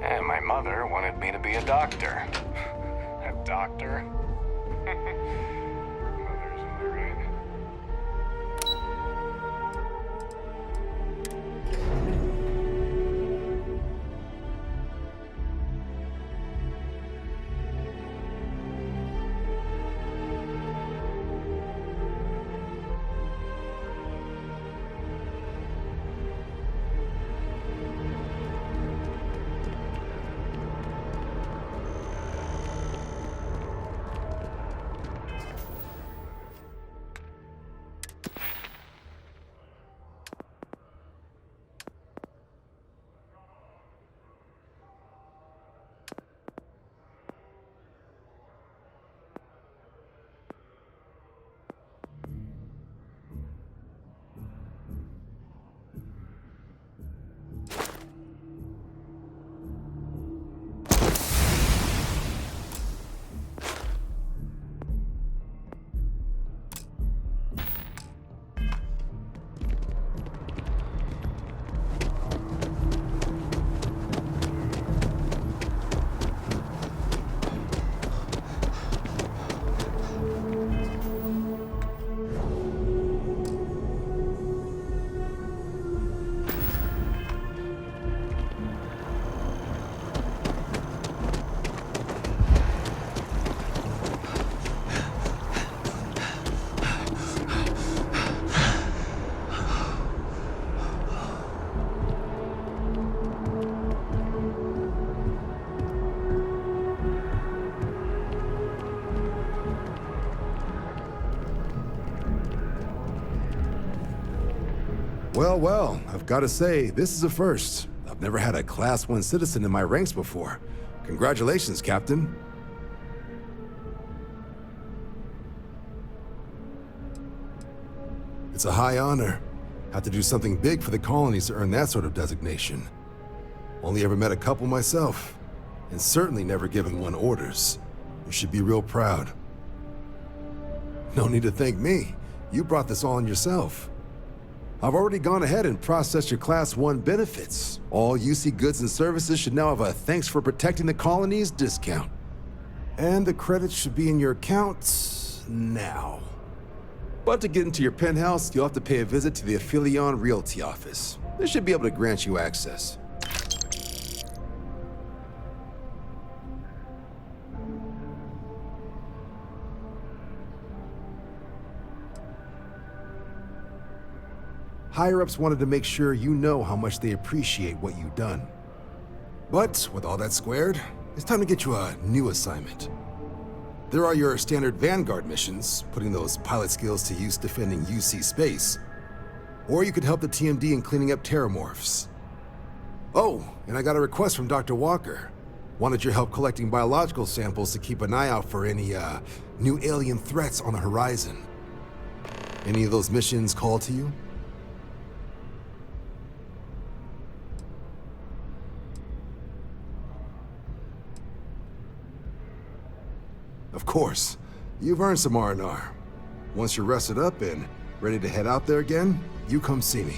And my mother wanted me to be a doctor. A doctor? Mother's in the right. Well, I've got to say, this is a first. I've never had a Class 1 citizen in my ranks before. Congratulations, Captain. It's a high honor. Have to do something big for the colonies to earn that sort of designation. Only ever met a couple myself, and certainly never given one orders. You should be real proud. No need to thank me. You brought this on yourself. I've already gone ahead and processed your Class 1 benefits. All UC goods and services should now have a thanks for protecting the colonies discount. And the credits should be in your account now. But to get into your penthouse, you'll have to pay a visit to the Aphelion Realty office. They should be able to grant you access. Higher-ups wanted to make sure you know how much they appreciate what you've done. But with all that squared, it's time to get you a new assignment. There are your standard Vanguard missions, putting those pilot skills to use defending UC space. Or you could help the TMD in cleaning up terramorphs. Oh, and I got a request from Dr. Walker. Wanted your help collecting biological samples to keep an eye out for any, new alien threats on the horizon. Any of those missions call to you? Of course. You've earned some R&R. Once you're rested up and ready to head out there again, you come see me.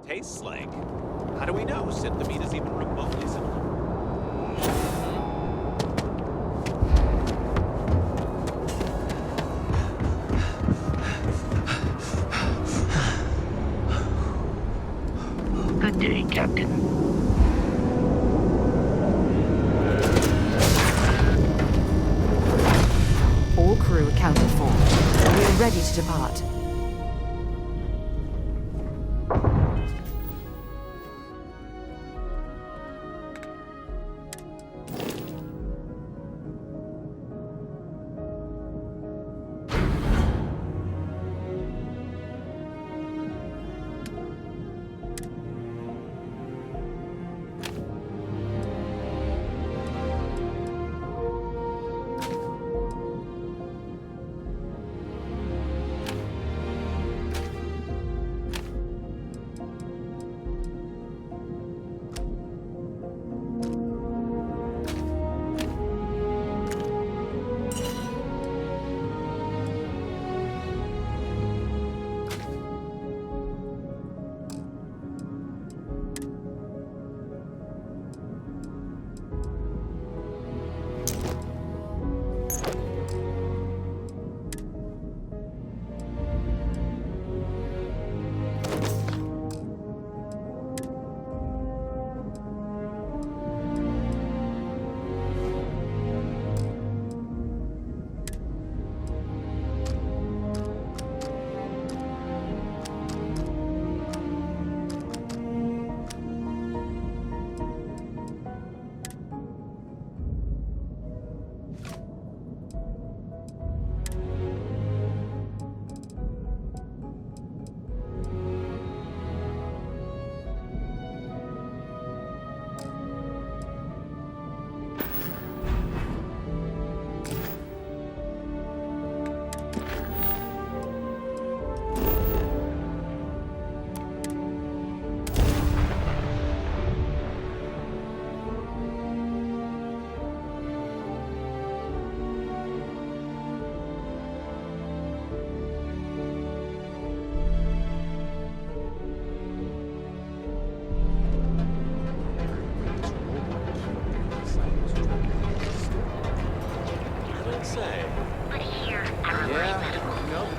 tastes like. How do we know Synthemine is even remotely similar? Good day, Captain. All crew accounted for. We are ready to depart.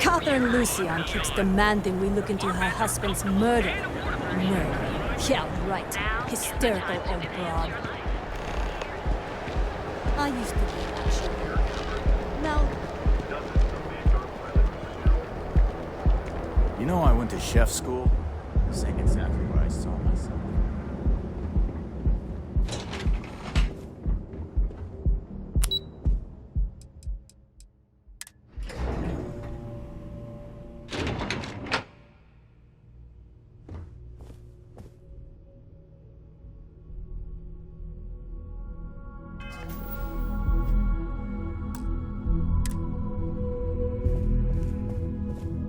Catherine Lucian keeps demanding we look into her husband's murder. Murder. Yeah, right. Hysterical old broad. I used to be actually. Now, You know I went to chef school? This ain't exactly where I saw myself.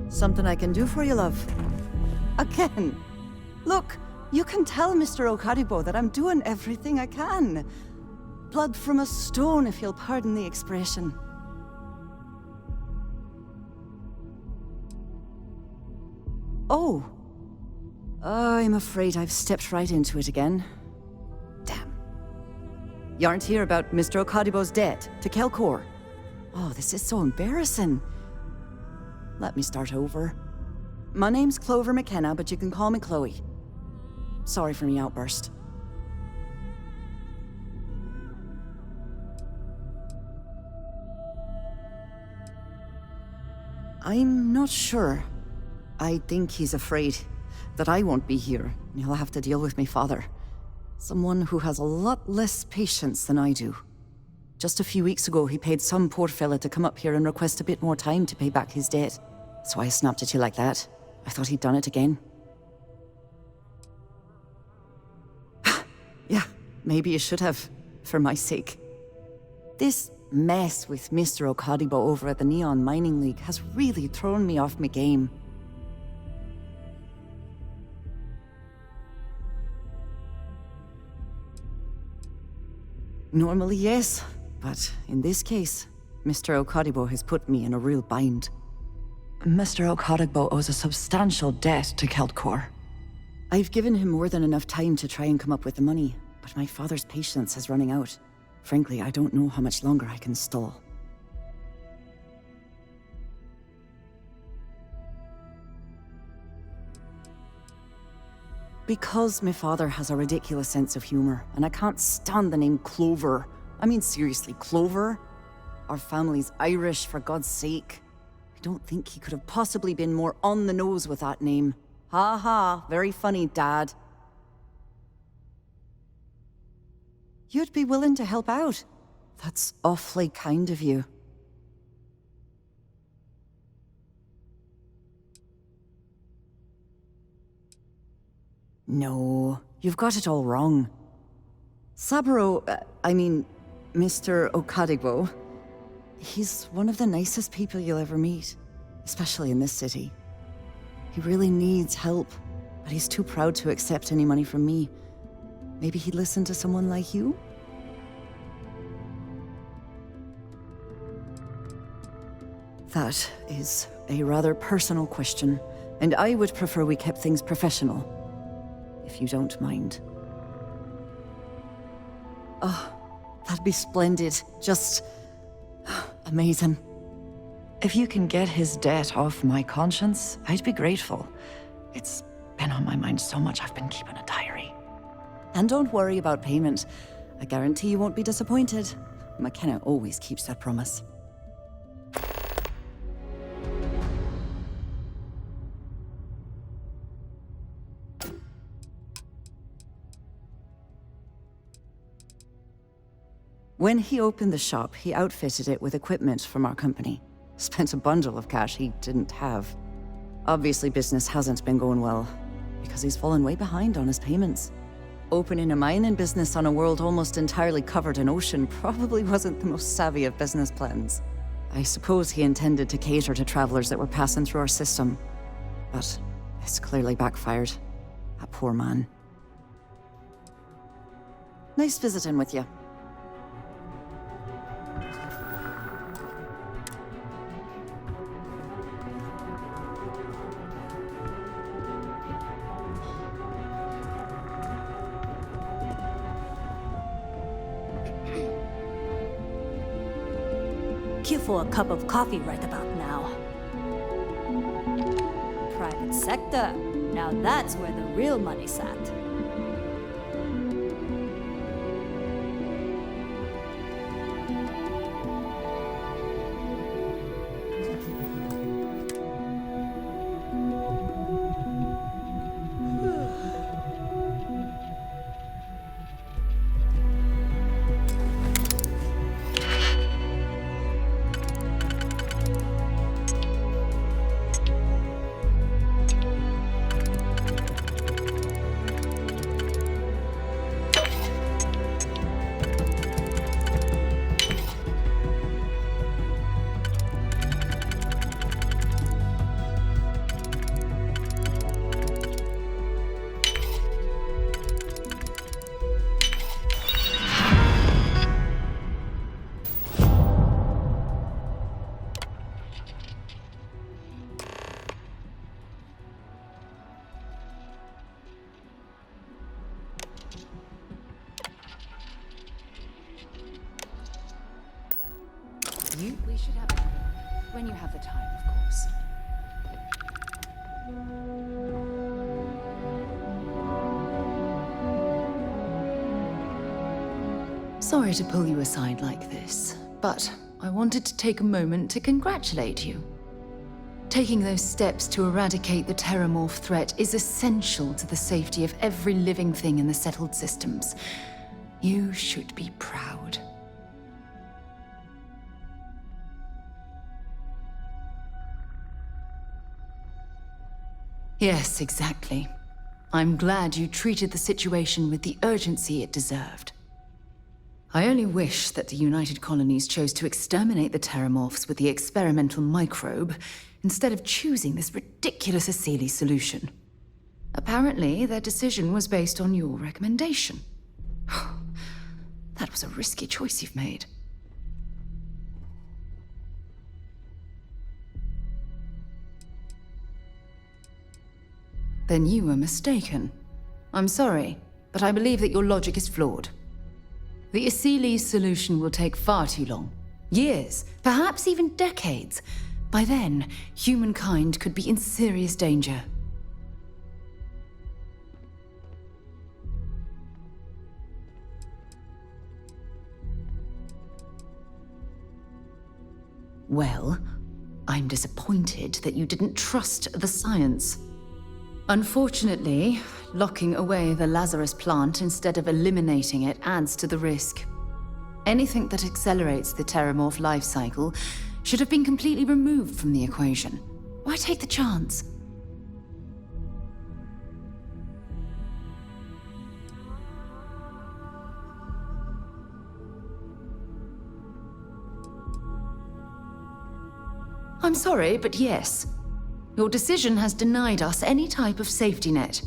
Something I can do for you, love. Again. Look, you can tell Mr. Okaribo that I'm doing everything I can. Blood from a stone, if you'll pardon the expression. Oh. I'm afraid I've stepped right into it again. Damn. You aren't here about Mr. Okaribo's debt to Kelkor. Oh, this is so embarrassing. Let me start over. My name's Clover McKenna, but you can call me Chloe. Sorry for me outburst. I'm not sure. I think he's afraid that I won't be here, and he'll have to deal with my father. Someone who has a lot less patience than I do. Just a few weeks ago, he paid some poor fella to come up here and request a bit more time to pay back his debt. That's why I snapped at you like that. I thought he'd done it again. Yeah, maybe you should have, for my sake. This mess with Mr. Okadibo over at the Neon Mining League has really thrown me off my game. Normally, yes, but in this case, Mr. Okadibo has put me in a real bind. Mr. Okadibo owes a substantial debt to Keltkor. I've given him more than enough time to try and come up with the money, but my father's patience is running out. Frankly, I don't know how much longer I can stall. Because my father has a ridiculous sense of humor, and I can't stand the name Clover. I mean, seriously, Clover? Our family's Irish, for God's sake. I don't think he could have possibly been more on the nose with that name. Ha ha, very funny, Dad. You'd be willing to help out. That's awfully kind of you. No, you've got it all wrong. Saburo, Mr. Okadigbo, he's one of the nicest people you'll ever meet, especially in this city. He really needs help, but he's too proud to accept any money from me. Maybe he'd listen to someone like you? That is a rather personal question, and I would prefer we kept things professional, if you don't mind. Oh, that'd be splendid. Just amazing. If you can get his debt off my conscience, I'd be grateful. It's been on my mind so much I've been keeping a diary. And don't worry about payment. I guarantee you won't be disappointed. McKenna always keeps that promise. When he opened the shop, he outfitted it with equipment from our company. Spent a bundle of cash he didn't have. Obviously, business hasn't been going well, because he's fallen way behind on his payments. Opening a mining business on a world almost entirely covered in ocean probably wasn't the most savvy of business plans. I suppose he intended to cater to travelers that were passing through our system, but it's clearly backfired. That poor man. Nice visiting with you. Queue for a cup of coffee right about now. Private sector. Now that's where the real money's at. We should have it when you have the time, of course. Sorry to pull you aside like this, but I wanted to take a moment to congratulate you. Taking those steps to eradicate the Terramorph threat is essential to the safety of every living thing in the settled systems. You should be proud. Yes, exactly. I'm glad you treated the situation with the urgency it deserved. I only wish that the United Colonies chose to exterminate the Terramorphs with the experimental microbe, instead of choosing this ridiculous Asili solution. Apparently, their decision was based on your recommendation. That was a risky choice you've made. Then you were mistaken. I'm sorry, but I believe that your logic is flawed. The Asili's solution will take far too long. Years, perhaps even decades. By then, humankind could be in serious danger. Well, I'm disappointed that you didn't trust the science. Unfortunately, locking away the Lazarus plant instead of eliminating it adds to the risk. Anything that accelerates the Terramorph life cycle should have been completely removed from the equation. Why take the chance? I'm sorry, but yes. Your decision has denied us any type of safety net.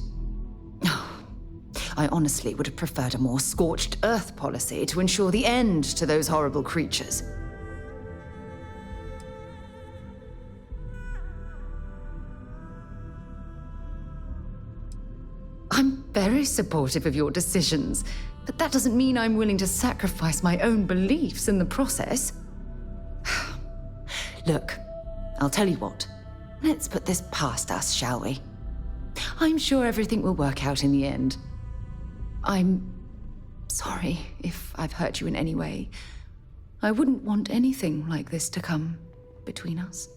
I honestly would have preferred a more scorched earth policy to ensure the end to those horrible creatures. I'm very supportive of your decisions, but that doesn't mean I'm willing to sacrifice my own beliefs in the process. Look, I'll tell you what. Let's put this past us, shall we? I'm sure everything will work out in the end. I'm sorry if I've hurt you in any way. I wouldn't want anything like this to come between us.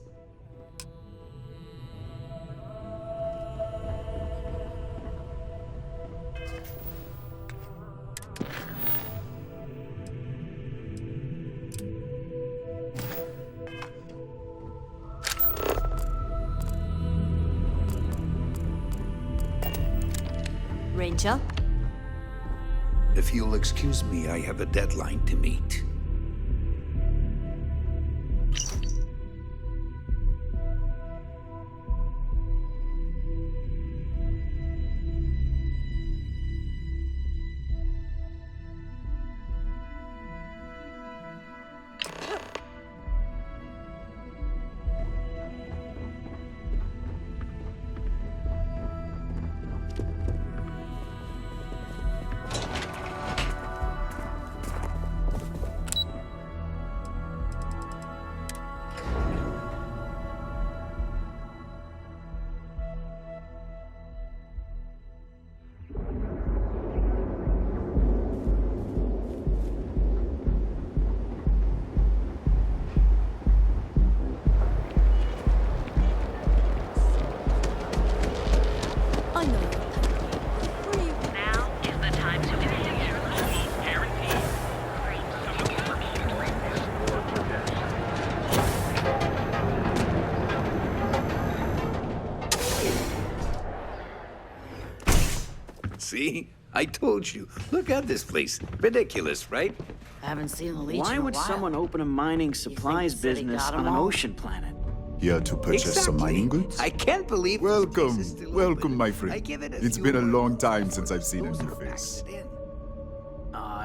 Ranger? If you'll excuse me, I have a deadline to meet. See? I told you. Look at this place. Ridiculous, right? Haven't seen the Leech Why in a would while. someone open a mining supplies the city business got 'em on an all? ocean planet? Here to purchase some mining goods? I can't believe this Welcome, place is still welcome, open. my I friend. give it It's few been a more long months. time since I've seen a Those new are face. packed in.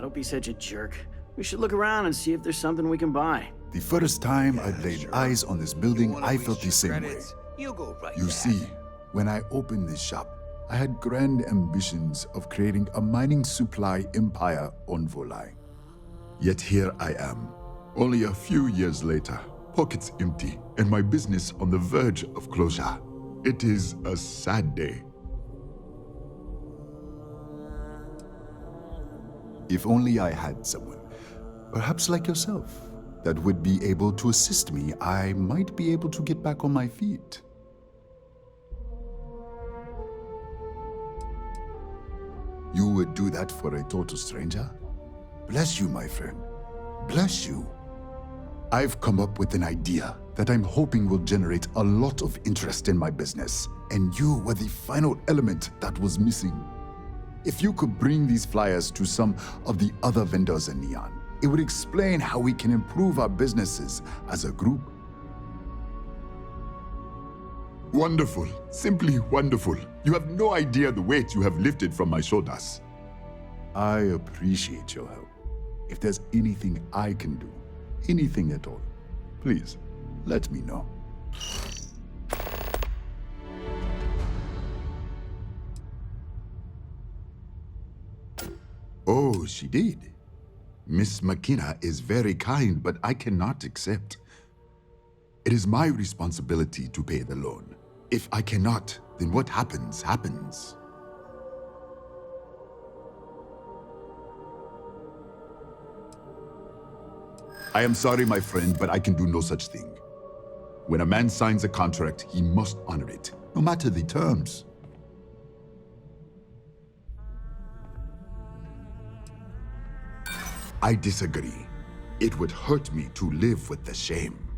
Don't be such a jerk. We should look around and see if there's something we can buy. The first time I laid eyes on this building, Wanna I waste felt the your same way. credits? You go right You ahead. see, when I opened this shop, I had grand ambitions of creating a mining supply empire on Volai. Yet here I am, only a few years later, pockets empty, and my business on the verge of closure. It is a sad day. If only I had someone, perhaps like yourself, that would be able to assist me, I might be able to get back on my feet. You would do that for a total stranger? Bless you, my friend. Bless you. I've come up with an idea that I'm hoping will generate a lot of interest in my business, and you were the final element that was missing. If you could bring these flyers to some of the other vendors in Neon, it would explain how we can improve our businesses as a group. Wonderful. Simply wonderful. You have no idea the weight you have lifted from my shoulders. I appreciate your help. If there's anything I can do, anything at all, please let me know. Oh, she did. Miss McKenna is very kind, but I cannot accept. It is my responsibility to pay the loan. If I cannot, then what happens, happens. I am sorry, my friend, but I can do no such thing. When a man signs a contract, he must honor it, no matter the terms. I disagree. It would hurt me to live with the shame.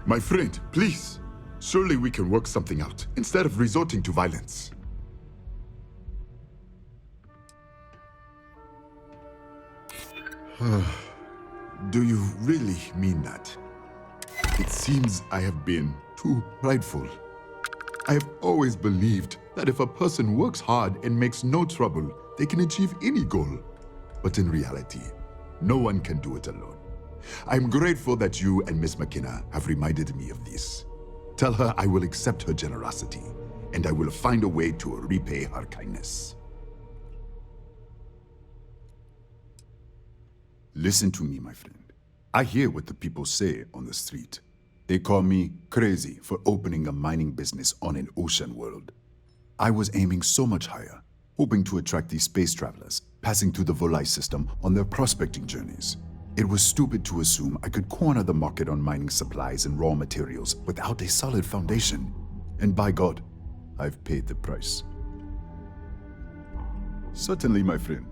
My friend, please. Surely we can work something out, instead of resorting to violence. Do you really mean that? It seems I have been too prideful. I have always believed that if a person works hard and makes no trouble, they can achieve any goal. But in reality, no one can do it alone. I'm grateful that you and Miss McKenna have reminded me of this. Tell her I will accept her generosity, and I will find a way to repay her kindness. Listen to me, my friend. I hear what the people say on the street. They call me crazy for opening a mining business on an ocean world. I was aiming so much higher, hoping to attract these space travelers, passing through the Volai system on their prospecting journeys. It was stupid to assume I could corner the market on mining supplies and raw materials without a solid foundation. And by God, I've paid the price. Certainly, my friend.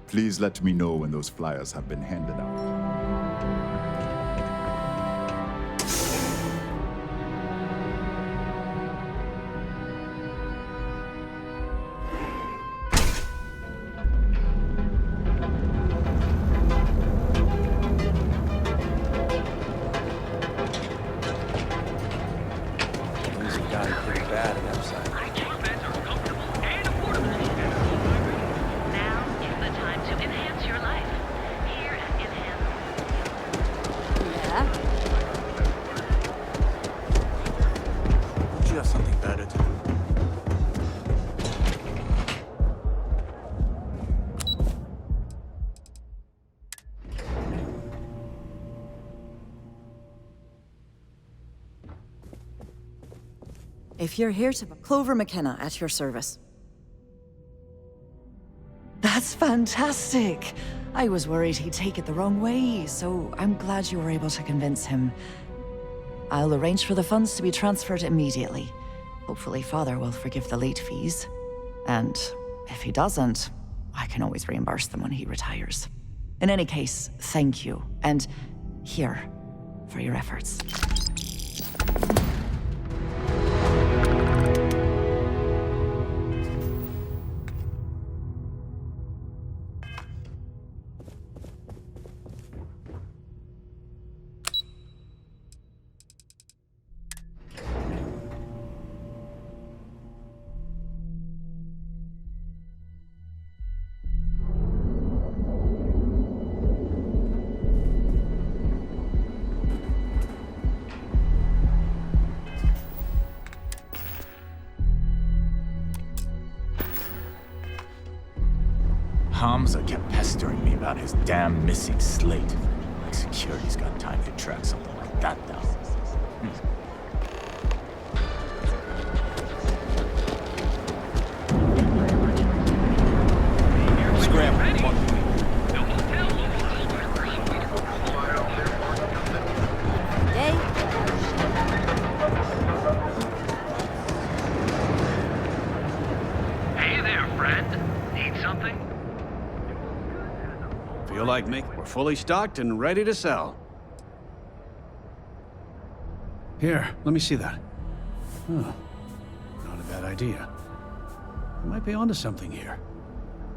Please let me know when those flyers have been handed out. If you're here to... Clover McKenna, at your service. That's fantastic! I was worried he'd take it the wrong way, so I'm glad you were able to convince him. I'll arrange for the funds to be transferred immediately. Hopefully Father will forgive the late fees. And if he doesn't, I can always reimburse them when he retires. In any case, thank you. And here, for your efforts. Hamza kept pestering me about his damn missing slate. Like security's got time to track something like that down. Feel like me? We're fully stocked and ready to sell. Here, let me see that. Huh. Not a bad idea. I might be onto something here.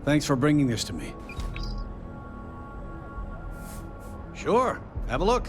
Thanks for bringing this to me. Sure, have a look.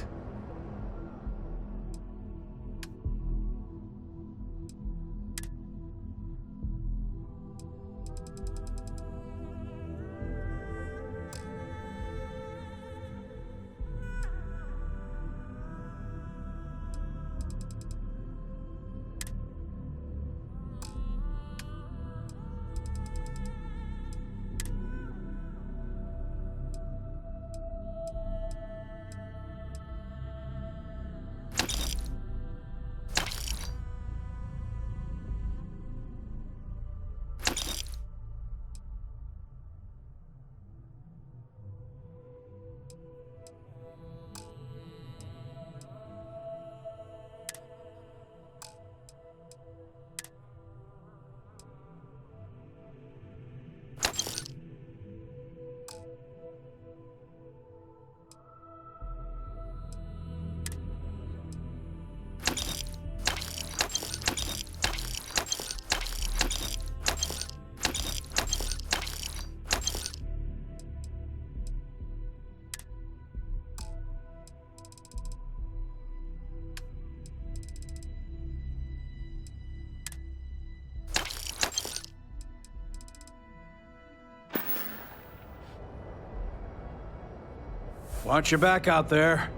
Watch your back out there.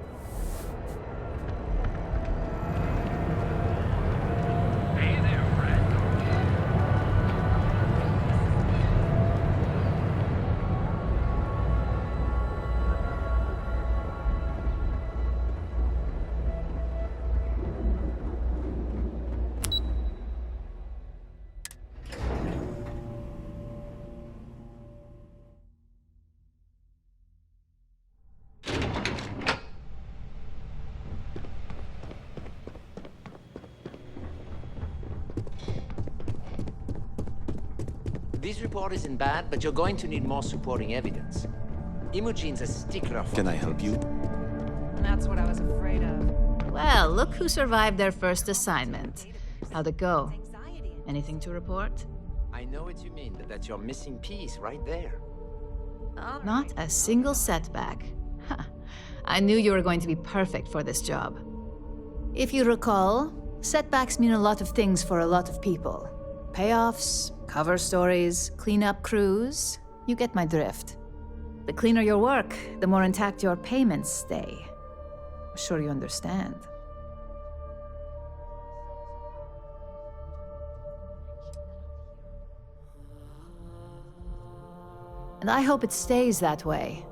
This report isn't bad, but you're going to need more supporting evidence. Imogene's a stickler for... Can I help you? That's what I was afraid of. Well, look who survived their first assignment. How'd it go? Anything to report? I know what you mean, but that's your missing piece right there. Not a single setback. Huh. I knew you were going to be perfect for this job. If you recall, setbacks mean a lot of things for a lot of people. Payoffs, cover stories, cleanup crews. You get my drift. The cleaner your work, the more intact your payments stay. I'm sure you understand. And I hope it stays that way.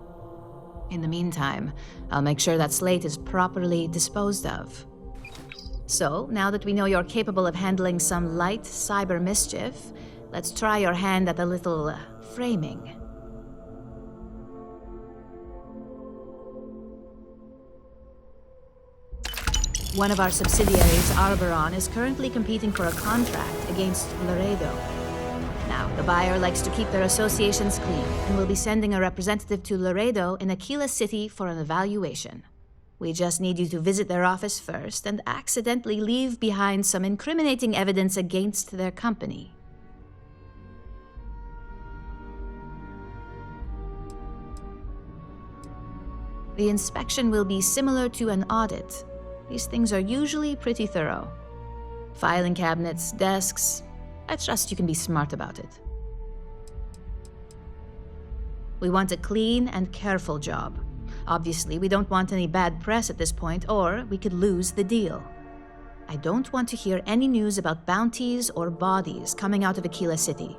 In the meantime, I'll make sure that slate is properly disposed of. So, now that we know you're capable of handling some light cyber mischief, let's try your hand at a little framing. One of our subsidiaries, Arboron, is currently competing for a contract against Laredo. Now, the buyer likes to keep their associations clean, and will be sending a representative to Laredo in Aquila City for an evaluation. We just need you to visit their office first and accidentally leave behind some incriminating evidence against their company. The inspection will be similar to an audit. These things are usually pretty thorough. Filing cabinets, desks. I trust you can be smart about it. We want a clean and careful job. Obviously, we don't want any bad press at this point, or we could lose the deal. I don't want to hear any news about bounties or bodies coming out of Aquila City.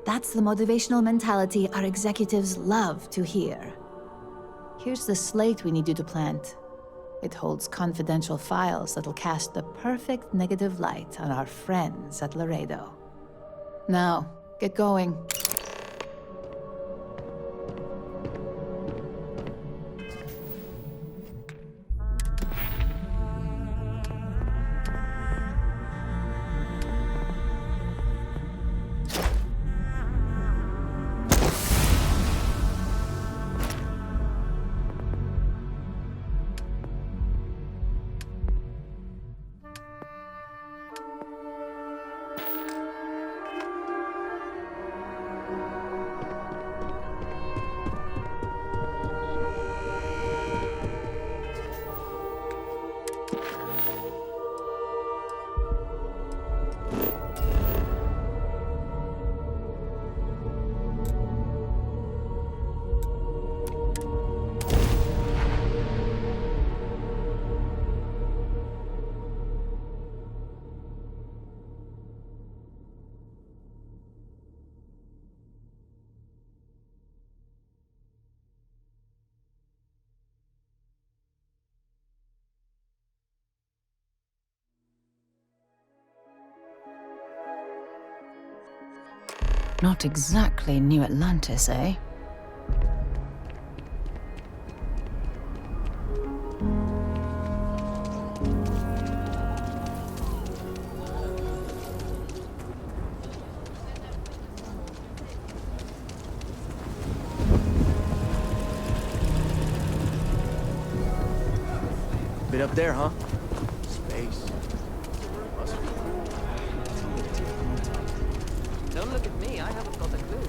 That's the motivational mentality our executives love to hear. Here's the slate we need you to plant. It holds confidential files that'll cast the perfect negative light on our friends at Laredo. Now, get going. Not exactly New Atlantis, eh? Bit up there, huh? Space. Don't look at me, I haven't got a clue.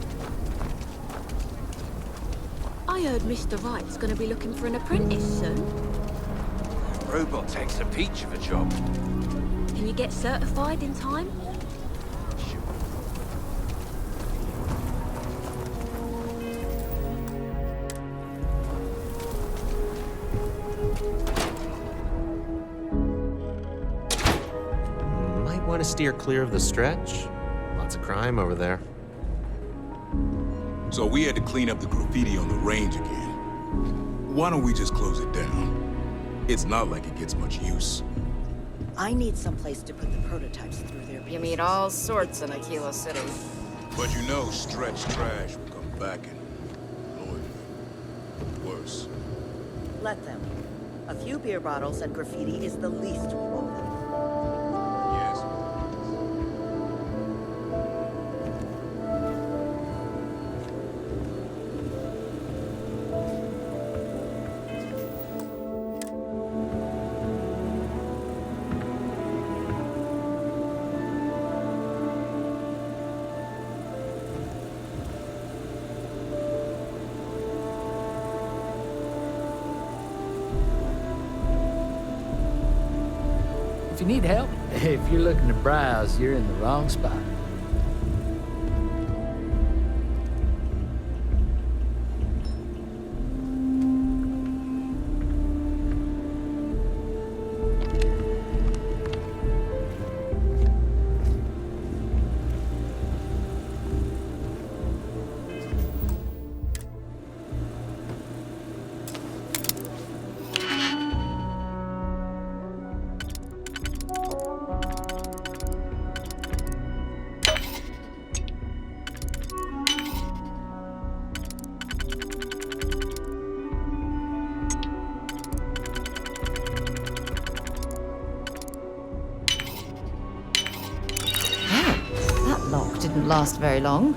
I heard Mr. Wright's gonna be looking for an apprentice soon. Robot takes a peach of a job. Can you get certified in time? Might want to steer clear of the stretch. Lots of crime over there. So we had to clean up the graffiti on the range again. Why don't we just close it down? It's not like it gets much use. I need someplace to put the prototypes through their paces. You meet all sorts in Aquila City. But you know, stretch trash will come back and Lord, worse. Let them. A few beer bottles and graffiti is the least we owe them. Yes. If you need help, if you're looking to browse, you're in the wrong spot. That lock didn't last very long.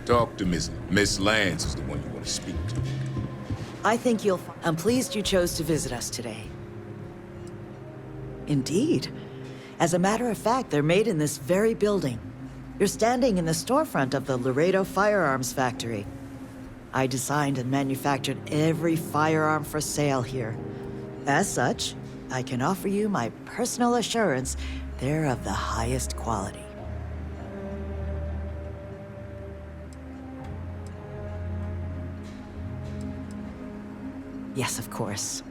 Talk to Miss Lance is the one you want to speak to. I think you'll... I'm pleased you chose to visit us today. Indeed. As a matter of fact, they're made in this very building. You're standing in the storefront of the Laredo Firearms Factory. I designed and manufactured every firearm for sale here. As such, I can offer you my personal assurance they're of the highest quality. Yes, of course.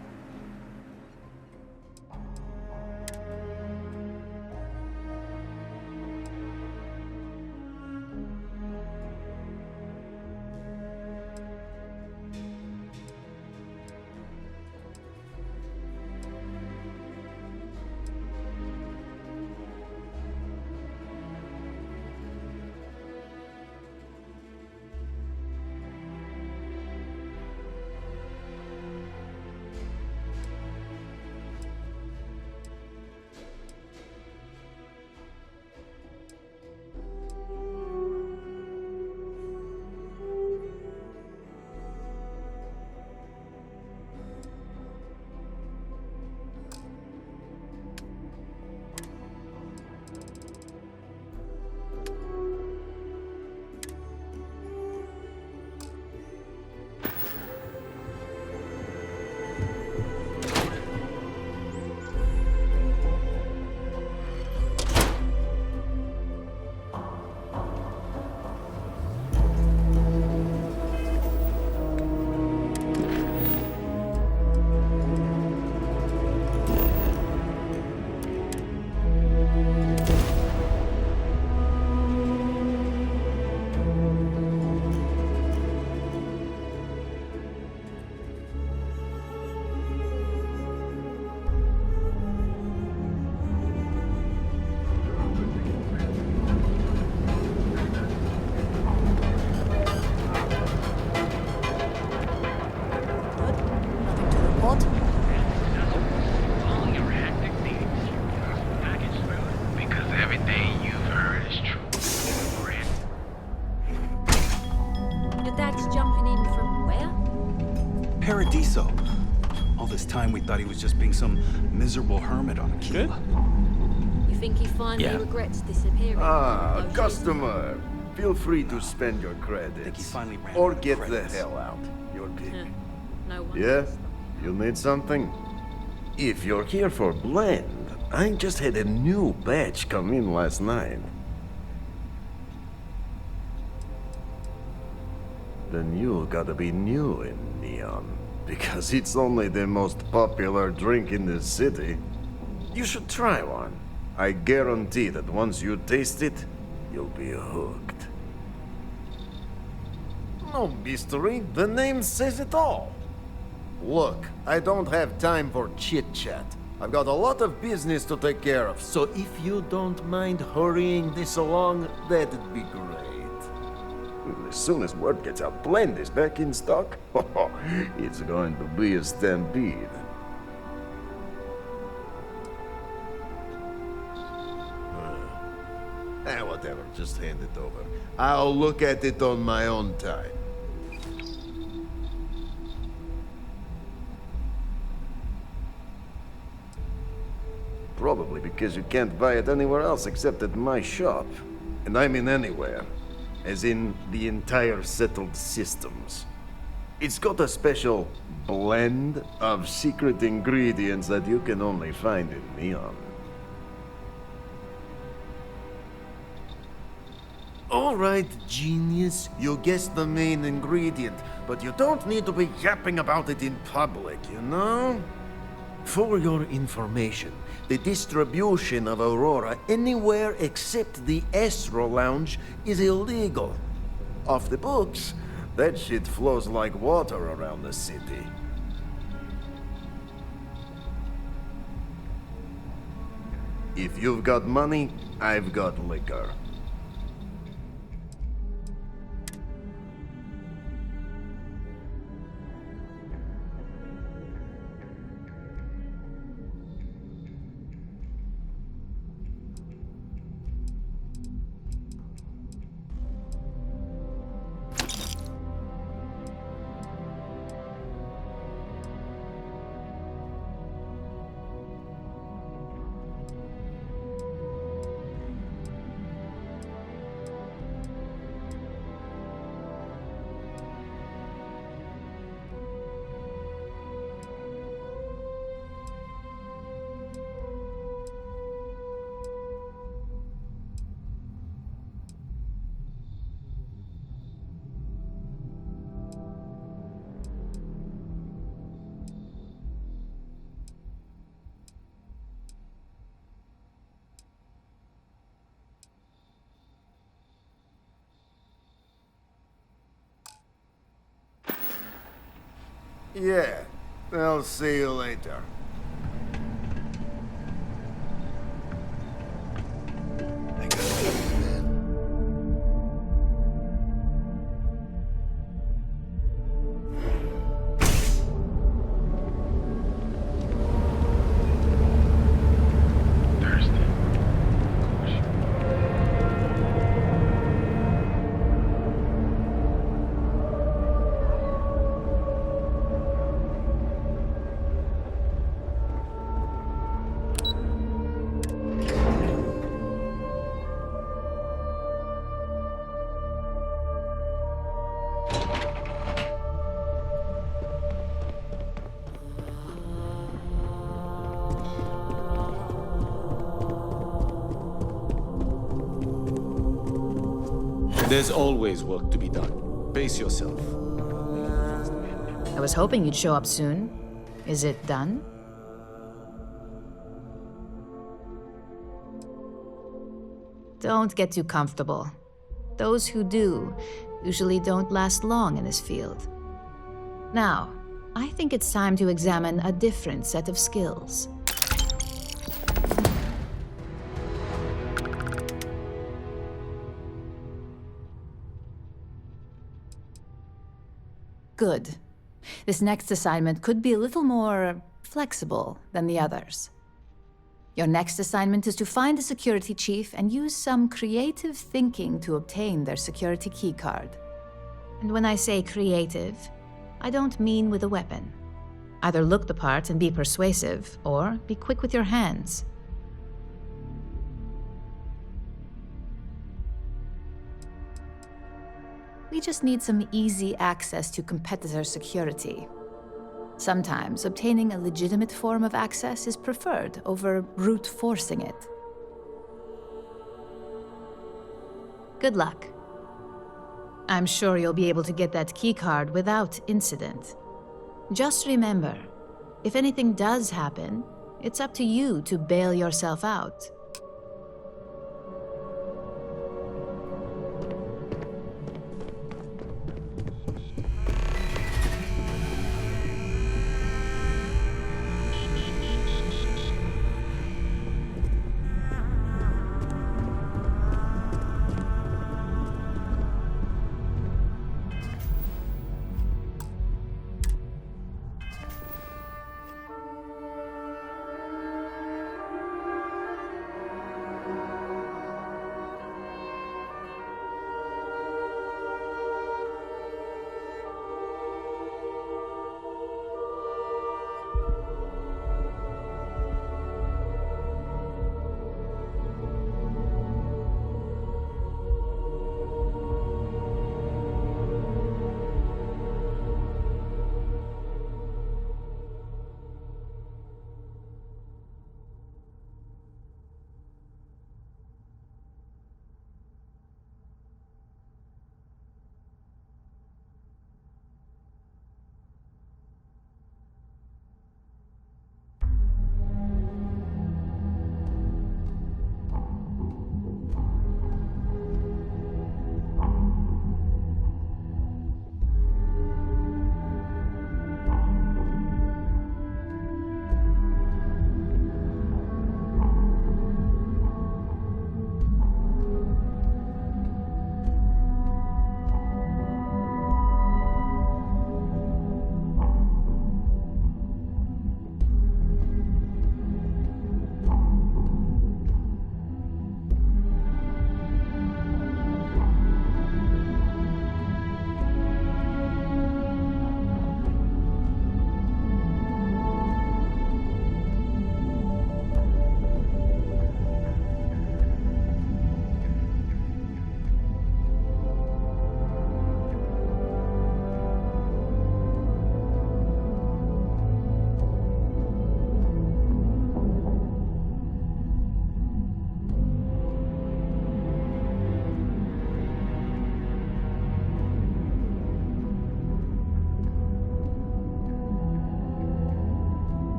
Paradiso. All this time we thought he was just being some miserable hermit on Aquila. You think he finally regrets disappearing? Ah, customer. Feel free to spend your credits. Or get the hell out. You're big. No one. Yeah? You need something? If you're here for blend, I just had a new batch come in last night. Then you gotta be new in Neon, because it's only the most popular drink in the city. You should try one. I guarantee that once you taste it, you'll be hooked. No mystery, the name says it all. Look, I don't have time for chit-chat. I've got a lot of business to take care of, so if you don't mind hurrying this along, that'd be great. As soon as word gets out Blend is back in stock, it's going to be a stampede. Whatever, just hand it over. I'll look at it on my own time. Probably because you can't buy it anywhere else except at my shop. And I mean anywhere. As in the entire settled systems. It's got a special blend of secret ingredients that you can only find in Neon. All right, genius, you guessed the main ingredient, but you don't need to be yapping about it in public, you know? For your information, the distribution of Aurora anywhere except the Astro Lounge is illegal. Off the books, that shit flows like water around the city. If you've got money, I've got liquor. Yeah, I'll see you later. There's always work to be done. Pace yourself. I was hoping you'd show up soon. Is it done? Don't get too comfortable. Those who do usually don't last long in this field. Now, I think it's time to examine a different set of skills. Good. This next assignment could be a little more flexible than the others. Your next assignment is to find the security chief and use some creative thinking to obtain their security keycard. And when I say creative, I don't mean with a weapon. Either look the part and be persuasive, or be quick with your hands. We just need some easy access to competitor security. Sometimes obtaining a legitimate form of access is preferred over brute forcing it. Good luck. I'm sure you'll be able to get that keycard without incident. Just remember, if anything does happen, it's up to you to bail yourself out.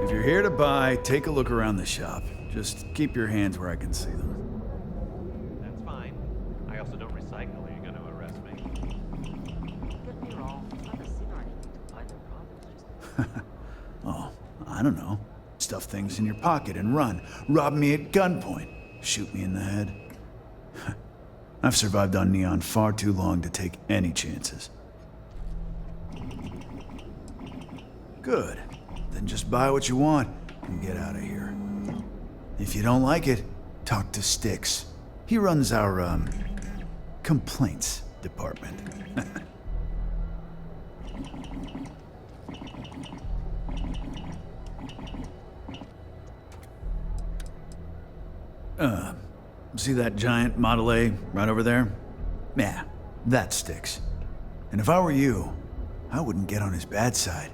If you're here to buy, take a look around the shop. Just keep your hands where I can see them. That's fine. I also don't recycle. Are you going to arrest me? Get me wrong. I've never seen or anything to find their problems. Oh, I don't know. Stuff things in your pocket and run. Rob me at gunpoint. Shoot me in the head. I've survived on Neon far too long to take any chances. Good. Then just buy what you want and get out of here. If you don't like it, talk to Styx. He runs our, complaints department. See that giant Model A right over there? Yeah, that Styx. And if I were you, I wouldn't get on his bad side.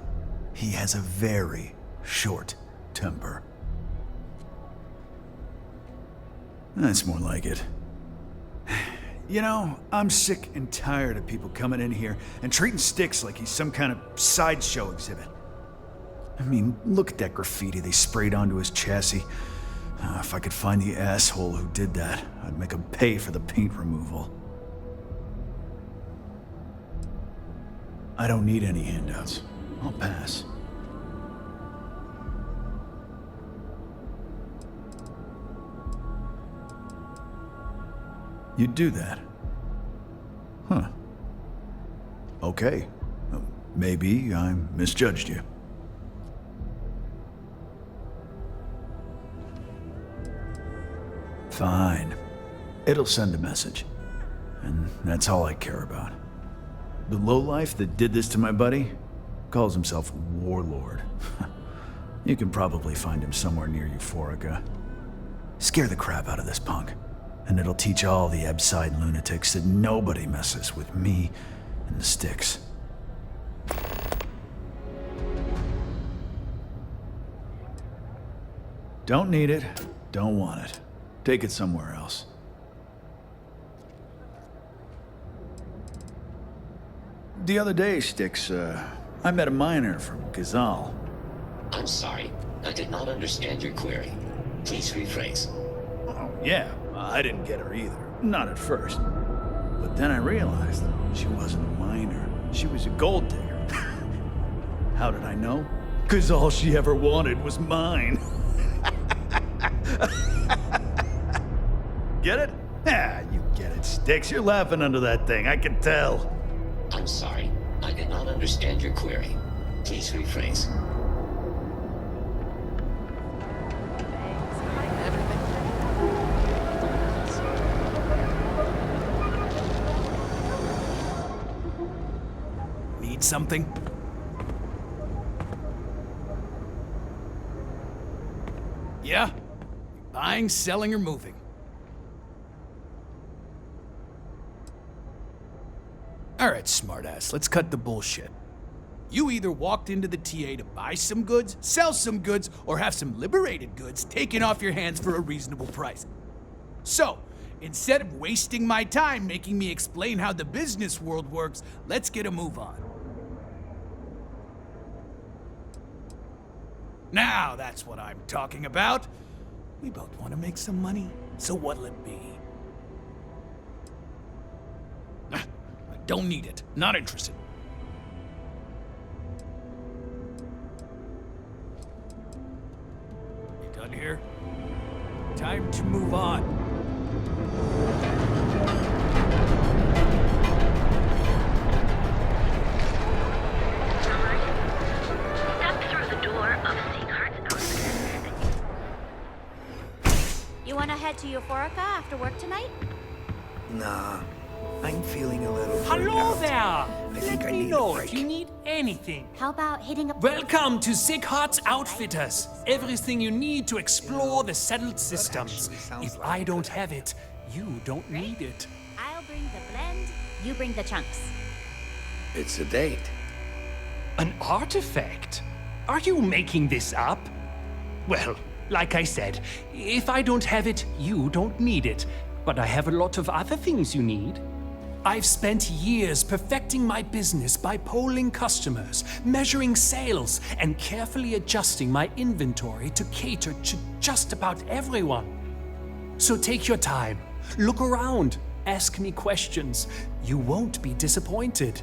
He has a very short temper. That's more like it. You know, I'm sick and tired of people coming in here and treating Styx like he's some kind of sideshow exhibit. I mean, look at that graffiti they sprayed onto his chassis. If I could find the asshole who did that, I'd make him pay for the paint removal. I don't need any handouts. I'll pass. You'd do that? Huh. Okay. Maybe I misjudged you. Fine. It'll send a message. And that's all I care about. The lowlife that did this to my buddy calls himself Warlord. You can probably find him somewhere near Euphorica. Scare the crap out of this punk, and it'll teach all the Ebside lunatics that nobody messes with me and the Styx. Don't need it, don't want it. Take it somewhere else. The other day, Styx, I met a miner from Gazal. I'm sorry. I did not understand your query. Please rephrase. Oh, yeah. I didn't get her either. Not at first. But then I realized she wasn't a miner. She was a gold digger. How did I know? 'Cause all she ever wanted was mine. Get it? Ah, you get it, Styx. You're laughing under that thing, I can tell. I'm sorry. I did not understand your query. Please rephrase. Need something? Yeah? Buying, selling, or moving? Alright, smartass, let's cut the bullshit. You either walked into the TA to buy some goods, sell some goods, or have some liberated goods taken off your hands for a reasonable price. So, instead of wasting my time making me explain how the business world works, let's get a move on. Now that's what I'm talking about. We both want to make some money, so what'll it be? I don't need it. Not interested. You done here? Time to move on. Step through the door of Seaghart's outfit. You wanna head to Euphorica after work tonight? Nah, I'm feeling a little. Hello there! I think Let I me need know a break. if you need anything. How about hitting up... Welcome to Seaghart's Outfitters. Everything you need to explore the settled systems. If I don't have it, you don't need it. I'll bring the blend, you bring the chunks. It's a date. An artifact? Are you making this up? Well, like I said, if I don't have it, you don't need it. But I have a lot of other things you need. I've spent years perfecting my business by polling customers, measuring sales, and carefully adjusting my inventory to cater to just about everyone. So take your time, look around, ask me questions. You won't be disappointed.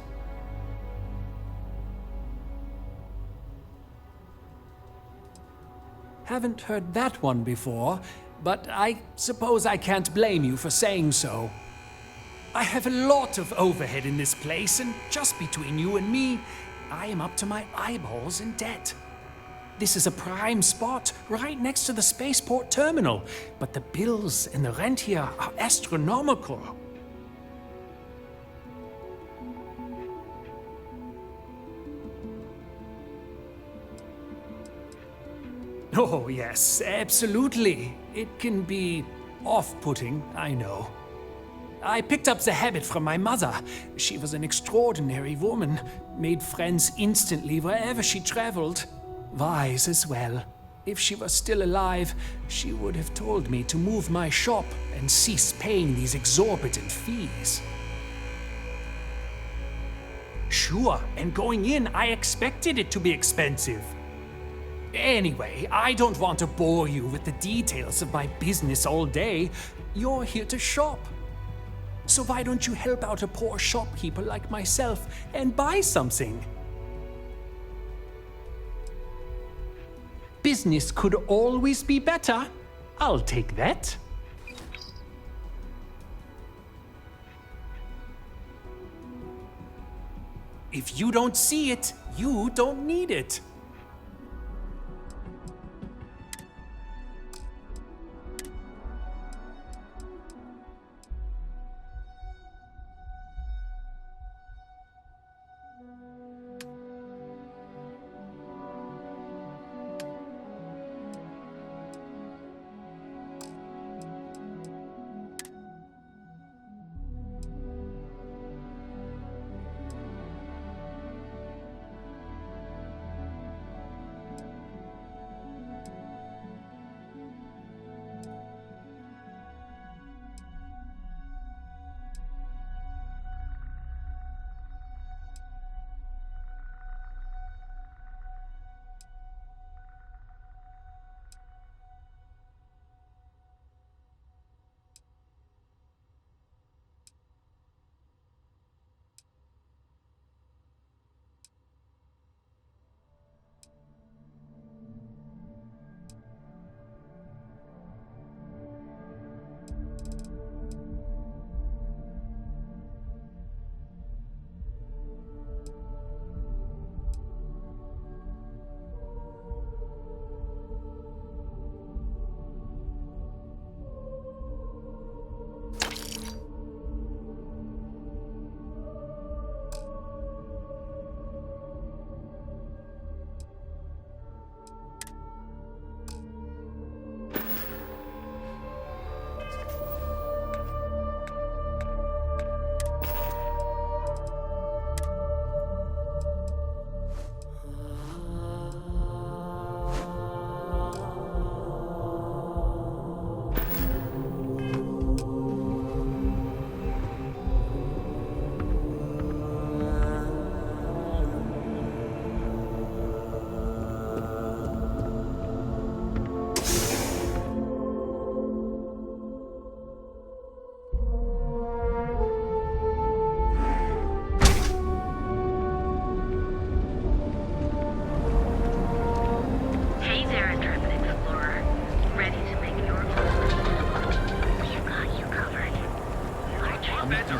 Haven't heard that one before, but I suppose I can't blame you for saying so. I have a lot of overhead in this place, and just between you and me, I am up to my eyeballs in debt. This is a prime spot, right next to the spaceport terminal, but the bills and the rent here are astronomical. Oh, yes, absolutely. It can be off-putting, I know. I picked up the habit from my mother. She was an extraordinary woman, made friends instantly wherever she traveled. Wise as well. If she was still alive, she would have told me to move my shop and cease paying these exorbitant fees. Sure, and going in, I expected it to be expensive. Anyway, I don't want to bore you with the details of my business all day. You're here to shop. So why don't you help out a poor shopkeeper like myself and buy something? Business could always be better. I'll take that. If you don't see it, you don't need it.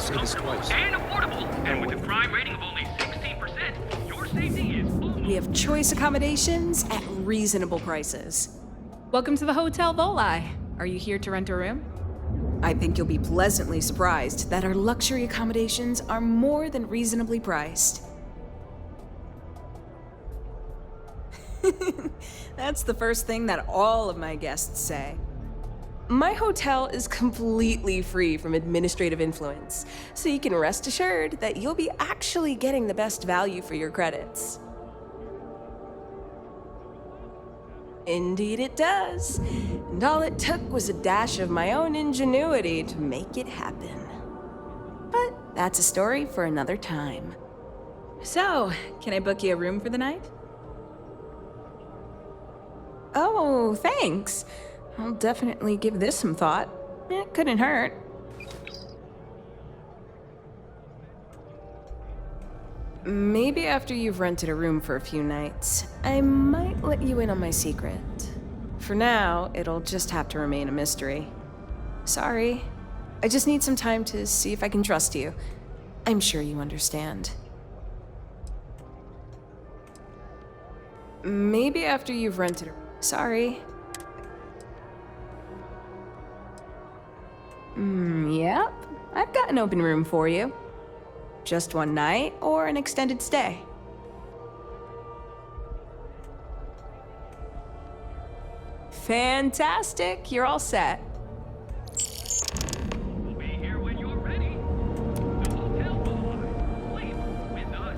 say this twice. And affordable. And with a crime rating of only 16%, your safety is almost... We have choice accommodations at reasonable prices. Welcome to the Hotel Volai. Are you here to rent a room? I think you'll be pleasantly surprised that our luxury accommodations are more than reasonably priced. That's the first thing that all of my guests say. My hotel is completely free from administrative influence, so you can rest assured that you'll be actually getting the best value for your credits. Indeed it does. And all it took was a dash of my own ingenuity to make it happen. But that's a story for another time. So, can I book you a room for the night? Oh, thanks. I'll definitely give this some thought. It couldn't hurt. Maybe after you've rented a room for a few nights, I might let you in on my secret. For now, it'll just have to remain a mystery. Sorry. I just need some time to see if I can trust you. I'm sure you understand. Maybe after you've rented a... Sorry. Yep. I've got an open room for you. Just one night or an extended stay. Fantastic. You're all set. We'll be here when you're ready. The Hotel Volai. Sleep with us.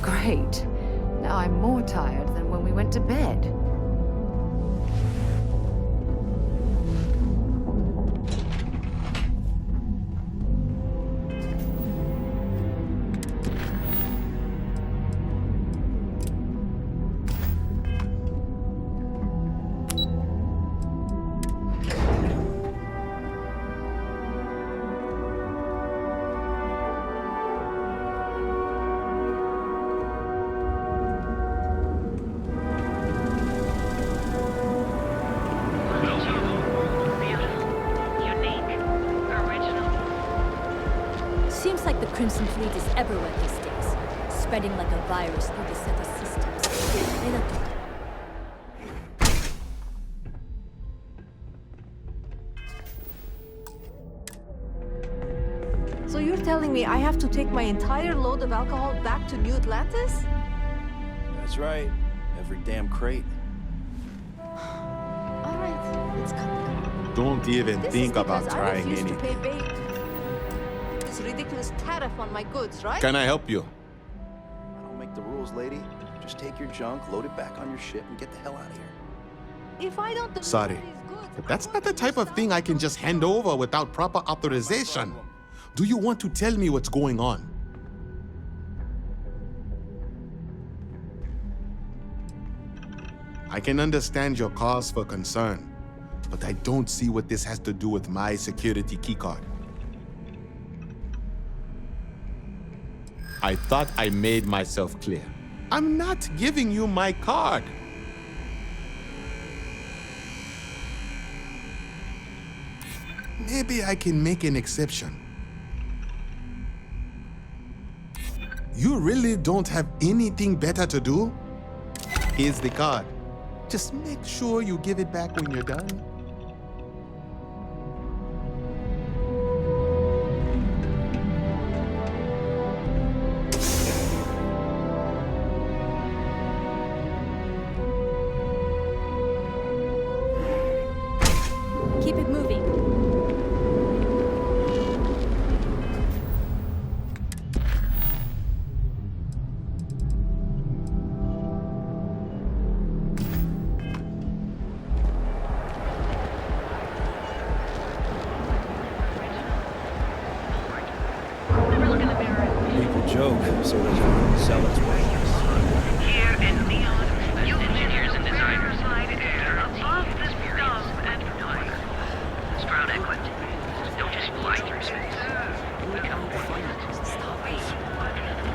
Great. Now I'm more tired than when we went to bed. Seems like the Crimson Fleet is everywhere these days, spreading like a virus through the set of systems. They look So you're telling me I have to take my entire load of alcohol back to New Atlantis? That's right. Every damn crate. All right, let's cut. Don't even This think is about because I trying refuse to anything. pay this ridiculous tariff on my goods, right? Can I help you? I don't make the rules, lady. Just take your junk, load it back on your ship, and get the hell out of here. If I don't deliver Sorry, but that's not the type of thing I can just hand over without proper authorization. Do you want to tell me what's going on? I can understand your cause for concern, but I don't see what this has to do with my security keycard. I thought I made myself clear. I'm not giving you my card. Maybe I can make an exception. You really don't have anything better to do? Here's the card. Just make sure you give it back when you're done. Keep it moving. People joke, so they sell its wares. here in Neon, you engineers and designers air above the scum and white. Stroud equipped. Don't just fly through space. Become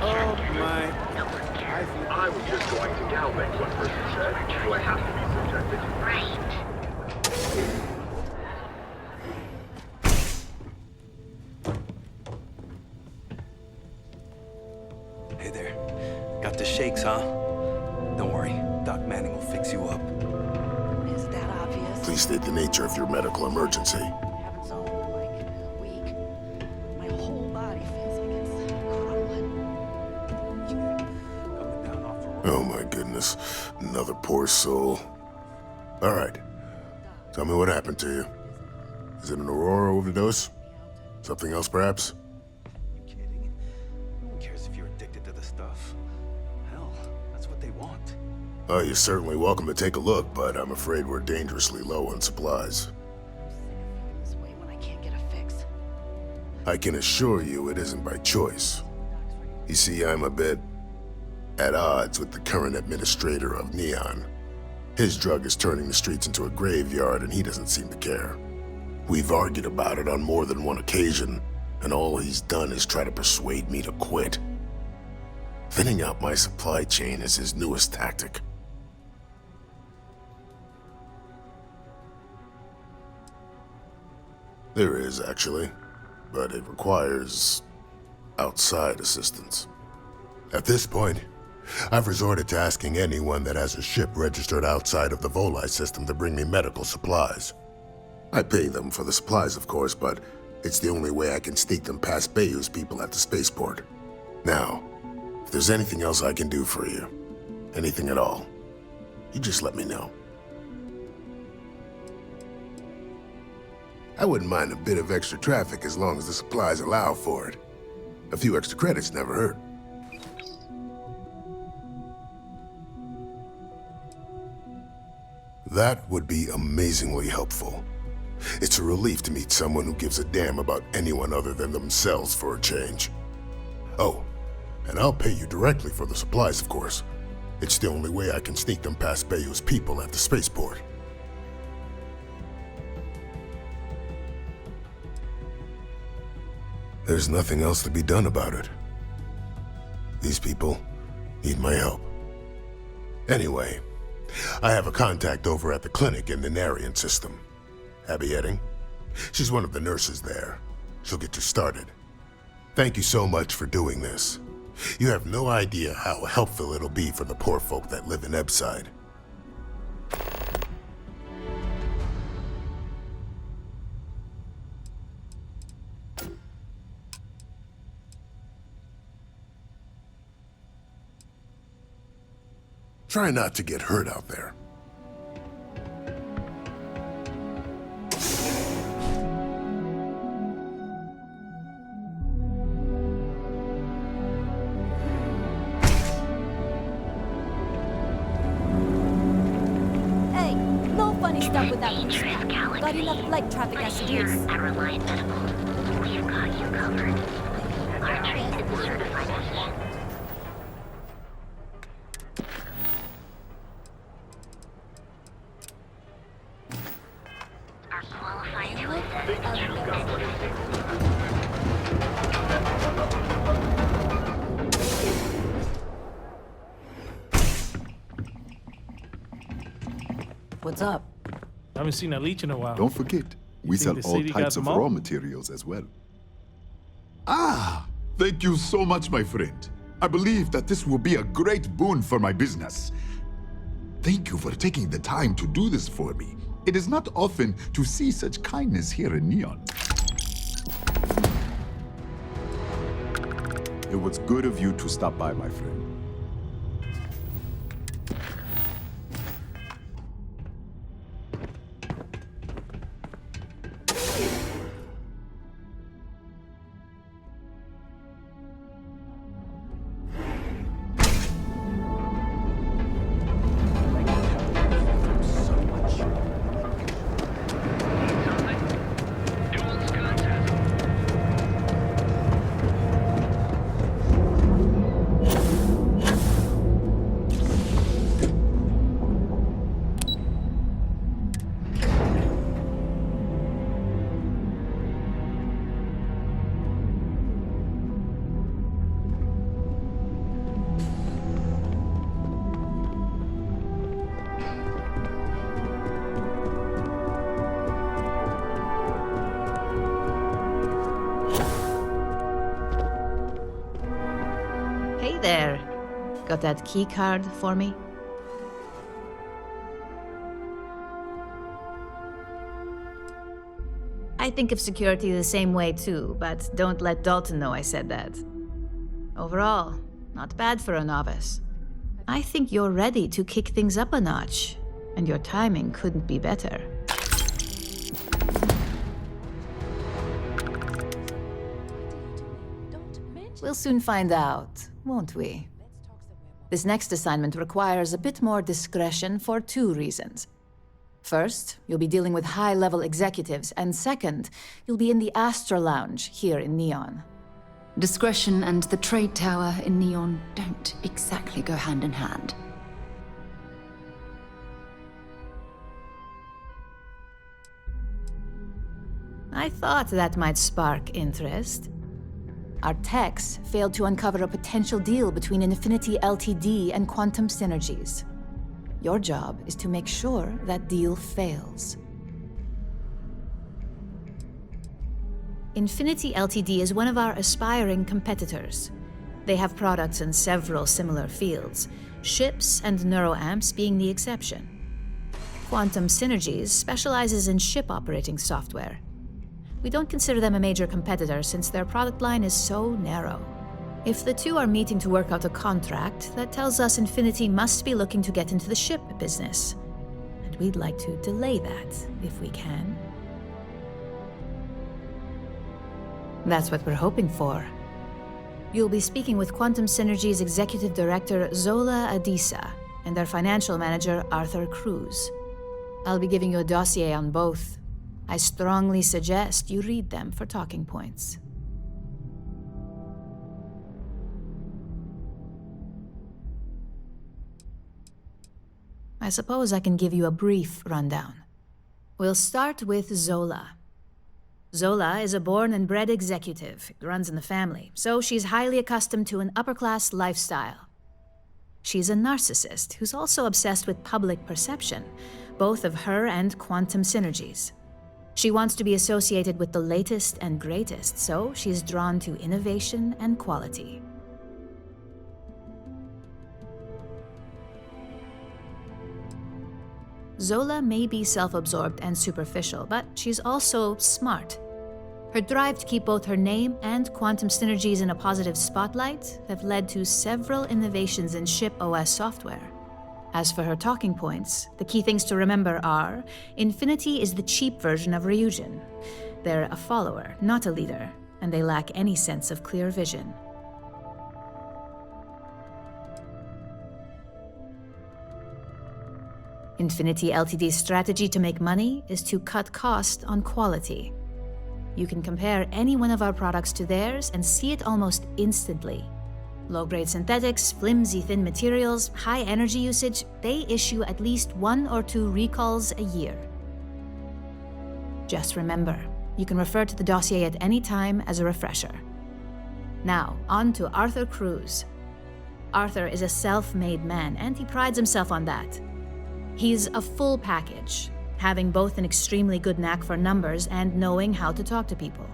Oh my. I was just going to galvanize what person said. Do I have to be subjected? Right. Hey there. Got the shakes, huh? Don't worry. Doc Manning will fix you up. Is that obvious? Please state the nature of your medical emergency. Haven't sold in like a week. My whole body feels like it's crumbling. Oh my goodness. Another poor soul. All right. Tell me what happened to you. Is it an Aurora overdose? Something else, perhaps? Who cares if you're addicted to the stuff? Hell, that's what they want. Oh, you're certainly welcome to take a look, but I'm afraid we're dangerously low on supplies. This way when I can't get a fix. I can assure you it isn't by choice. You see, I'm a bit at odds with the current administrator of Neon. His drug is turning the streets into a graveyard, and he doesn't seem to care. We've argued about it on more than one occasion, and all he's done is try to persuade me to quit. Thinning out my supply chain is his newest tactic. There is, actually, but it requires outside assistance. At this point, I've resorted to asking anyone that has a ship registered outside of the Volai system to bring me medical supplies. I pay them for the supplies, of course, but it's the only way I can sneak them past Bayou's people at the spaceport. Now, if there's anything else I can do for you, anything at all, you just let me know. I wouldn't mind a bit of extra traffic as long as the supplies allow for it. A few extra credits never hurt. That would be amazingly helpful. It's a relief to meet someone who gives a damn about anyone other than themselves for a change. Oh, and I'll pay you directly for the supplies, of course. It's the only way I can sneak them past Bayou's people at the spaceport. There's nothing else to be done about it. These people need my help. Anyway, I have a contact over at the clinic in the Narian system. Abby Edding. She's one of the nurses there. She'll get you started. Thank you so much for doing this. You have no idea how helpful it'll be for the poor folk that live in Ebside. Try not to get hurt out there. Hey, no funny stuff with that respect. Got enough light traffic as it Here is. at Reliant Medical, we've got you covered. Our trained and certified physicians. Are qualified to assist. What's up? I haven't seen a leech in a while. Don't forget, we sell think the all city got types of them all? raw materials as well. Ah, thank you so much, my friend. I believe that this will be a great boon for my business. Thank you for taking the time to do this for me. It is not often to see such kindness here in Neon. It was good of you to stop by, my friend. Got that key card for me? I think of security the same way too, but don't let Dalton know I said that. Overall, not bad for a novice. I think you're ready to kick things up a notch, and your timing couldn't be better. We'll soon find out, won't we? This next assignment requires a bit more discretion for 2 reasons. First, you'll be dealing with high-level executives, and second, you'll be in the Astra Lounge here in Neon. Discretion and the trade tower in Neon don't exactly go hand in hand. I thought that might spark interest. Our techs failed to uncover a potential deal between Infinity Ltd. And Quantum Synergies. Your job is to make sure that deal fails. Infinity Ltd. Is one of our aspiring competitors. They have products in several similar fields, ships and neuroamps being the exception. Quantum Synergies specializes in ship operating software. We don't consider them a major competitor since their product line is so narrow. If the two are meeting to work out a contract, that tells us Infinity must be looking to get into the ship business. And we'd like to delay that, if we can. That's what we're hoping for. You'll be speaking with Quantum Synergy's Executive Director Zola Adisa and their Financial Manager Arthur Cruz. I'll be giving you a dossier on both. I strongly suggest you read them for talking points. I suppose I can give you a brief rundown. We'll start with Zola. Zola is a born and bred executive. It runs in the family, so she's highly accustomed to an upper-class lifestyle. She's a narcissist who's also obsessed with public perception, both of her and Quantum Synergies. She wants to be associated with the latest and greatest, so she's drawn to innovation and quality. Zola may be self-absorbed and superficial, but she's also smart. Her drive to keep both her name and Quantum Synergies in a positive spotlight have led to several innovations in ship OS software. As for her talking points, the key things to remember are: Infinity is the cheap version of Ryujin. They're a follower, not a leader, and they lack any sense of clear vision. Infinity Ltd's strategy to make money is to cut cost on quality. You can compare any one of our products to theirs and see it almost instantly. Low-grade synthetics, flimsy thin materials, high energy usage, they issue at least 1 or 2 recalls a year. Just remember, you can refer to the dossier at any time as a refresher. Now, on to Arthur Cruz. Arthur is a self-made man, and he prides himself on that. He's a full package, having both an extremely good knack for numbers and knowing how to talk to people.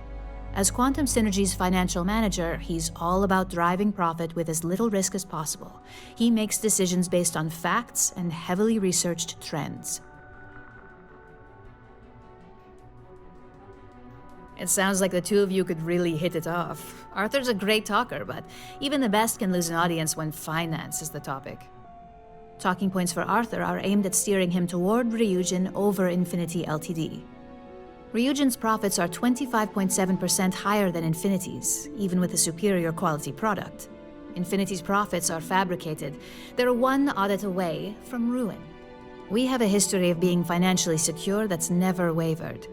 As Quantum Synergy's financial manager, he's all about driving profit with as little risk as possible. He makes decisions based on facts and heavily researched trends. It sounds like the two of you could really hit it off. Arthur's a great talker, but even the best can lose an audience when finance is the topic. Talking points for Arthur are aimed at steering him toward Ryujin over Infinity Ltd. Ryujin's profits are 25.7% higher than Infinity's, even with a superior quality product. Infinity's profits are fabricated. They're one audit away from ruin. We have a history of being financially secure that's never wavered,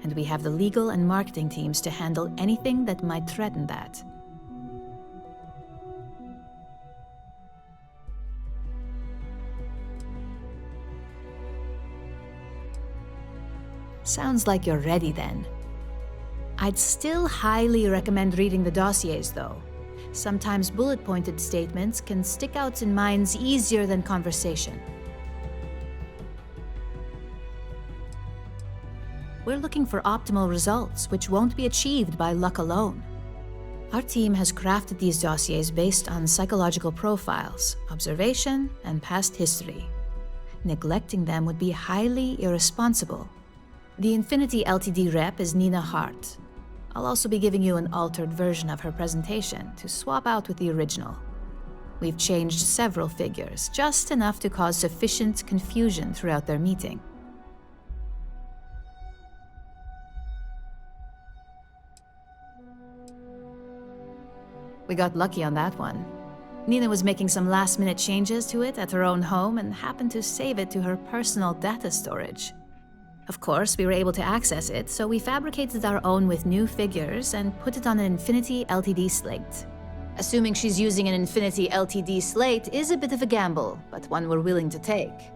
and we have the legal and marketing teams to handle anything that might threaten that. Sounds like you're ready then. I'd still highly recommend reading the dossiers though. Sometimes bullet-pointed statements can stick out in minds easier than conversation. We're looking for optimal results, which won't be achieved by luck alone. Our team has crafted these dossiers based on psychological profiles, observation, and past history. Neglecting them would be highly irresponsible. The Infinity Ltd rep is Nina Hart. I'll also be giving you an altered version of her presentation to swap out with the original. We've changed several figures, just enough to cause sufficient confusion throughout their meeting. We got lucky on that one. Nina was making some last-minute changes to it at her own home and happened to save it to her personal data storage. Of course, we were able to access it, so we fabricated our own with new figures and put it on an Infinity Ltd slate. Assuming she's using an Infinity Ltd slate is a bit of a gamble, but one we're willing to take.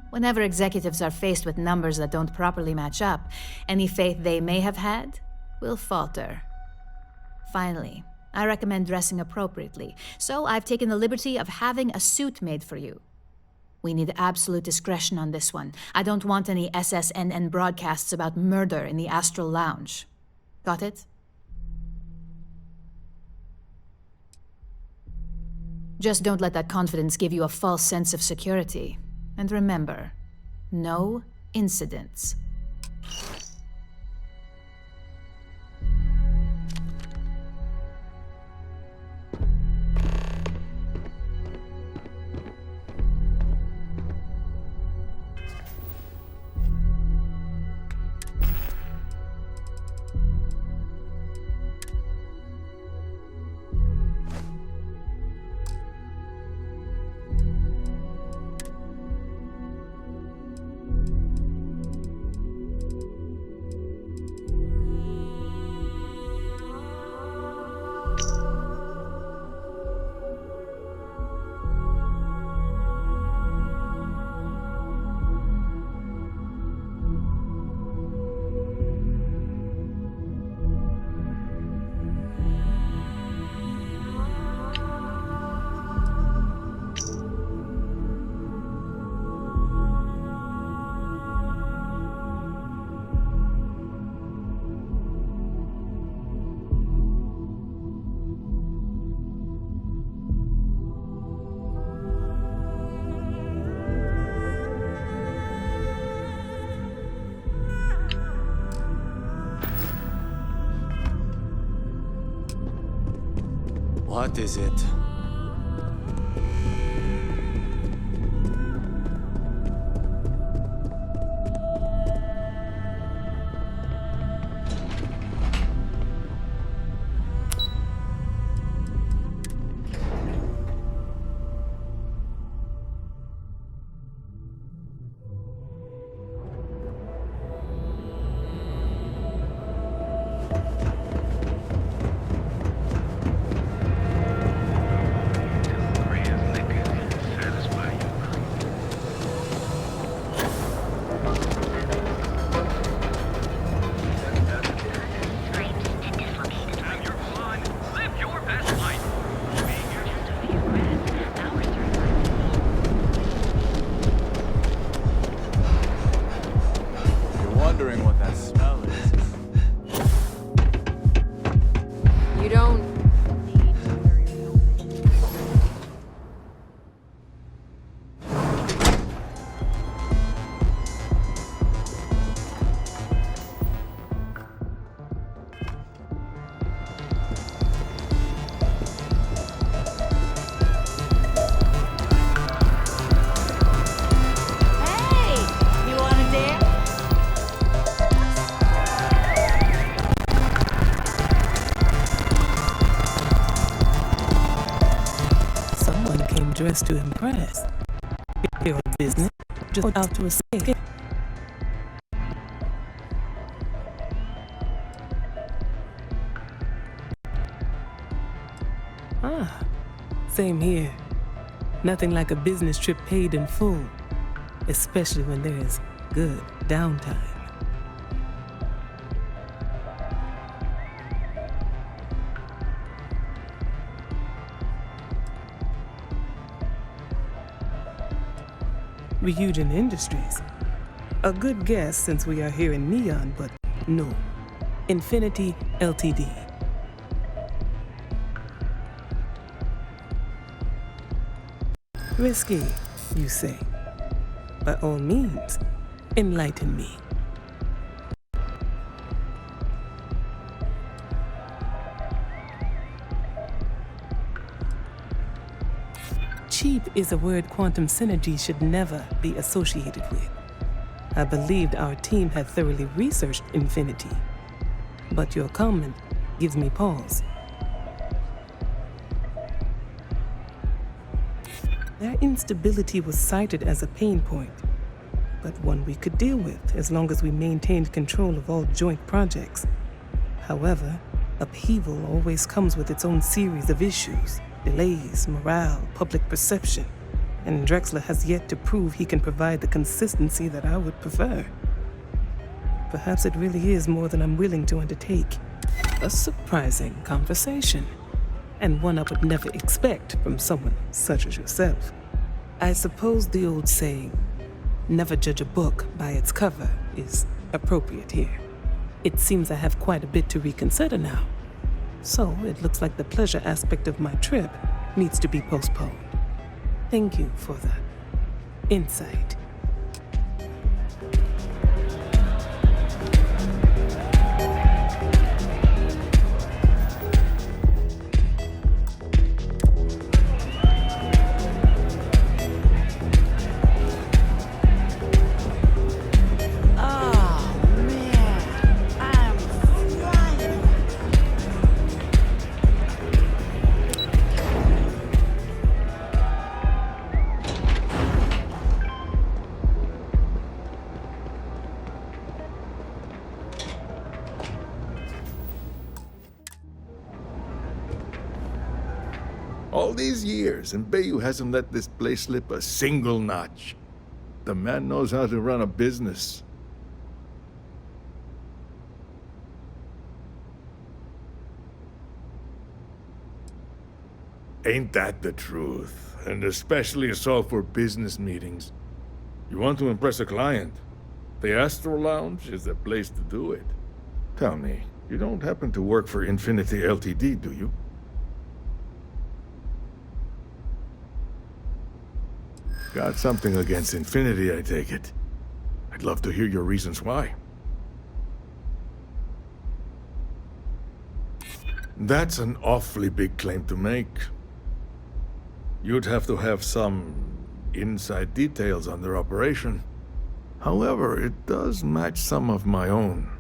Whenever executives are faced with numbers that don't properly match up, any faith they may have had will falter. Finally, I recommend dressing appropriately, so I've taken the liberty of having a suit made for you. We need absolute discretion on this one. I don't want any SSNN broadcasts about murder in the Astral Lounge. Got it? Just don't let that confidence give you a false sense of security. And remember, no incidents. What is it? Wondering what that smell is. You don't... Dressed to impress. Your business, just out to escape. Ah, same here. Nothing like a business trip paid in full, especially when there is good downtime. Ryujin Industries. A good guess since we are here in Neon, but no. Infinity Ltd. Risky, you say? By all means, enlighten me. Cheap is a word quantum synergy should never be associated with. I believed our team had thoroughly researched Infinity, but your comment gives me pause. Their instability was cited as a pain point, but one we could deal with as long as we maintained control of all joint projects. However, upheaval always comes with its own series of issues, delays, morale, public perception, and Drexler has yet to prove he can provide the consistency that I would prefer. Perhaps it really is more than I'm willing to undertake. A surprising conversation, and one I would never expect from someone such as yourself. I suppose the old saying, never judge a book by its cover, is appropriate here. It seems I have quite a bit to reconsider now. So it looks like the pleasure aspect of my trip needs to be postponed. Thank you for that insight. All these years, and Bayou hasn't let this place slip a single notch. The man knows how to run a business. Ain't that the truth? And especially so for business meetings. You want to impress a client? The Astro Lounge is the place to do it. Tell me, you don't happen to work for Infinity Ltd, do you? Got something against Infinity, I take it. I'd love to hear your reasons why. That's an awfully big claim to make. You'd have to have some inside details on their operation. However, it does match some of my own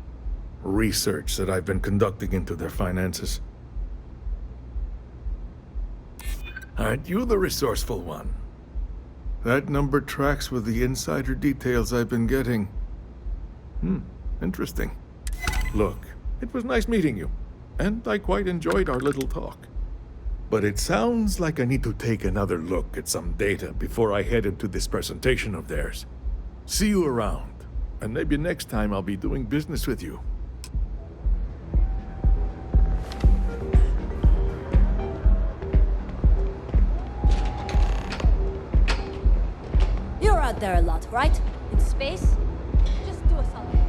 research that I've been conducting into their finances. Aren't you the resourceful one? That number tracks with the insider details I've been getting. Interesting. Look, it was nice meeting you, and I quite enjoyed our little talk. But it sounds like I need to take another look at some data before I head into this presentation of theirs. See you around, and maybe next time I'll be doing business with you. You're out there a lot, right? In space? Just do us all a favor.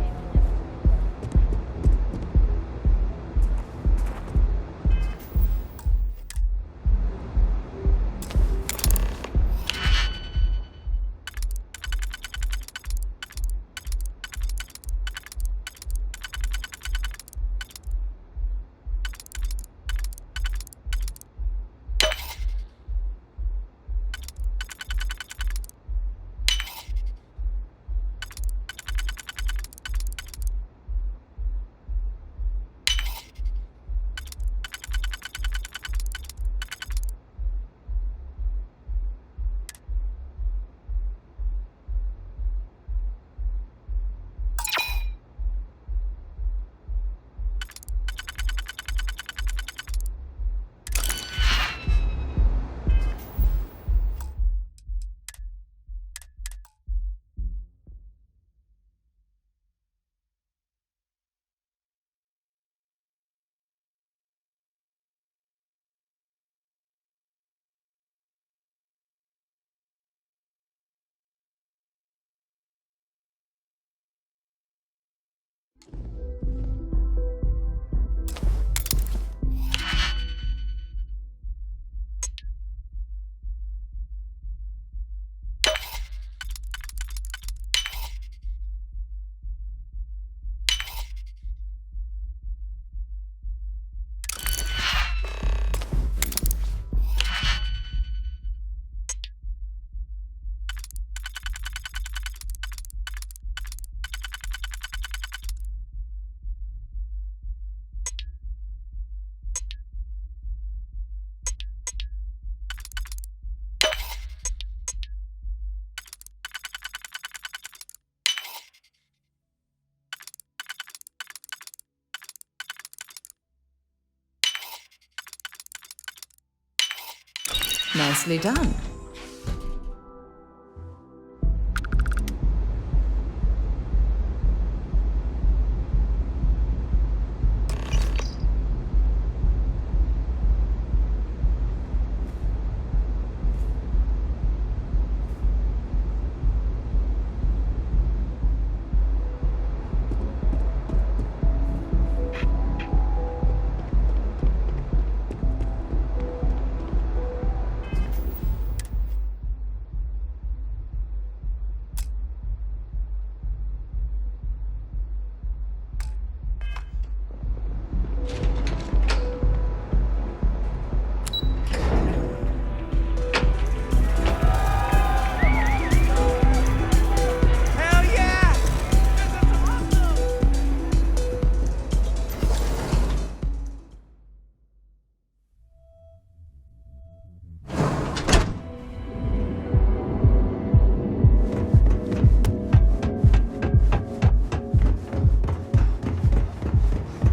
Nicely done.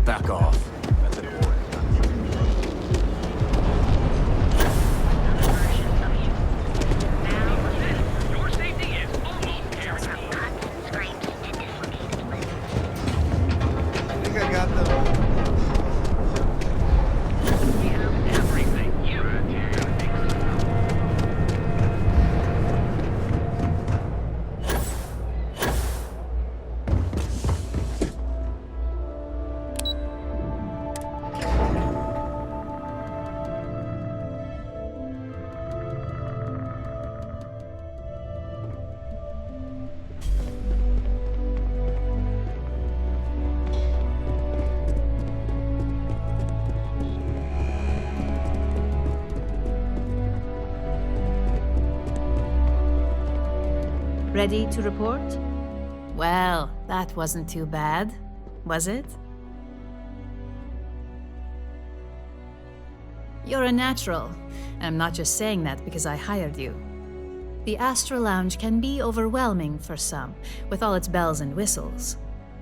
Back off. That's it, boy. Your safety is almost guaranteed. Scrapes and dislocated limbs. I think I got them. Everything you Ready to report? Well, that wasn't too bad, was it? You're a natural, and I'm not just saying that because I hired you. The Astral Lounge can be overwhelming for some, with all its bells and whistles.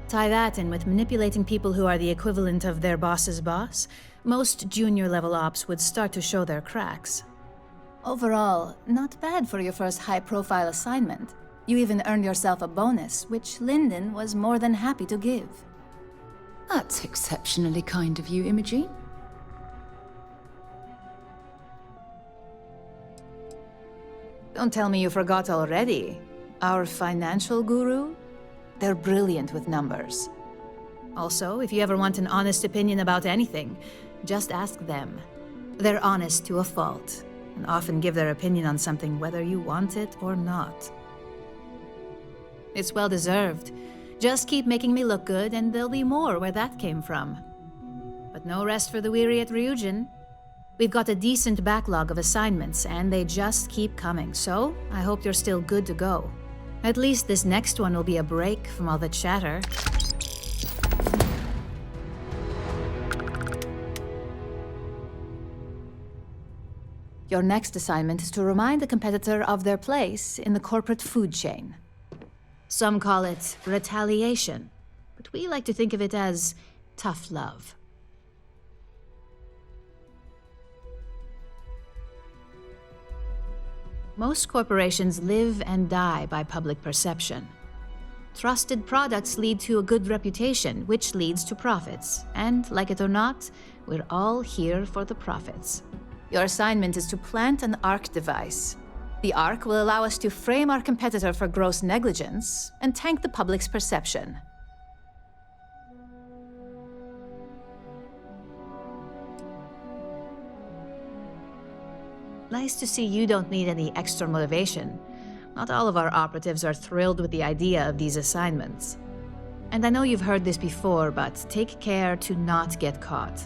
Tie that in with manipulating people who are the equivalent of their boss's boss, most junior-level ops would start to show their cracks. Overall, not bad for your first high-profile assignment. You even earned yourself a bonus, which Lyndon was more than happy to give. That's exceptionally kind of you, Imogene. Don't tell me you forgot already. Our financial guru? They're brilliant with numbers. Also, if you ever want an honest opinion about anything, just ask them. They're honest to a fault, and often give their opinion on something whether you want it or not. It's well deserved. Just keep making me look good, and there'll be more where that came from. But no rest for the weary at Ryujin. We've got a decent backlog of assignments, and they just keep coming, so I hope you're still good to go. At least this next one will be a break from all the chatter. Your next assignment is to remind the competitor of their place in the corporate food chain. Some call it retaliation, but we like to think of it as tough love. Most corporations live and die by public perception. Trusted products lead to a good reputation, which leads to profits. And, like it or not, we're all here for the profits. Your assignment is to plant an ARC device. The ARC will allow us to frame our competitor for gross negligence and tank the public's perception. Nice to see you don't need any extra motivation. Not all of our operatives are thrilled with the idea of these assignments. And I know you've heard this before, but take care to not get caught.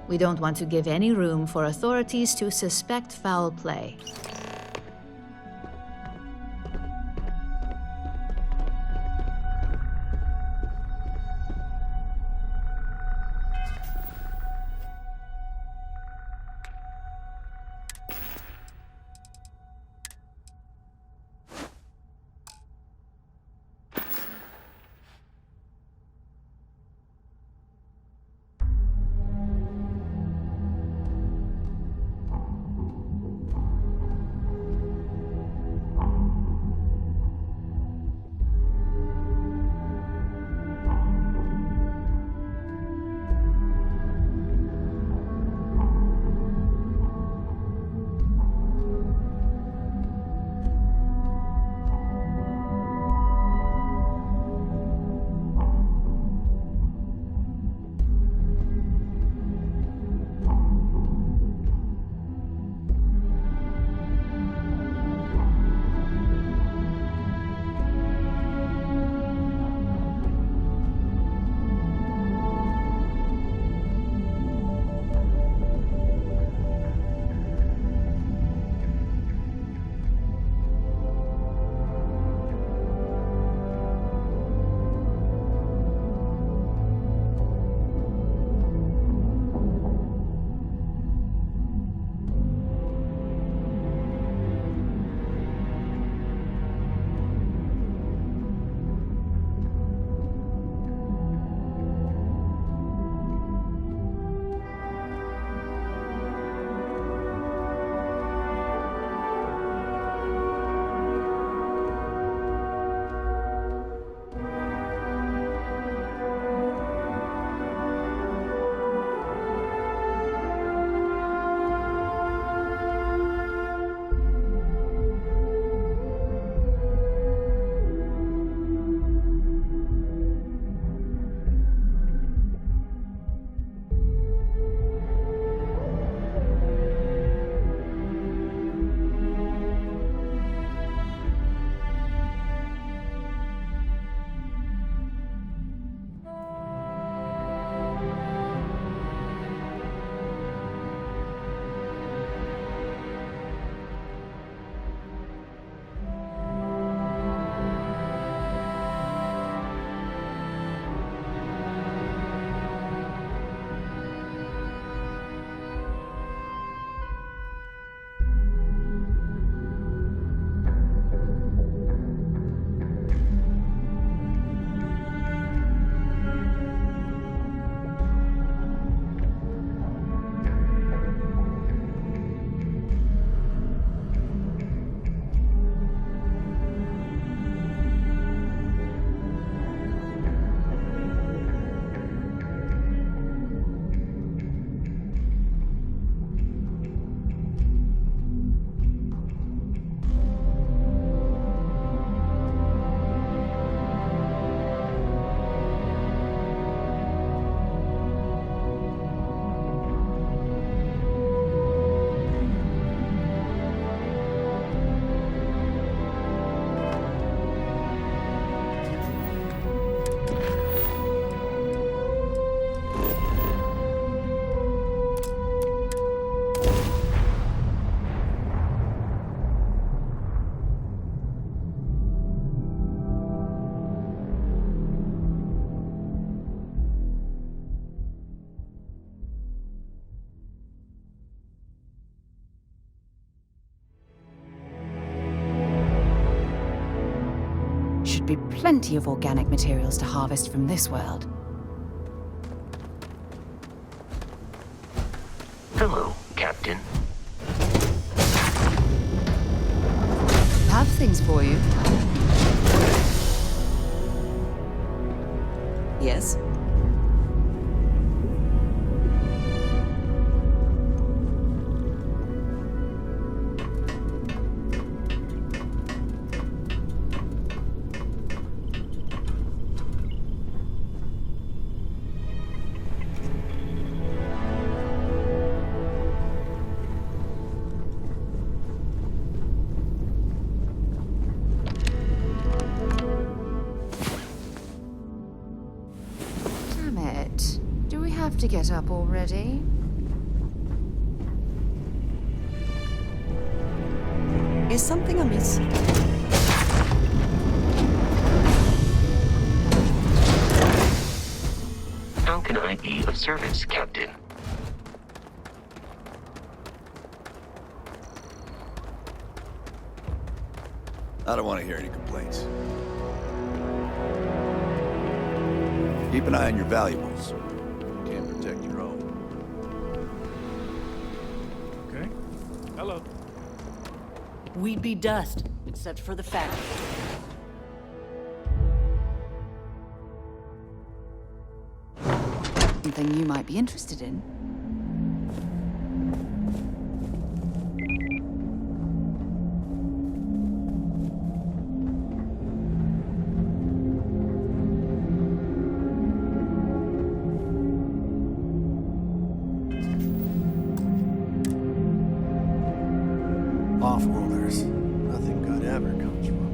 We don't want to give any room for authorities to suspect foul play. should be plenty of organic materials to harvest from this world. Hello, Captain. Have things for you. Yes? Damn it. Do we have to get up already? Is something amiss? How can I be of service, Captain? I don't want to hear any complaints. Keep an eye on your valuables. You can't protect your own. Okay. Hello. We'd be dust, except for the factory. Something you might be interested in. Off-worlders. Nothing good ever comes from them.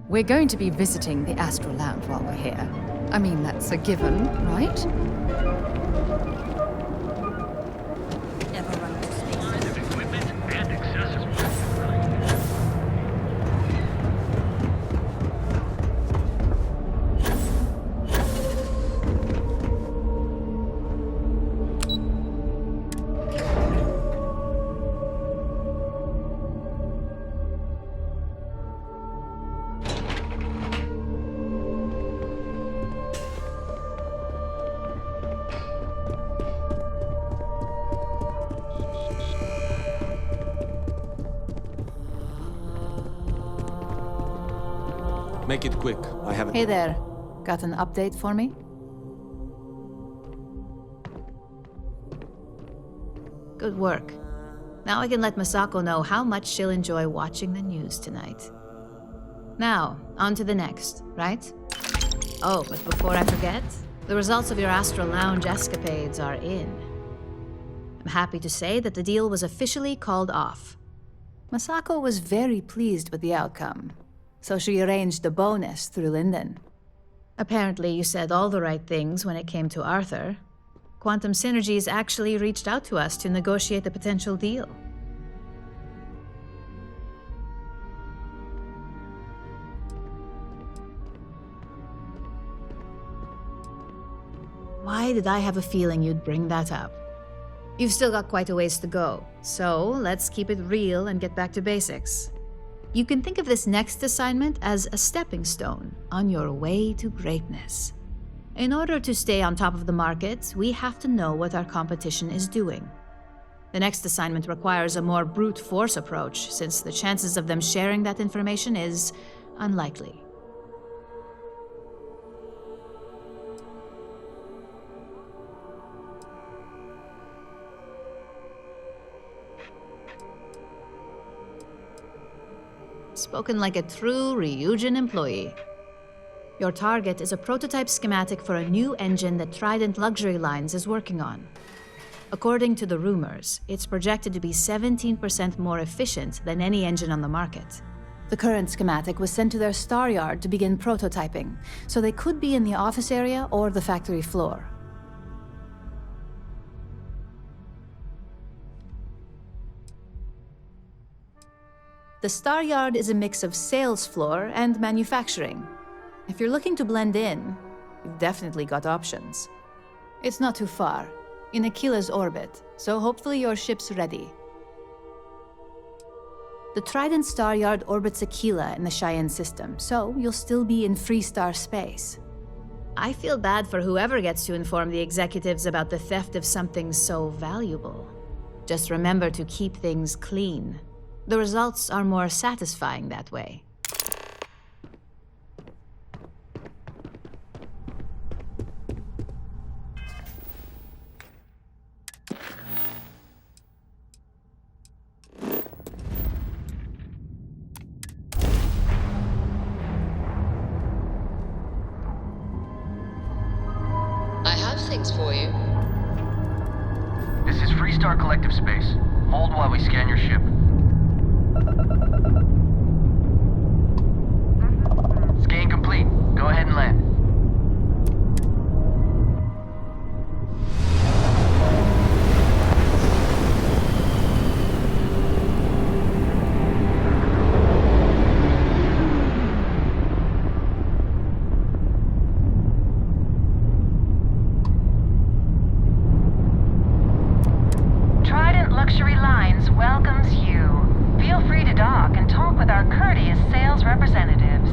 We're going to be visiting the Astral Lounge while we're here. I mean, that's a given, right? Never run into space. Lines of equipment and accessories. Make it quick. I haven't. Hey there. Got an update for me? Good work. Now I can let Masako know how much she'll enjoy watching the news tonight. Now, on to the next, right? Oh, but before I forget, the results of your Astral Lounge escapades are in. I'm happy to say that the deal was officially called off. Masako was very pleased with the outcome, so she arranged a bonus through Linden. Apparently, you said all the right things when it came to Arthur. Quantum Synergies actually reached out to us to negotiate the potential deal. Why did I have a feeling you'd bring that up? You've still got quite a ways to go, so let's keep it real and get back to basics. You can think of this next assignment as a stepping stone on your way to greatness. In order to stay on top of the market, we have to know what our competition is doing. The next assignment requires a more brute force approach, since the chances of them sharing that information is unlikely. Spoken like a true Ryujin employee. Your target is a prototype schematic for a new engine that Trident Luxury Lines is working on. According to the rumors, it's projected to be 17% more efficient than any engine on the market. The current schematic was sent to their star yard to begin prototyping, so they could be in the office area or the factory floor. The Star Yard is a mix of sales floor and manufacturing. If you're looking to blend in, you've definitely got options. It's not too far, in Aquila's orbit, so hopefully your ship's ready. The Trident Star Yard orbits Aquila in the Cheyenne system, so you'll still be in Freestar space. I feel bad for whoever gets to inform the executives about the theft of something so valuable. Just remember to keep things clean. The results are more satisfying that way. I have things for you. This is Freestar Collective Space. Hold while we scan your ship. Scan complete. Go ahead and land. Trident Luxury Lines welcomes you. Feel free to dock and talk with our courteous sales representatives.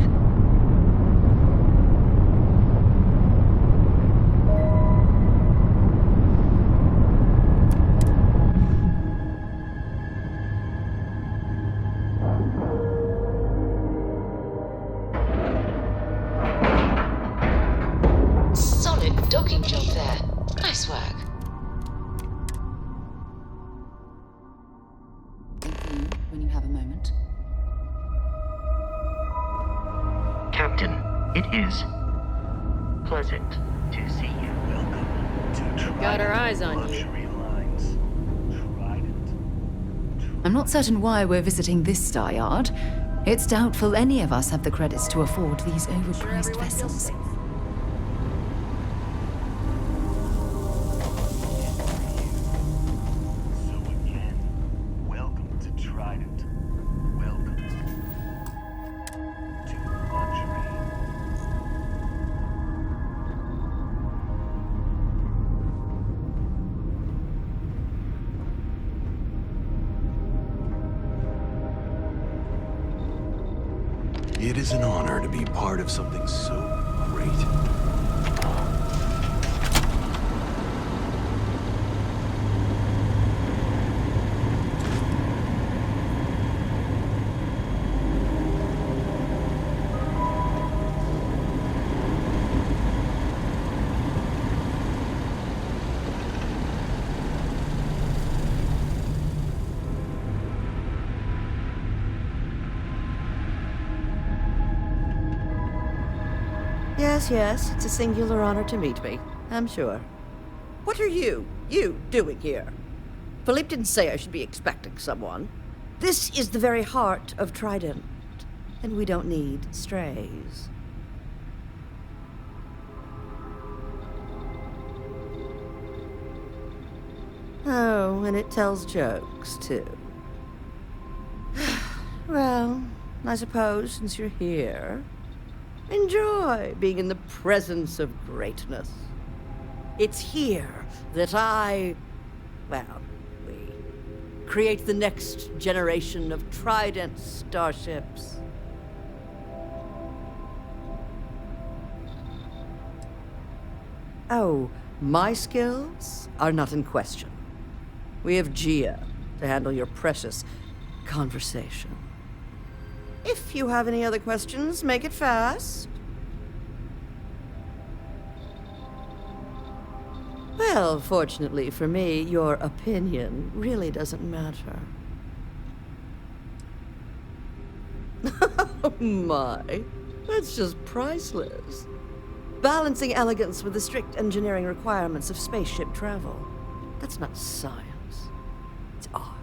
Solid docking job there. Nice work. When you have a moment. Captain, it is pleasant to see you. Welcome to Got our eyes on you. I'm not certain why we're visiting this star yard. It's doubtful any of us have the credits to afford these overpriced vessels. Welcome to Trident. Welcome to luxury. It is an honor to be part of something so great. Yes, it's a singular honor to meet me, I'm sure. What are you doing here? Philippe didn't say I should be expecting someone. This is the very heart of Trident, and we don't need strays. Oh, and it tells jokes, too. Well, I suppose since you're here, enjoy being in the presence of greatness. It's here that we create the next generation of Trident starships. Oh, my skills are not in question. We have Gia to handle your precious conversation. If you have any other questions, make it fast. Well, fortunately for me, your opinion really doesn't matter. Oh my, that's just priceless. Balancing elegance with the strict engineering requirements of spaceship travel. That's not science. It's art.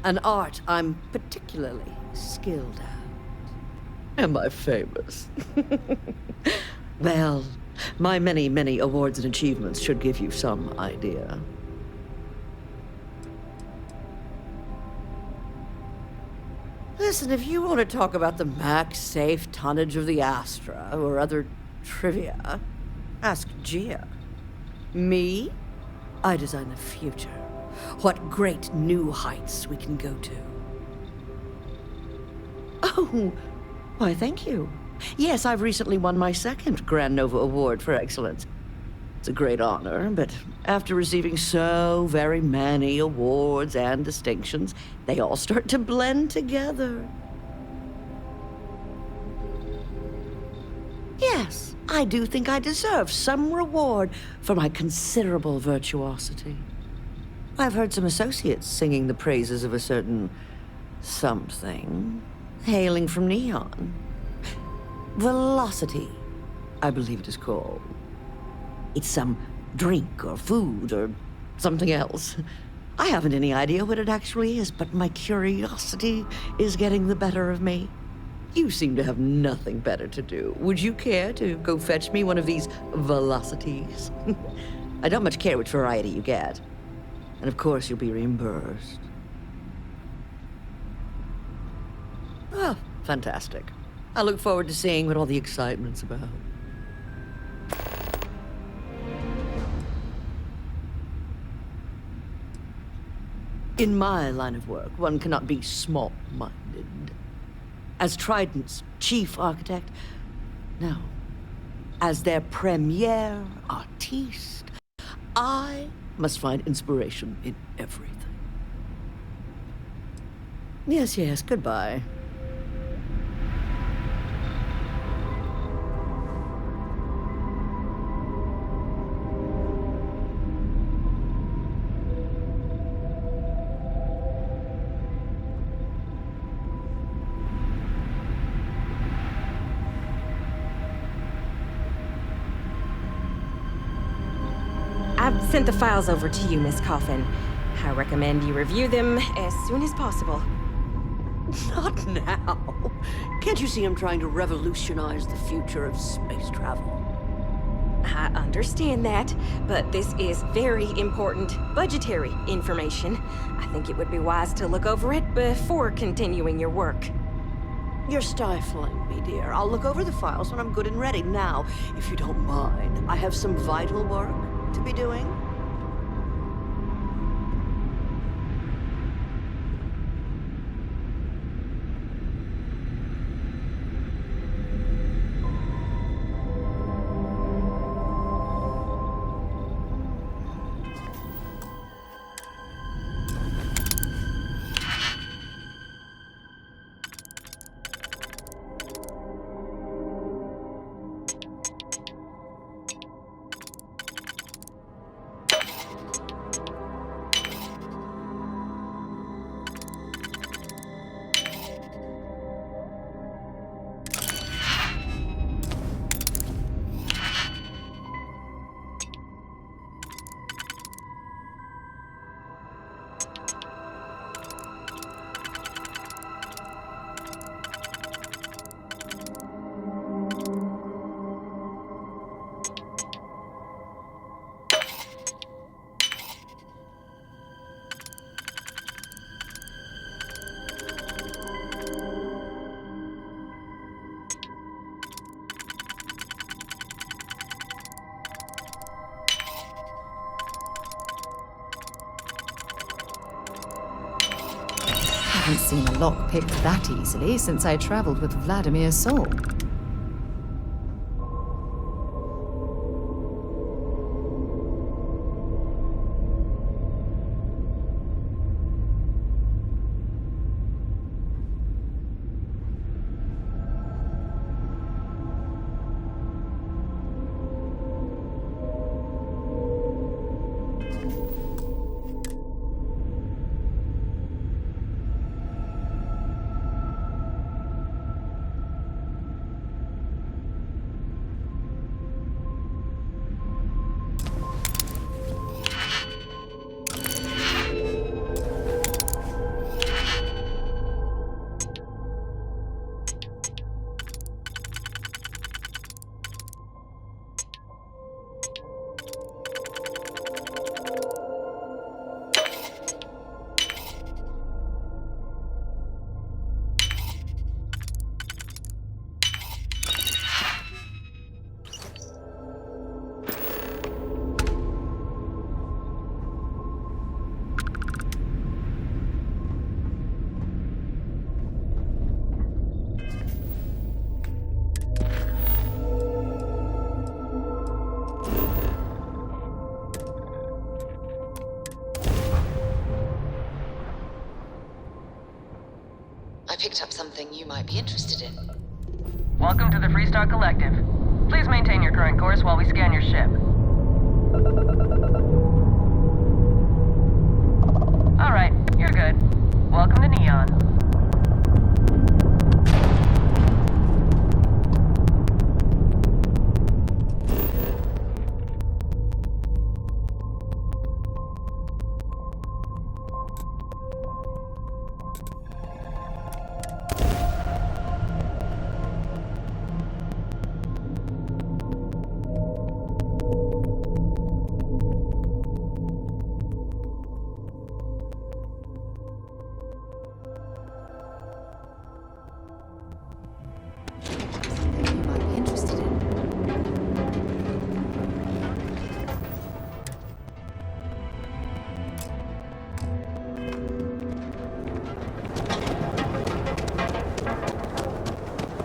An art I'm particularly skilled at. Am I famous? Well, my many, many awards and achievements should give you some idea. Listen, if you want to talk about the max safe tonnage of the Astra or other trivia, ask Gia. Me? I design the future. What great new heights we can go to. Oh, why, thank you. Yes, I've recently won my second Grand Nova Award for excellence. It's a great honor, but after receiving so very many awards and distinctions, they all start to blend together. Yes, I do think I deserve some reward for my considerable virtuosity. I've heard some associates singing the praises of a certain something, hailing from Neon. Velocity, I believe it is called. It's some drink or food or something else. I haven't any idea what it actually is, but my curiosity is getting the better of me. You seem to have nothing better to do. Would you care to go fetch me one of these velocities? I don't much care which variety you get. And of course, you'll be reimbursed. Oh, fantastic. I look forward to seeing what all the excitement's about. In my line of work, one cannot be small-minded. As Trident's chief architect, no. As their premier artiste, I must find inspiration in everything. Yes, goodbye. I've sent the files over to you, Miss Coffin. I recommend you review them as soon as possible. Not now. Can't you see I'm trying to revolutionize the future of space travel? I understand that, but this is very important budgetary information. I think it would be wise to look over it before continuing your work. You're stifling me, dear. I'll look over the files when I'm good and ready. Now, if you don't mind, I have some vital work to be doing. haven't seen a lock picked that easily since I traveled with Vladimir's soul. I picked up something you might be interested in. Welcome to the Freestar Collective. Please maintain your current course while we scan your ship. Alright, you're good. Welcome to Neon.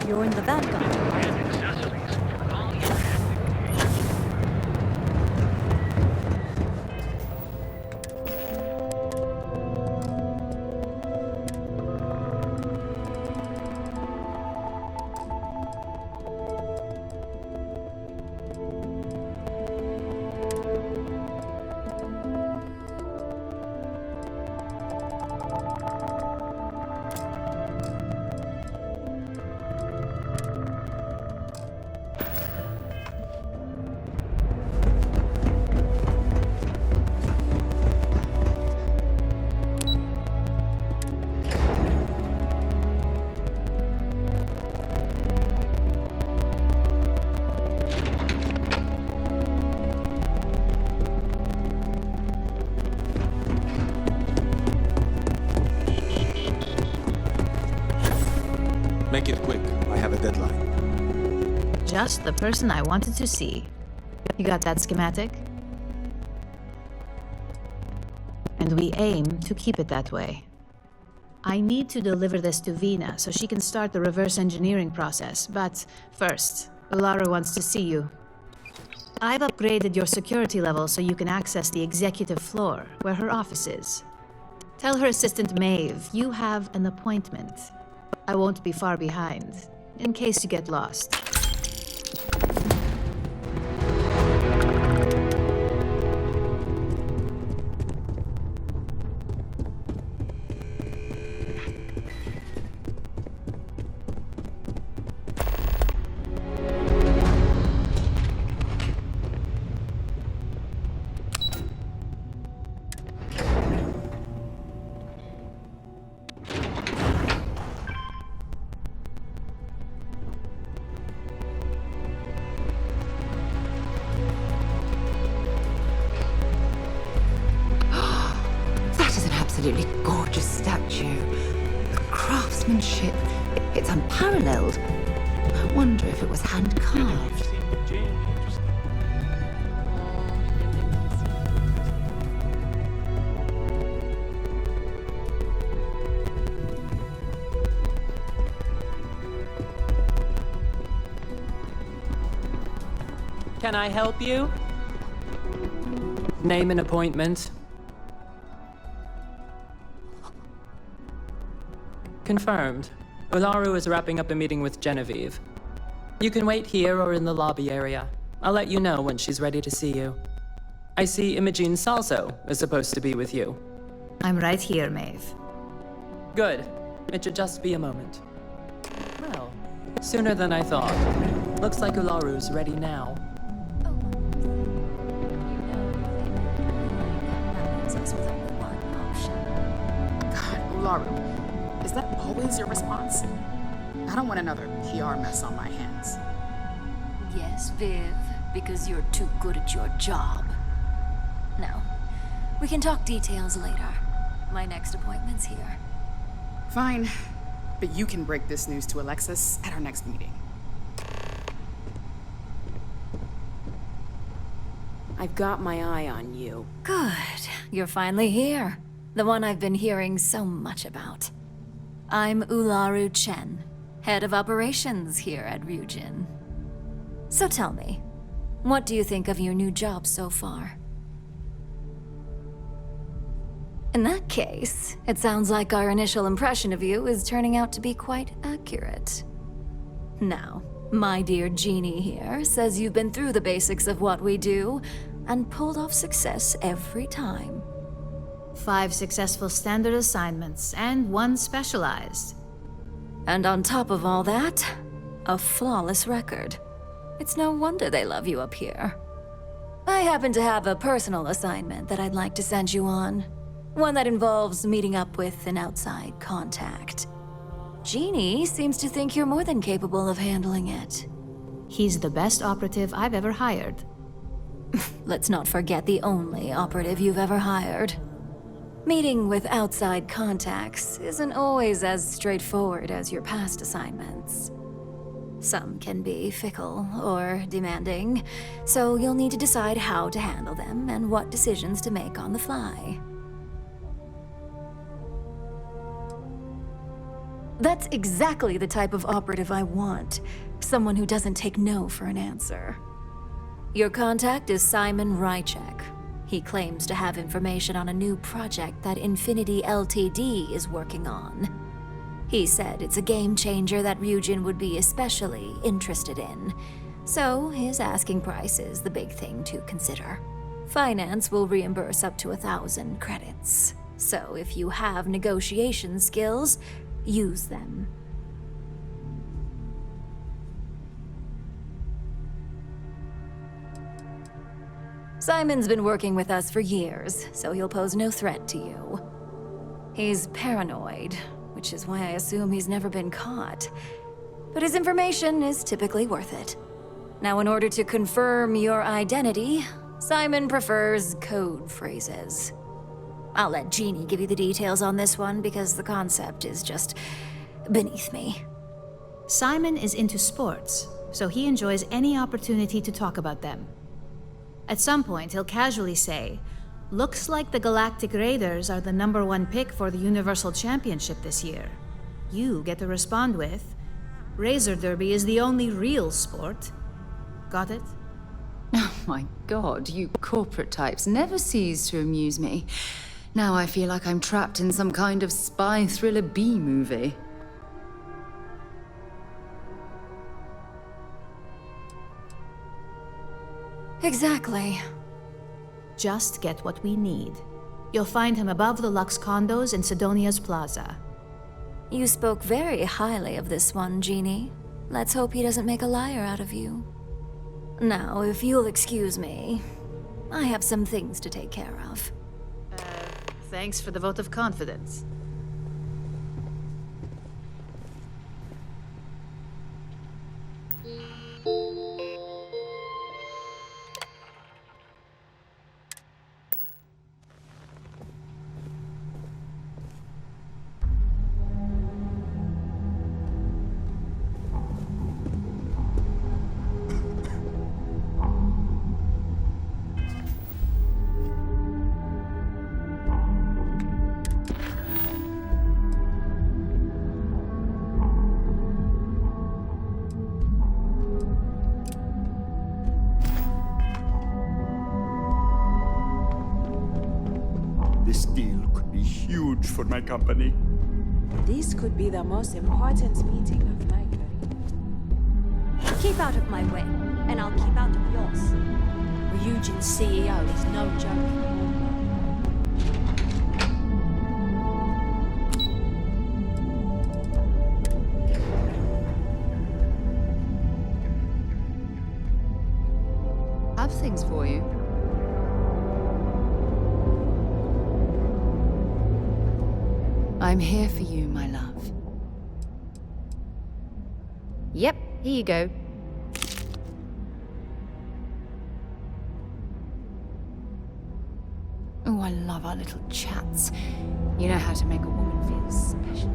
You're in the Vanguard. Make it quick. I have a deadline. Just the person I wanted to see. You got that schematic? And we aim to keep it that way. I need to deliver this to Vina so she can start the reverse engineering process, but first, Lara wants to see you. I've upgraded your security level so you can access the executive floor, where her office is. Tell her assistant Maeve you have an appointment. I won't be far behind, in case you get lost. Absolutely gorgeous statue. The craftsmanship, it's unparalleled. I wonder if it was hand-carved. Can I help you? Name an appointment. Confirmed. Ularu is wrapping up a meeting with Genevieve. You can wait here or in the lobby area. I'll let you know when she's ready to see you. I see Imogene Salso is supposed to be with you. I'm right here, Maeve. Good. It should just be a moment. Well, sooner than I thought. Looks like Ularu's ready now. God, Ularu, is that always your response? I don't want another PR mess on my hands. Yes, Viv, because you're too good at your job. No, we can talk details later. My next appointment's here. Fine, but you can break this news to Alexis at our next meeting. I've got my eye on you. Good. You're finally here. The one I've been hearing so much about. I'm Ularu Chen, head of operations here at Ryujin. So tell me, what do you think of your new job so far? In that case, it sounds like our initial impression of you is turning out to be quite accurate. Now, my dear Jeannie here says you've been through the basics of what we do and pulled off success every time. 5 successful standard assignments and 1 specialized. And on top of all that, a flawless record. It's no wonder they love you up here. I happen to have a personal assignment that I'd like to send you on. One that involves meeting up with an outside contact. Jeannie seems to think you're more than capable of handling it. He's the best operative I've ever hired. Let's not forget the only operative you've ever hired. Meeting with outside contacts isn't always as straightforward as your past assignments. Some can be fickle or demanding, so you'll need to decide how to handle them and what decisions to make on the fly. That's exactly the type of operative I want. Someone who doesn't take no for an answer. Your contact is Simon Rychek. He claims to have information on a new project that Infinity Ltd is working on. He said it's a game changer that Ryujin would be especially interested in. So his asking price is the big thing to consider. Finance will reimburse up to 1,000 credits. So if you have negotiation skills, use them. Simon's been working with us for years, so he'll pose no threat to you. He's paranoid, which is why I assume he's never been caught. But his information is typically worth it. Now, in order to confirm your identity, Simon prefers code phrases. I'll let Jeannie give you the details on this one because the concept is just beneath me. Simon is into sports, so he enjoys any opportunity to talk about them. At some point, he'll casually say, "Looks like the Galactic Raiders are the #1 pick for the Universal Championship this year." You get to respond with, "Razor Derby is the only real sport." Got it? Oh my god, you corporate types never cease to amuse me. Now I feel like I'm trapped in some kind of spy thriller B movie. Exactly. Just get what we need. You'll find him above the Lux condos in Sidonia's Plaza. You spoke very highly of this one, Jeannie. Let's hope he doesn't make a liar out of you. Now, if you'll excuse me, I have some things to take care of. Thanks for the vote of confidence. This deal could be huge for my company. This could be the most important meeting of my career. Keep out of my way, and I'll keep out of yours. Ryujin's CEO is no joke. Have things for you. I'm here for you, my love. Yep, here you go. Oh, I love our little chats. You know how to make a woman feel special.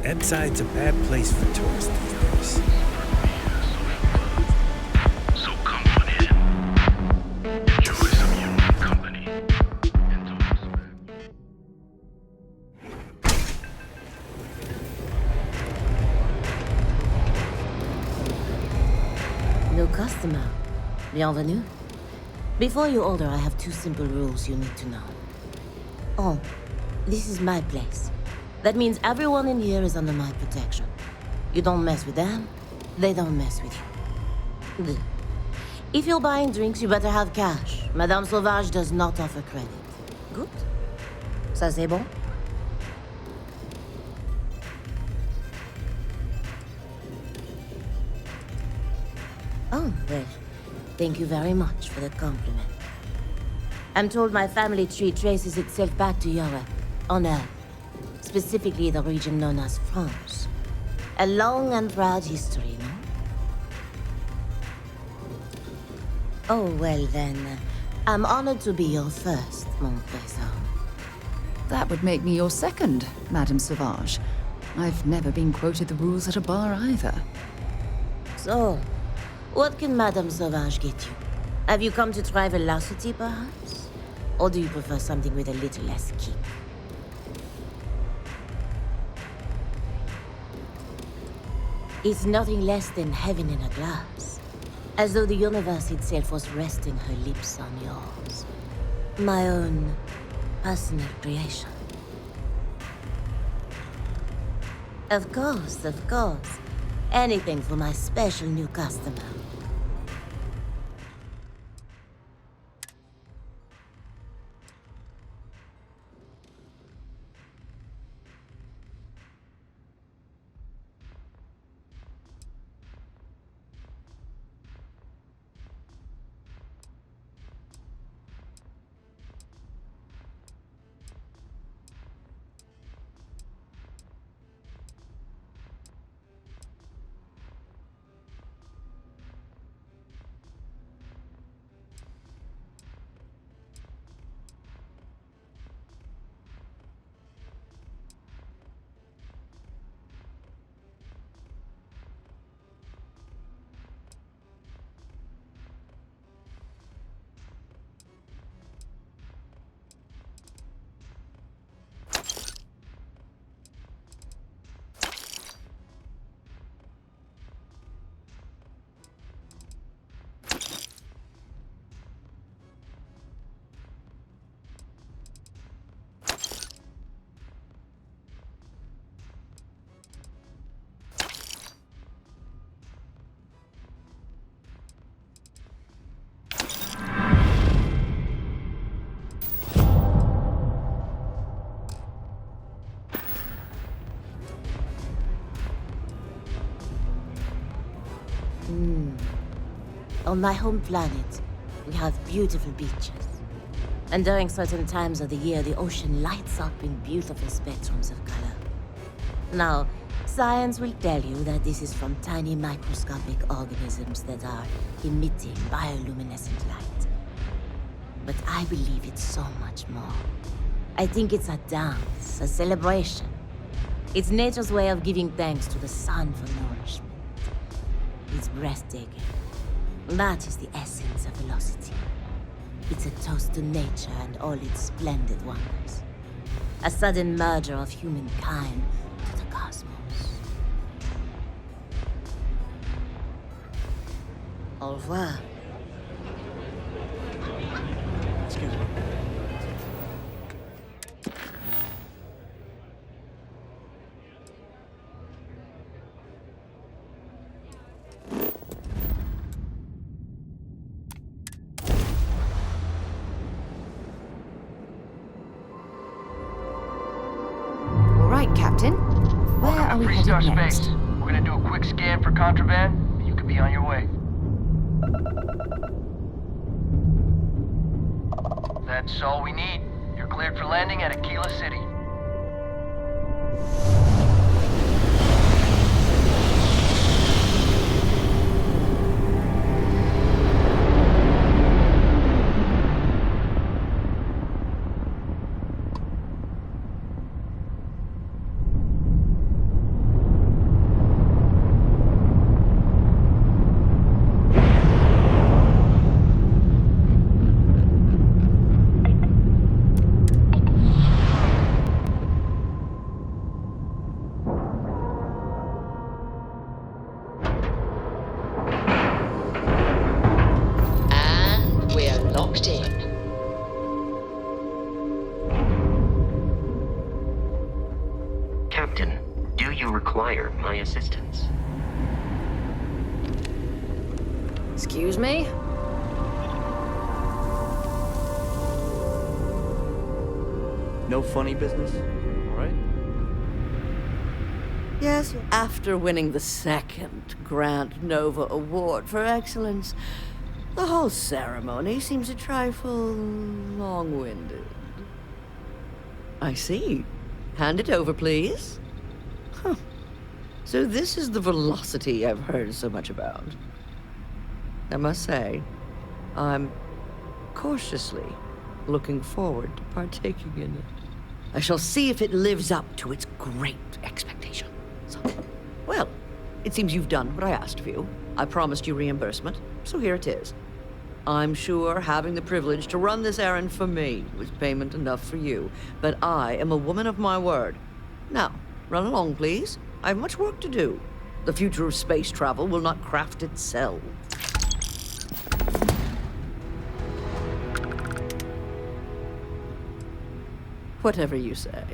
Epside's a bad place for tourists these days. So come on in. Enjoy some unique company. And don't spend. New customer. Bienvenue. Before you order, I have 2 simple rules you need to know. Oh, this is my place. That means everyone in here is under my protection. You don't mess with them, they don't mess with you. Good. If you're buying drinks, you better have cash. Madame Sauvage does not offer credit. Good? Ça c'est bon? Oh, well, thank you very much for the compliment. I'm told my family tree traces itself back to Europe, on Earth. Specifically the region known as France. A long and proud history, no? Oh, well then, I'm honored to be your first, mon trésor. That would make me your second, Madame Sauvage. I've never been quoted the rules at a bar either. So, what can Madame Sauvage get you? Have you come to try velocity, perhaps? Or do you prefer something with a little less kick? It's nothing less than heaven in a glass. As though the universe itself was resting her lips on yours. My own personal creation. Of course, of course. Anything for my special new customer. On my home planet, we have beautiful beaches. And during certain times of the year, the ocean lights up in beautiful spectrums of color. Now, science will tell you that this is from tiny microscopic organisms that are emitting bioluminescent light. I believe it's so much more. I think it's a dance, a celebration. It's nature's way of giving thanks to the sun for nourishment. It's breathtaking. That is the essence of velocity. It's a toast to nature and all its splendid wonders. A sudden merger of humankind to the cosmos. Au revoir. Excuse me. All right, Captain. Where are we headed Freestar next? Space. We're gonna do a quick scan for contraband, and you could be on your way. That's all we need. You're cleared for landing at Aquila City. And we're locked in. Captain, do you require my assistance? Excuse me? No funny business? All right. Yes, after winning the second Grant Nova Award for Excellence, the whole ceremony seems a trifle long-winded. I see. Hand it over, please. Huh. So this is the velocity I've heard so much about. I must say, I'm cautiously looking forward to partaking in it. I shall see if it lives up to its great expectations. Well, it seems you've done what I asked of you. I promised you reimbursement, so here it is. I'm sure having the privilege to run this errand for me was payment enough for you, but I am a woman of my word. Now, run along, please. I have much work to do. The future of space travel will not craft itself. Whatever you say.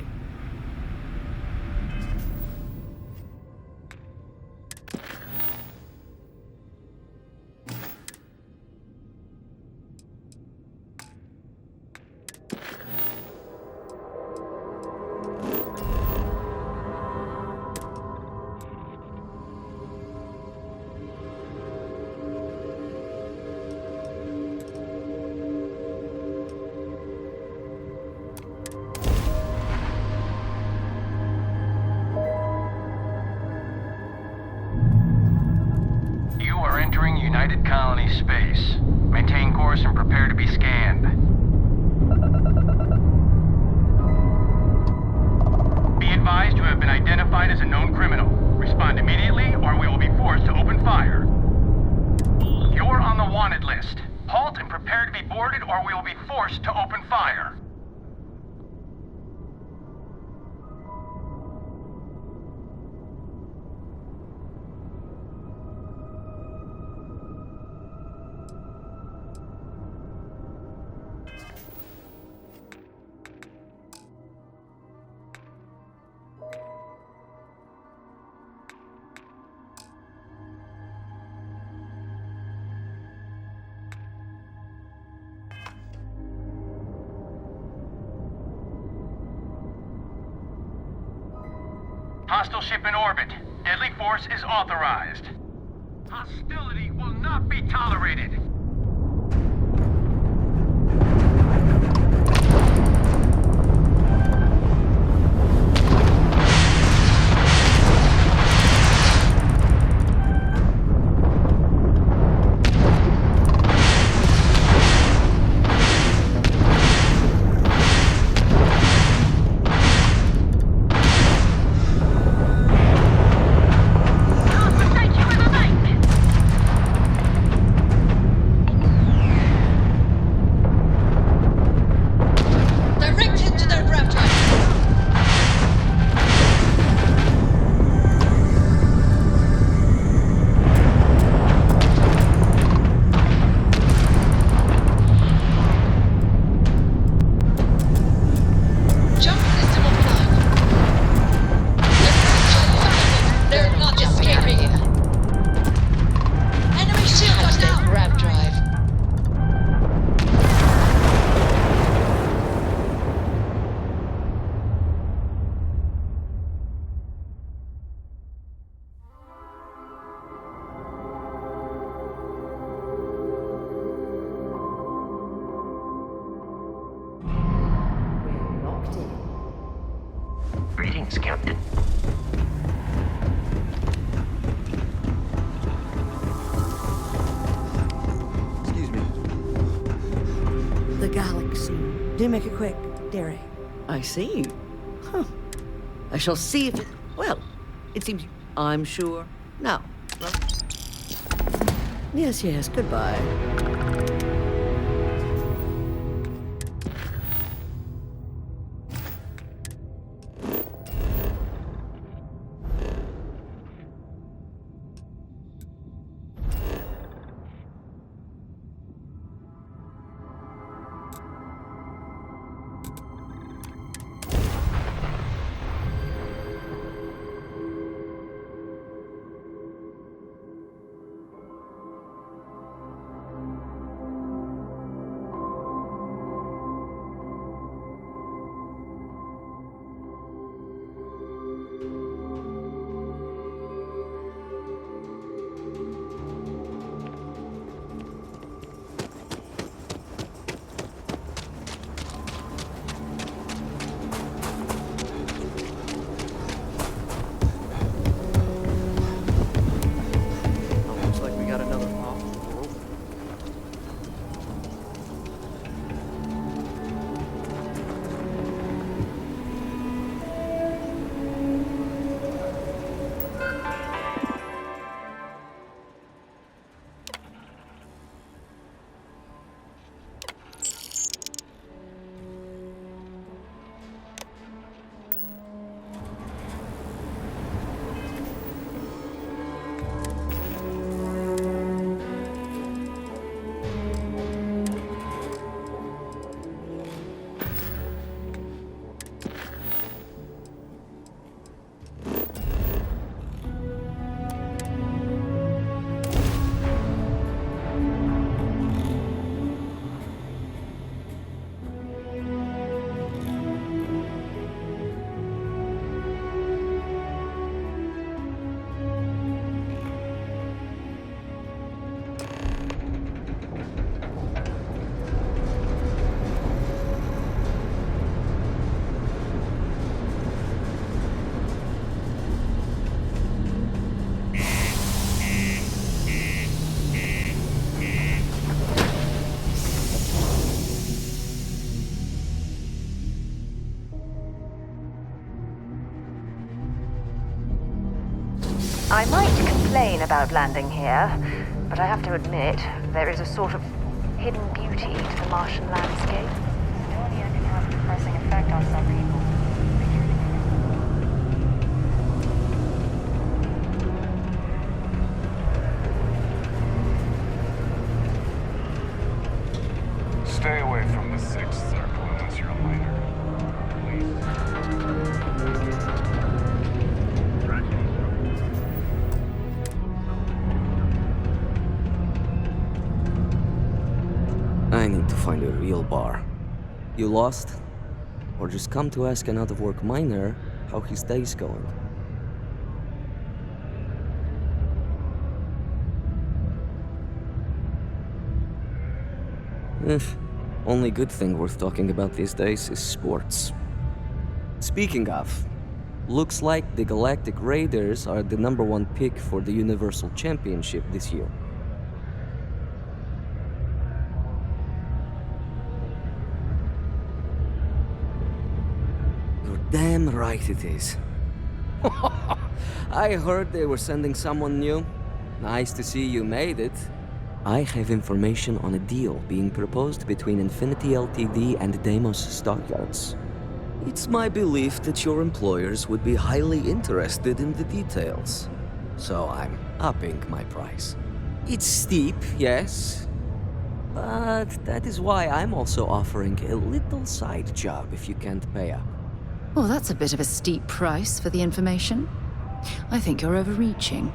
United Colony space. Maintain course and prepare to be scanned. Be advised you have been identified as a known criminal. Respond immediately or we will be forced to open fire. You're on the wanted list. Halt and prepare to be boarded or we will be forced to open fire. Hostile ship in orbit. Deadly force is authorized. Hostility will not be tolerated. Thanks, Captain. Excuse me. The galaxy. Do make it quick, dearie. I see. Huh. I shall see if it... Well, it seems... I'm sure. Now. Yes, yes, goodbye. I might complain about landing here, but I have to admit, there is a sort of hidden beauty to the Martian landscape. Estonia can have a depressing effect on some people. Stay away from the sixth circle unless you're a miner. I need to find a real bar. You lost? Or just come to ask an out-of-work miner how his day's going? Only good thing worth talking about these days is sports. Speaking of, looks like the Galactic Raiders are the #1 pick for the Universal Championship this year. You're damn right it is. I heard they were sending someone new. Nice to see you made it. I have information on a deal being proposed between Infinity Ltd and Deimos Stockyards. It's my belief that your employers would be highly interested in the details. So I'm upping my price. It's steep, yes. But that is why I'm also offering a little side job if you can't pay up. Well, that's a bit of a steep price for the information. I think you're overreaching.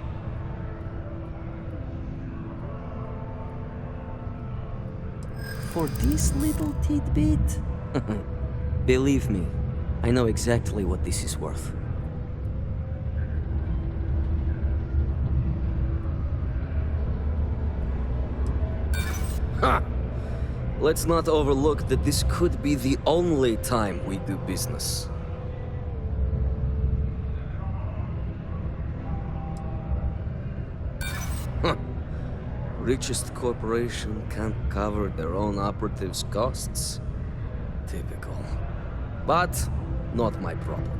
For this little tidbit? Believe me, I know exactly what this is worth. Ha! Let's not overlook that this could be the only time we do business. Richest corporation can't cover their own operatives' costs. Typical. But not my problem.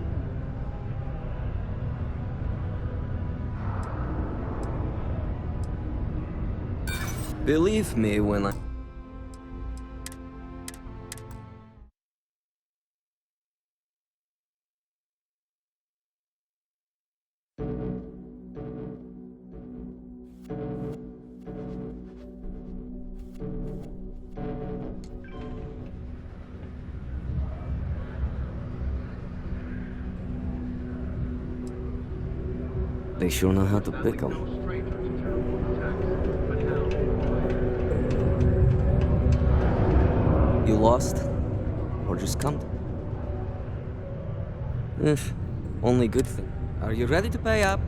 Believe me when I... They sure know how to pick 'em. You lost? Or just come? Only good thing. Are you ready to pay up?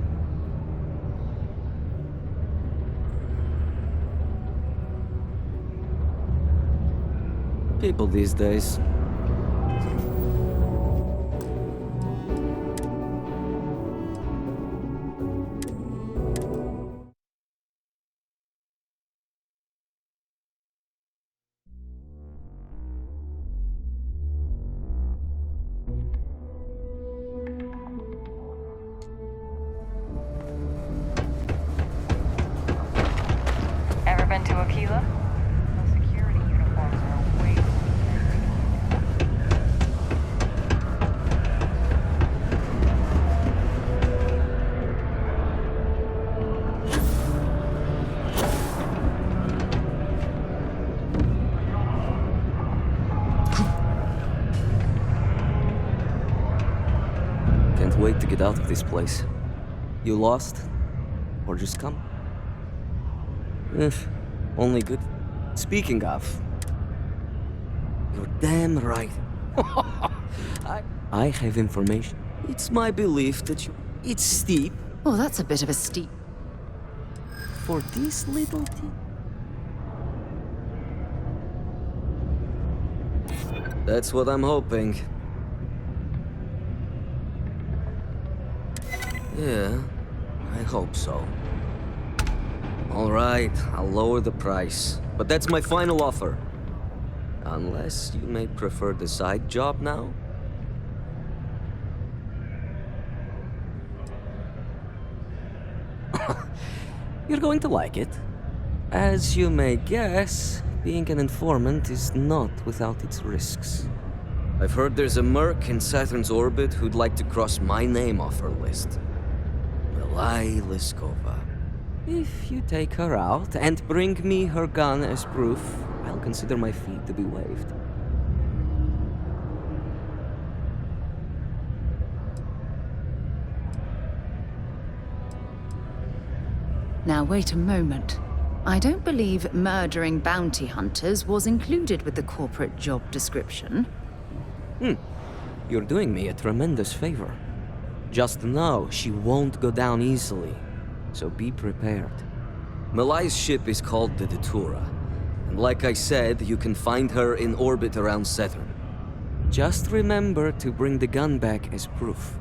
People these days. Ever been to Aquila? The security uniforms are way Can't wait to get out of this place. You lost? Or just come? Only good. Speaking of... You're damn right. I have information. It's my belief that you... It's steep. Oh, that's a bit of a steep... For this little thing. That's what I'm hoping. Yeah, I hope so. All right, I'll lower the price. But that's my final offer. Unless you may prefer the side job now? You're going to like it. As you may guess, being an informant is not without its risks. I've heard there's a merc in Saturn's orbit who'd like to cross my name off her list. Milai Liskova. If you take her out and bring me her gun as proof, I'll consider my fee to be waived. Now wait a moment. I don't believe murdering bounty hunters was included with the corporate job description. You're doing me a tremendous favor. Just know she won't go down easily, so be prepared. Milai's ship is called the Datura, and like I said, you can find her in orbit around Saturn. Just remember to bring the gun back as proof.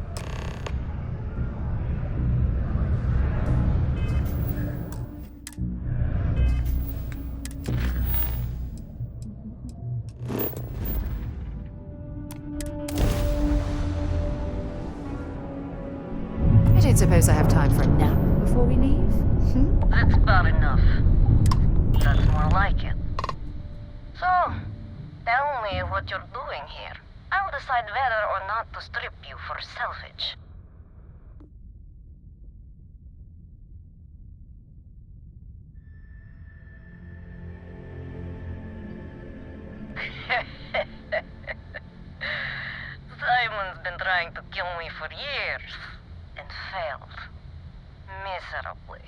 I don't suppose I have time for a nap before we leave? That's about enough. That's more like it. So, tell me what you're doing here. I'll decide whether or not to strip you for salvage. Simon's been trying to kill me for years, and failed. Miserably.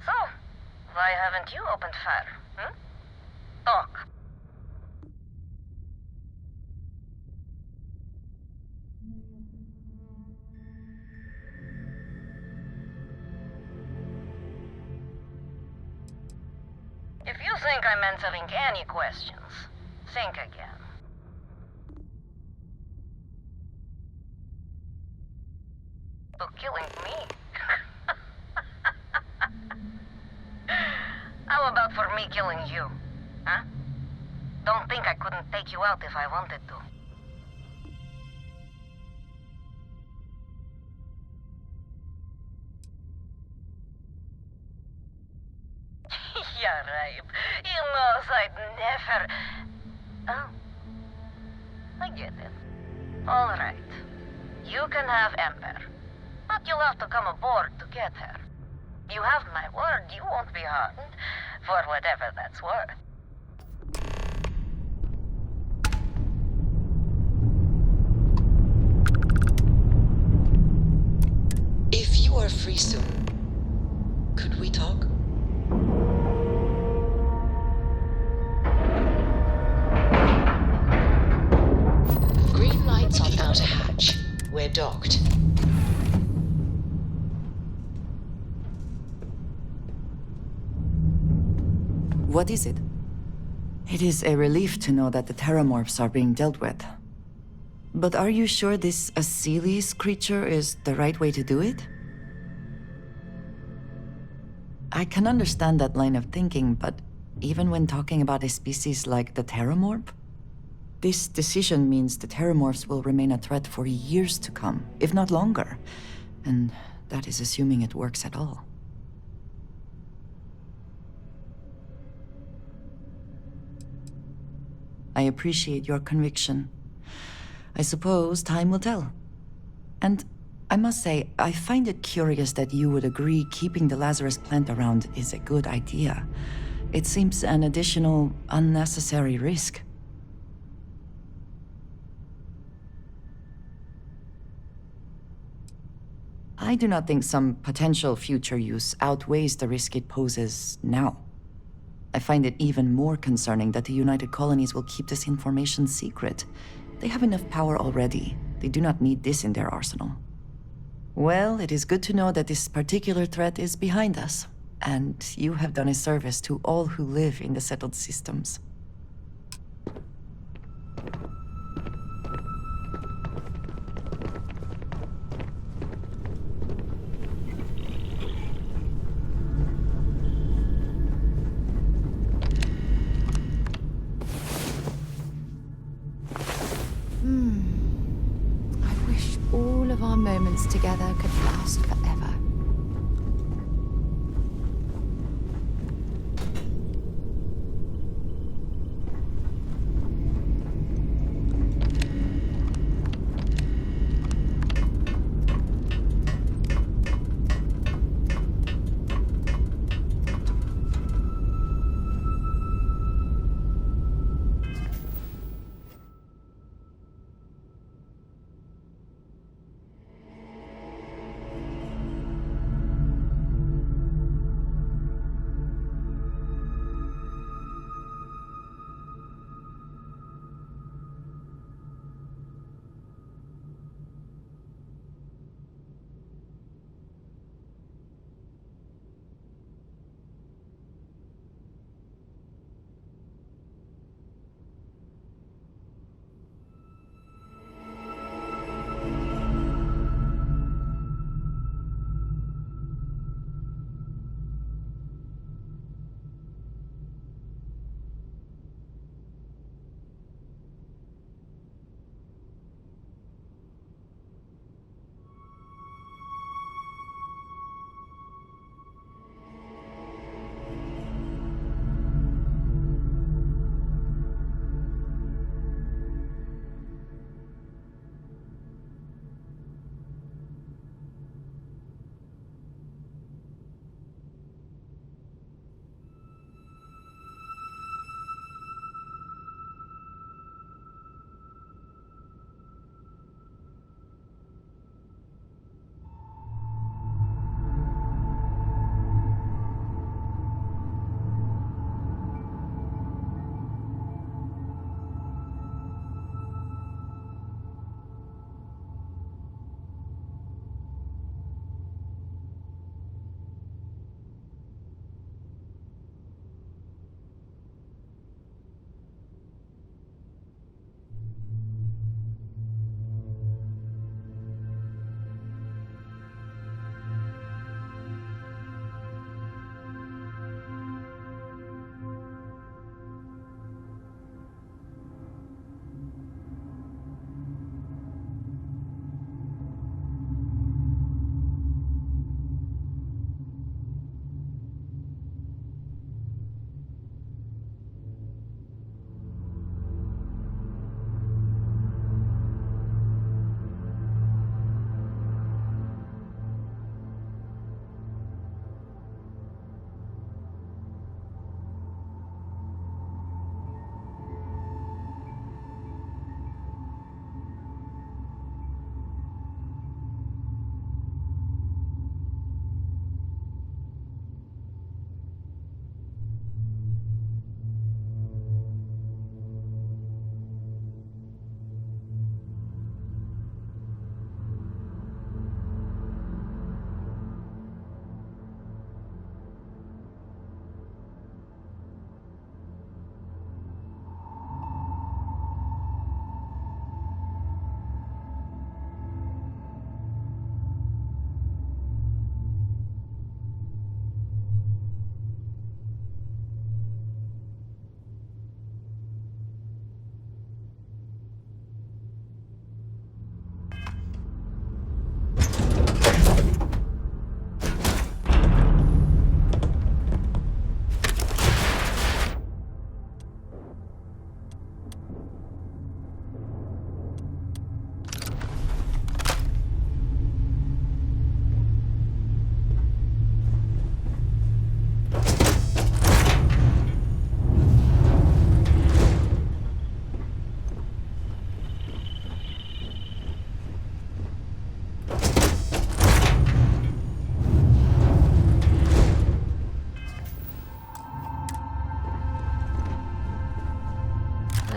So, why haven't you opened fire, Talk. If you think I'm answering any questions, think again. To killing me? How about for me killing you? Huh? Don't think I couldn't take you out if I wanted to. Yeah, right. You knows I'd never... Oh. I get it. All right. You can have Ember. But you'll have to come aboard to get her. You have my word you won't be harmed, for whatever that's worth. If you are free soon, could we talk? Green lights on outer hatch. We're docked. What is it? It is a relief to know that the Terramorphs are being dealt with. But are you sure this Aseles creature is the right way to do it? I can understand that line of thinking, but even when talking about a species like the Terramorph, this decision means the Terramorphs will remain a threat for years to come, if not longer. And that is assuming it works at all. I appreciate your conviction. I suppose time will tell. And I must say, I find it curious that you would agree keeping the Lazarus plant around is a good idea. It seems an additional, unnecessary risk. I do not think some potential future use outweighs the risk it poses now. I find it even more concerning that the United Colonies will keep this information secret. They have enough power already. They do not need this in their arsenal. Well, it is good to know that this particular threat is behind us, and you have done a service to all who live in the settled systems. I wish all of our moments together could last forever.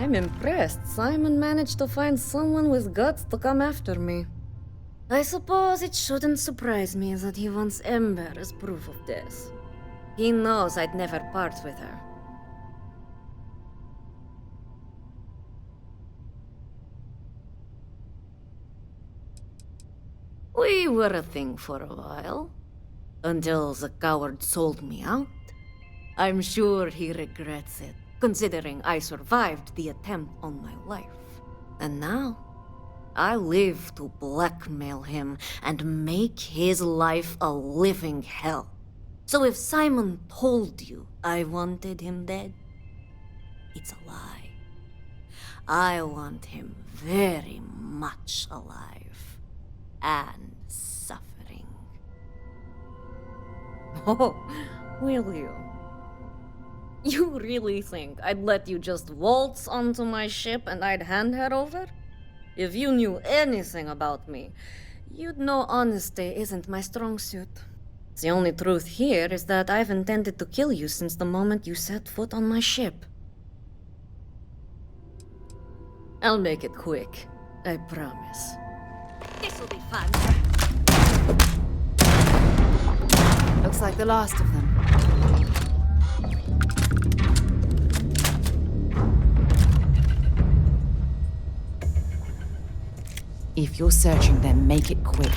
I'm impressed Simon managed to find someone with guts to come after me. I suppose it shouldn't surprise me that he wants Ember as proof of this. He knows I'd never part with her. We were a thing for a while. Until the coward sold me out. I'm sure he regrets it, considering I survived the attempt on my life. And now, I live to blackmail him and make his life a living hell. So if Simon told you I wanted him dead, it's a lie. I want him very much alive. And suffering. Oh, will you? You really think I'd let you just waltz onto my ship and I'd hand her over? If you knew anything about me, you'd know honesty isn't my strong suit. The only truth here is that I've intended to kill you since the moment you set foot on my ship. I'll make it quick, I promise. This'll be fun. Looks like the last of them. If you're searching them, make it quick.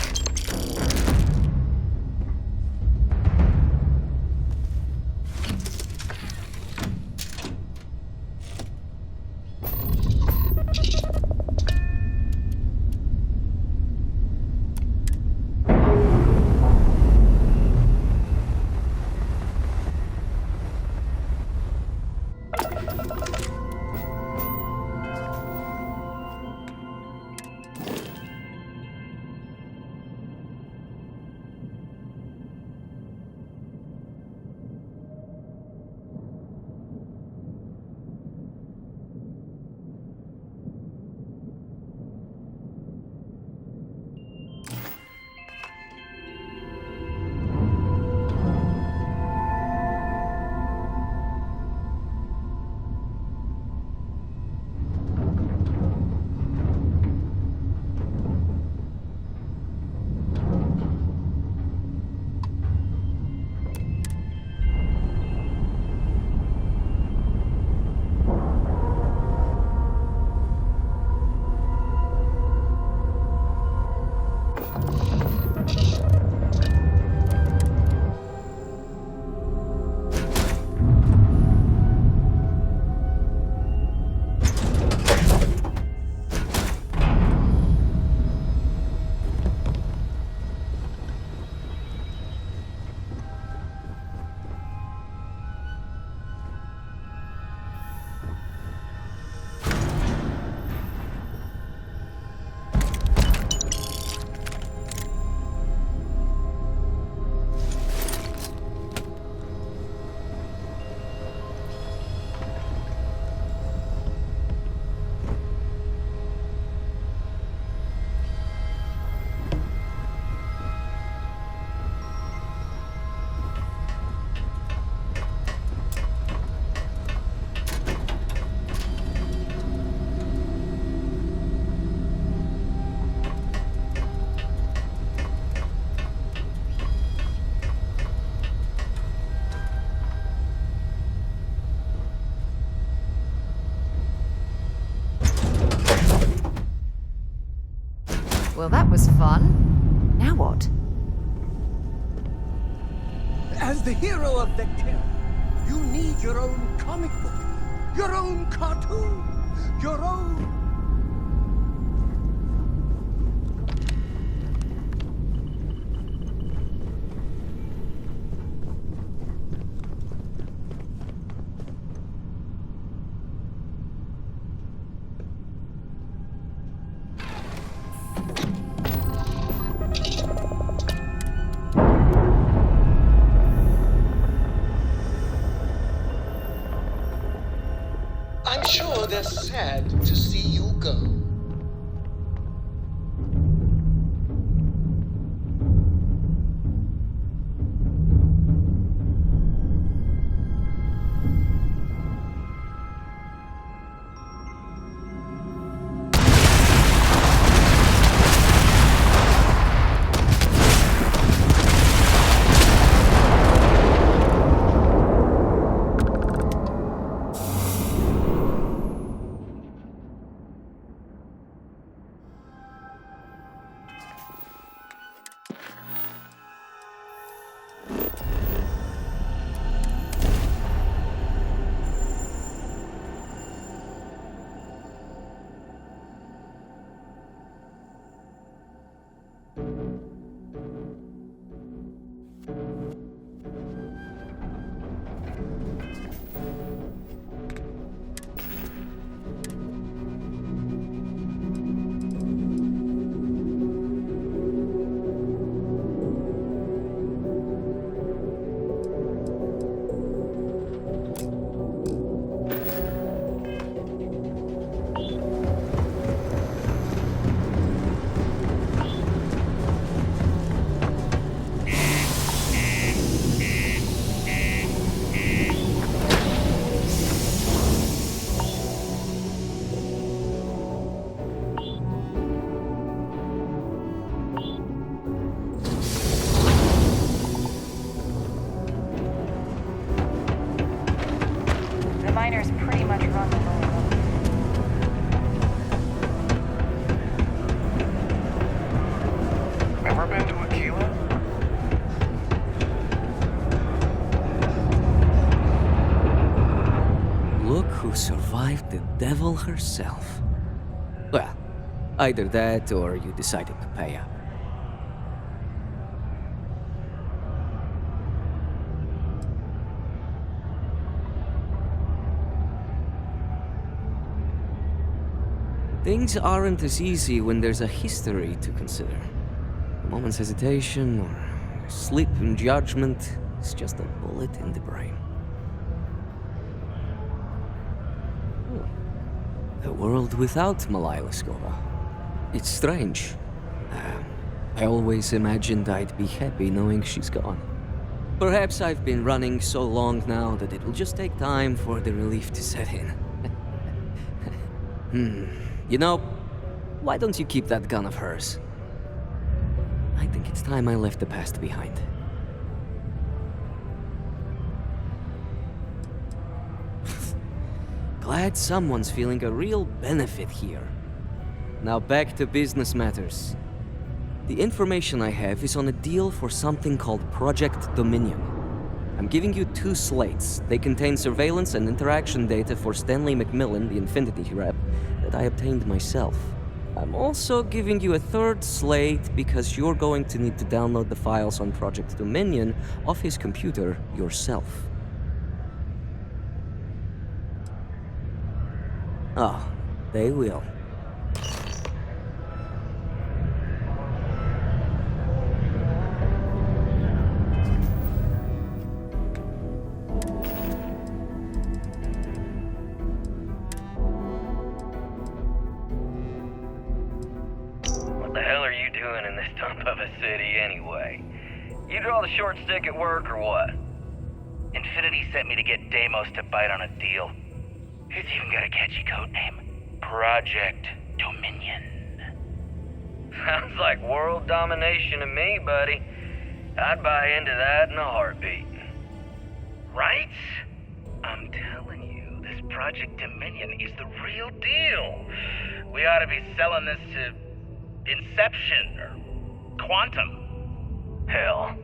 Well, that was fun. Now what? As the hero of Vectera, you need your own comic book, your own cartoon, your own... I'm sure they're sad to see you go. herself. Well, either that or you decided to pay up. Things aren't as easy when there's a history to consider. A moment's hesitation or a slip in judgment is just a bullet in the brain. A world without Malaya Skova. It's strange. I always imagined I'd be happy knowing she's gone. Perhaps I've been running so long now that it will just take time for the relief to set in. You know, why don't you keep that gun of hers? I think it's time I left the past behind. Glad someone's feeling a real benefit here. Now back to business matters. The information I have is on a deal for something called Project Dominion. I'm giving you 2 slates. They contain surveillance and interaction data for Stanley McMillan, the Infinity rep, that I obtained myself. I'm also giving you a 3rd slate because you're going to need to download the files on Project Dominion off his computer yourself. Oh, they will. What the hell are you doing in this dump of a city anyway? You draw the short stick at work or what? Infinity sent me to get Deimos to bite on a deal. He's even got a catchy code name. Project Dominion. Sounds like world domination to me, buddy. I'd buy into that in a heartbeat. Right? I'm telling you, this Project Dominion is the real deal. We ought to be selling this to Inception or Quantum. Hell,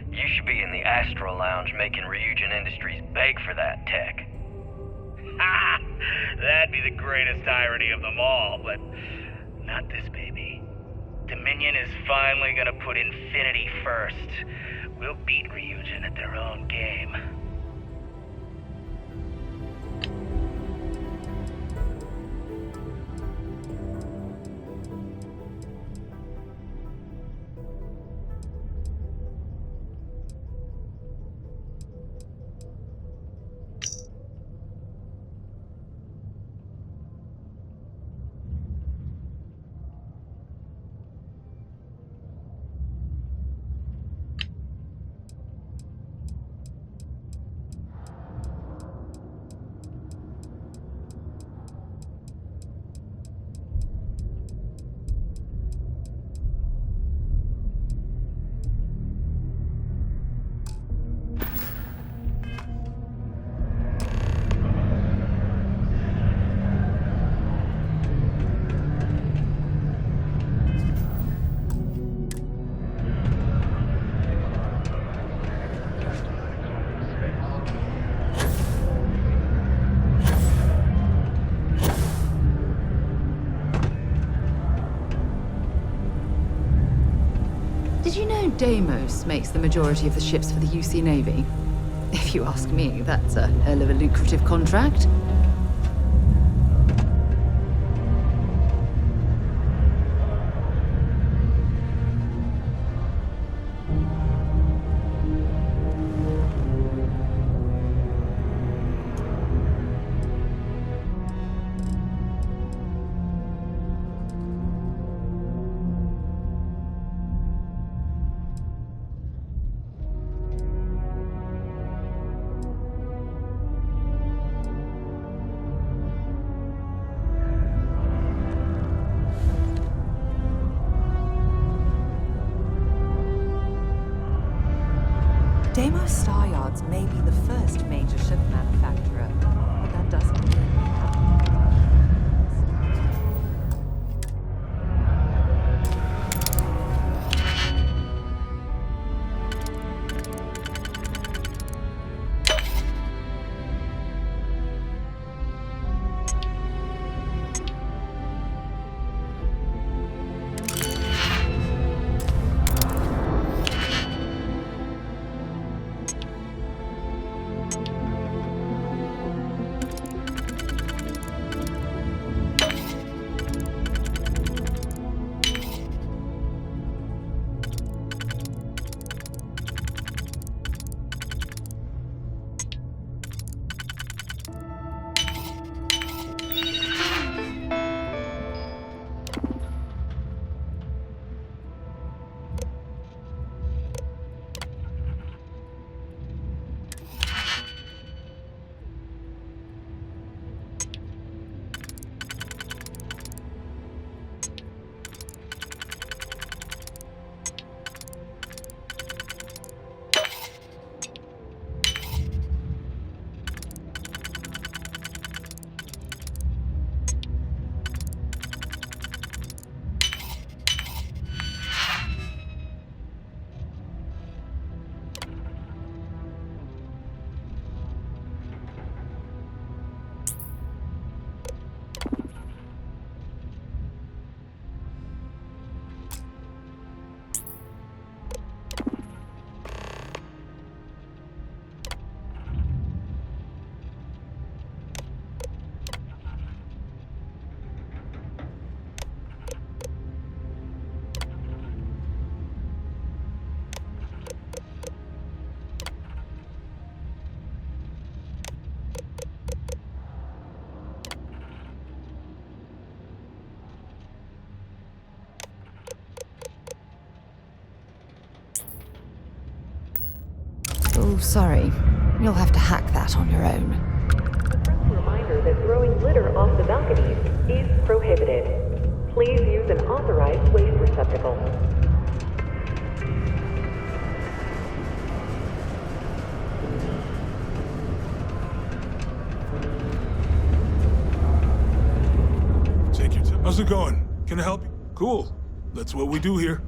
you should be in the Astro Lounge making Ryujin Industries beg for that tech. Ha! That'd be the greatest irony of them all, but not this baby. Dominion is finally gonna put Infinity first. We'll beat Ryujin at their own game. Did you know Deimos makes the majority of the ships for the UC Navy? If you ask me, that's a hell of a lucrative contract. Deimos Star Yards may be the first major ship manufacturer, but that doesn't mean we have. sorry. You'll have to hack that on your own. Reminder that throwing litter off the balconies is prohibited. Please use an authorized waste receptacle. Take your time. How's it going? Can I help you? Cool. That's what we do here.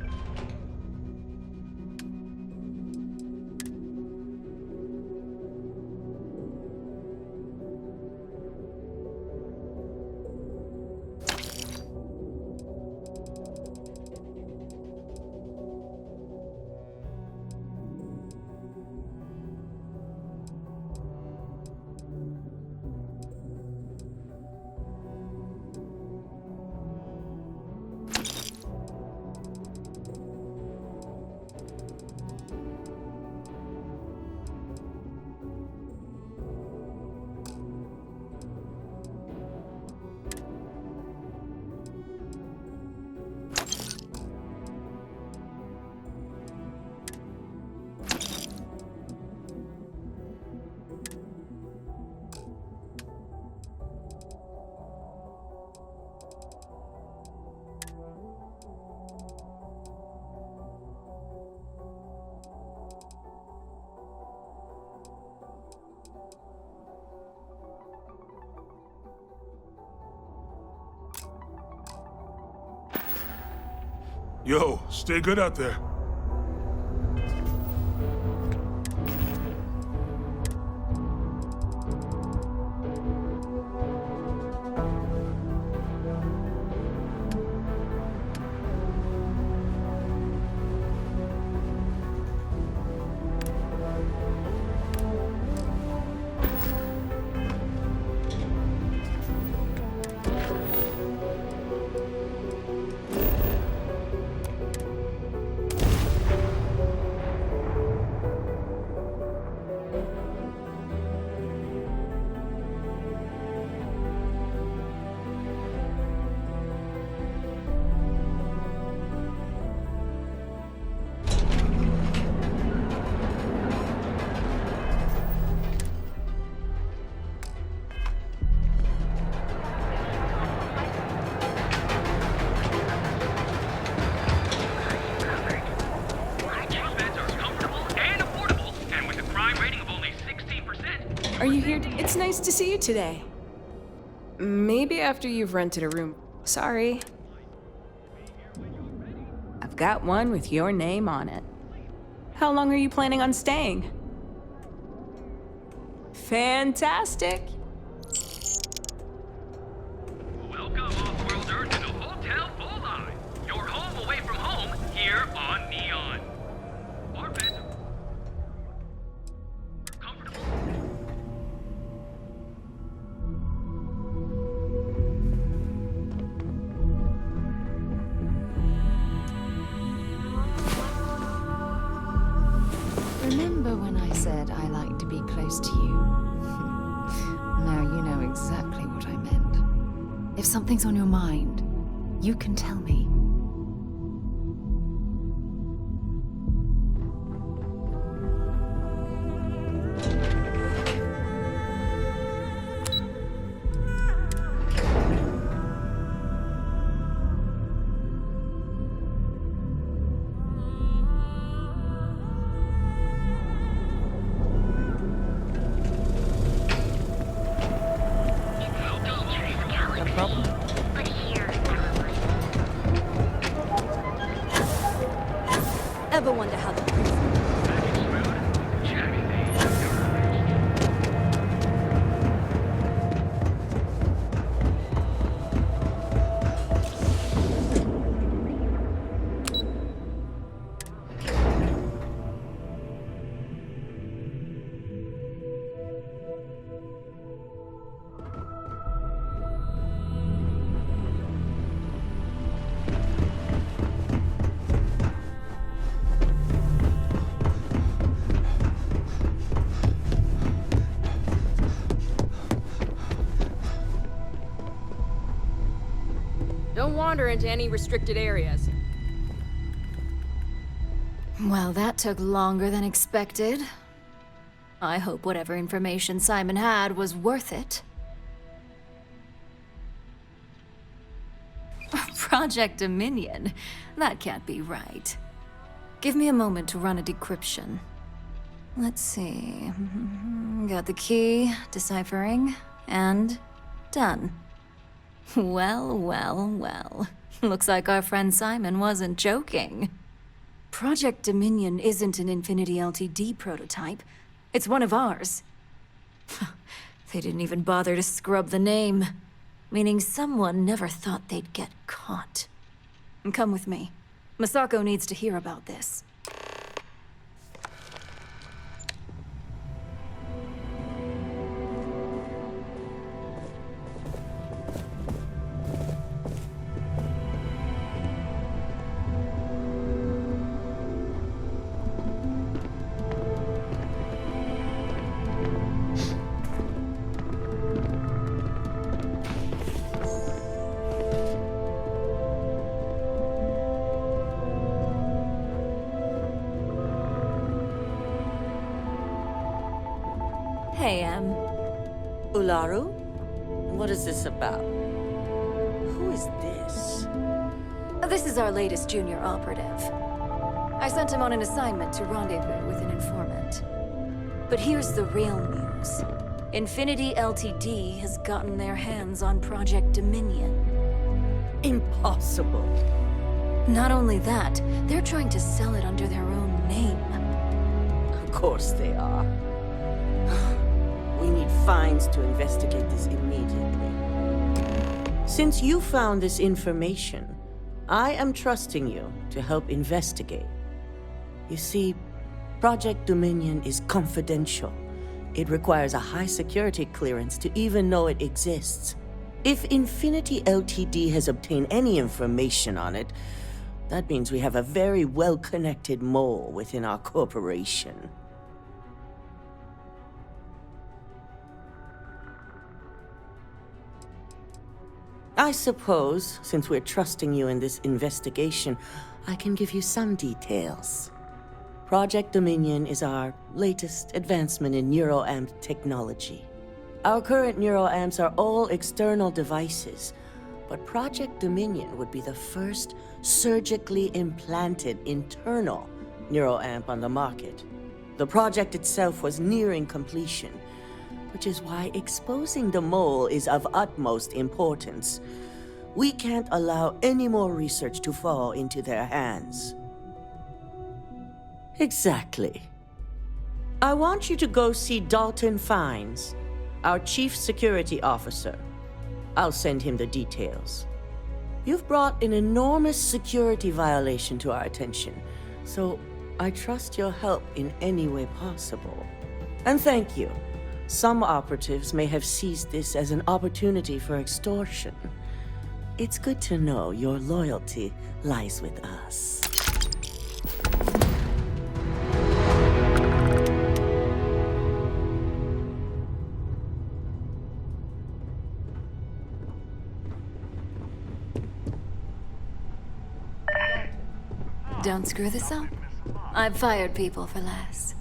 Yo, stay good out there. Are you here? It's nice to see you today. Maybe after you've rented a room. Sorry. I've got one with your name on it. How long are you planning on staying? Fantastic. Welcome, off-worlders, to the Hotel Volai. Your home away from home here on Neon. Our beds are comfortable. Remember when I said I like to be close to you? Now you know exactly what I meant. If something's on your mind, you can tell me. Ever wonder how the Don't wander into any restricted areas. Well, that took longer than expected. I hope whatever information Simon had was worth it. Project Dominion? That can't be right. Give me a moment to run a decryption. Let's see. Got the key, deciphering, and done. Well, well, well. Looks like our friend Simon wasn't joking. Project Dominion isn't an Infinity Ltd prototype. It's one of ours. They didn't even bother to scrub the name, meaning someone never thought they'd get caught. Come with me. Masako needs to hear about this. Hey, Ularu? What is this about? Who is this? This is our latest junior operative. I sent him on an assignment to rendezvous with an informant. But here's the real news. Infinity Ltd has gotten their hands on Project Dominion. Impossible. Not only that, they're trying to sell it under their own name. Of course they are. We need fines to investigate this immediately. Since you found this information, I am trusting you to help investigate. You see, Project Dominion is confidential. It requires a high security clearance to even know it exists. If Infinity Ltd has obtained any information on it, that means we have a very well-connected mole within our corporation. I suppose, since we're trusting you in this investigation, I can give you some details. Project Dominion is our latest advancement in neuroamp technology. Our current neuroamps are all external devices, but Project Dominion would be the first surgically implanted internal neuroamp on the market. The project itself was nearing completion, which is why exposing the mole is of utmost importance. We can't allow any more research to fall into their hands. Exactly. I want you to go see Dalton Fiennes, our Chief Security Officer. I'll send him the details. You've brought an enormous security violation to our attention, so I trust your help in any way possible. And thank you. Some operatives may have seized this as an opportunity for extortion. It's good to know your loyalty lies with us. Don't screw this up. I've fired people for less.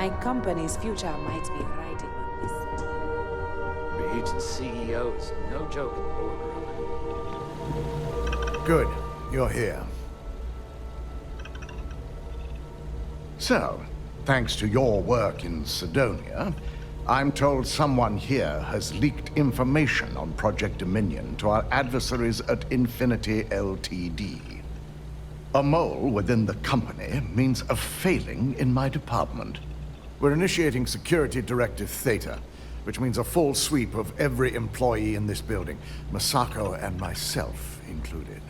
My company's future might be riding on this. Region CEO is no joke in the boardroom. Good. You're here. So, thanks to your work in Sidonia, I'm told someone here has leaked information on Project Dominion to our adversaries at Infinity Ltd. A mole within the company means a failing in my department. We're initiating Security Directive Theta, which means a full sweep of every employee in this building, Masako and myself included.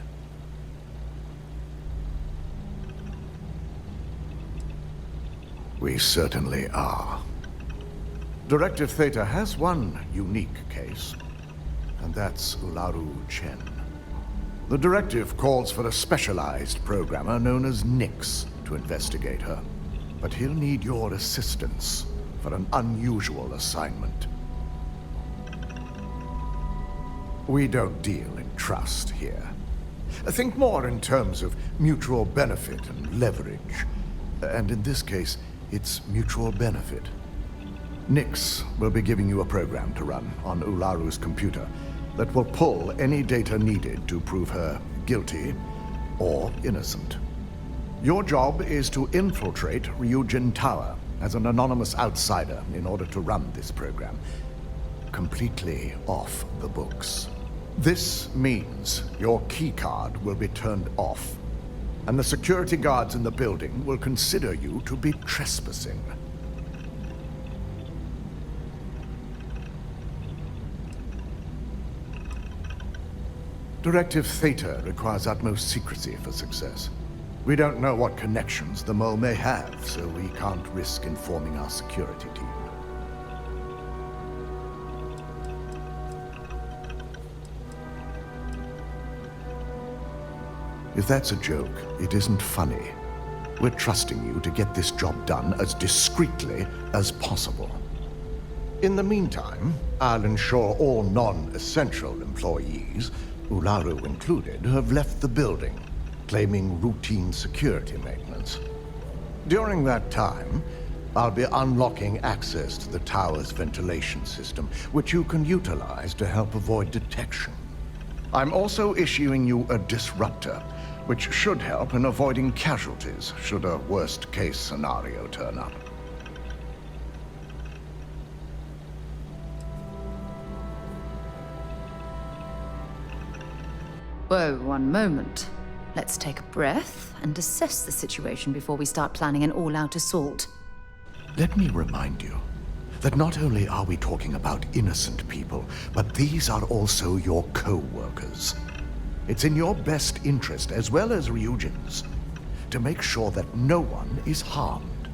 We certainly are. Directive Theta has one unique case, and that's Ularu Chen. The directive calls for a specialized programmer known as Nix to investigate her, but he'll need your assistance for an unusual assignment. We don't deal in trust here. Think more in terms of mutual benefit and leverage, and in this case, it's mutual benefit. Nix will be giving you a program to run on Ularu's computer that will pull any data needed to prove her guilty or innocent. Your job is to infiltrate Ryujin Tower as an anonymous outsider in order to run this program, completely off the books. This means your keycard will be turned off, and the security guards in the building will consider you to be trespassing. Directive Theta requires utmost secrecy for success. We don't know what connections the mole may have, so we can't risk informing our security team. If that's a joke, it isn't funny. We're trusting you to get this job done as discreetly as possible. In the meantime, I'll ensure all non-essential employees, Ularu included, have left the building, claiming routine security maintenance. During that time, I'll be unlocking access to the tower's ventilation system, which you can utilize to help avoid detection. I'm also issuing you a disruptor, which should help in avoiding casualties should a worst-case scenario turn up. Whoa, one moment. Let's take a breath and assess the situation before we start planning an all-out assault. Let me remind you that not only are we talking about innocent people, but these are also your co-workers. It's in your best interest, as well as Ryujin's, to make sure that no one is harmed.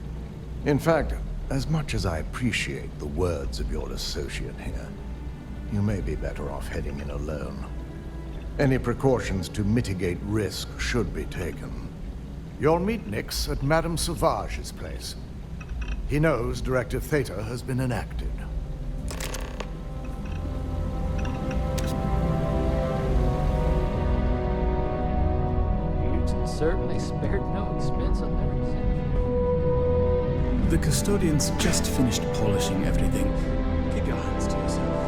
In fact, as much as I appreciate the words of your associate here, you may be better off heading in alone. Any precautions to mitigate risk should be taken. You'll meet Nix at Madame Sauvage's place. He knows Directive Theta has been enacted. Certainly spared no expense on their The custodians just finished polishing everything. Keep your hands to yourself.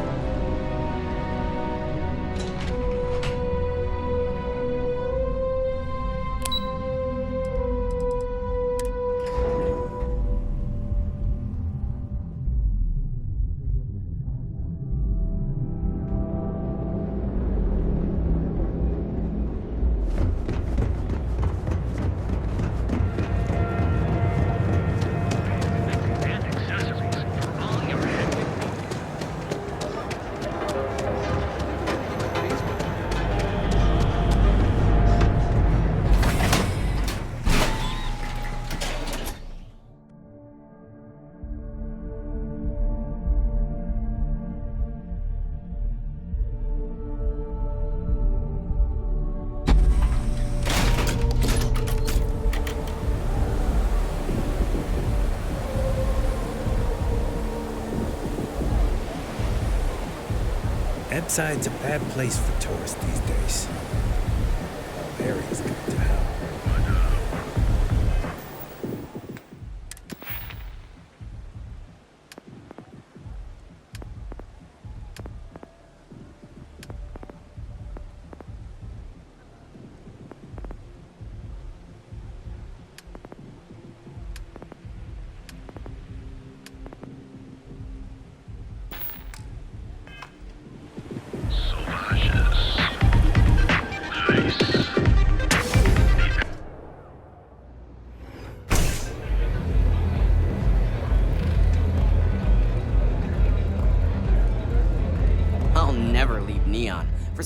Ebbside's a bad place for tourists these days. All areas go to hell.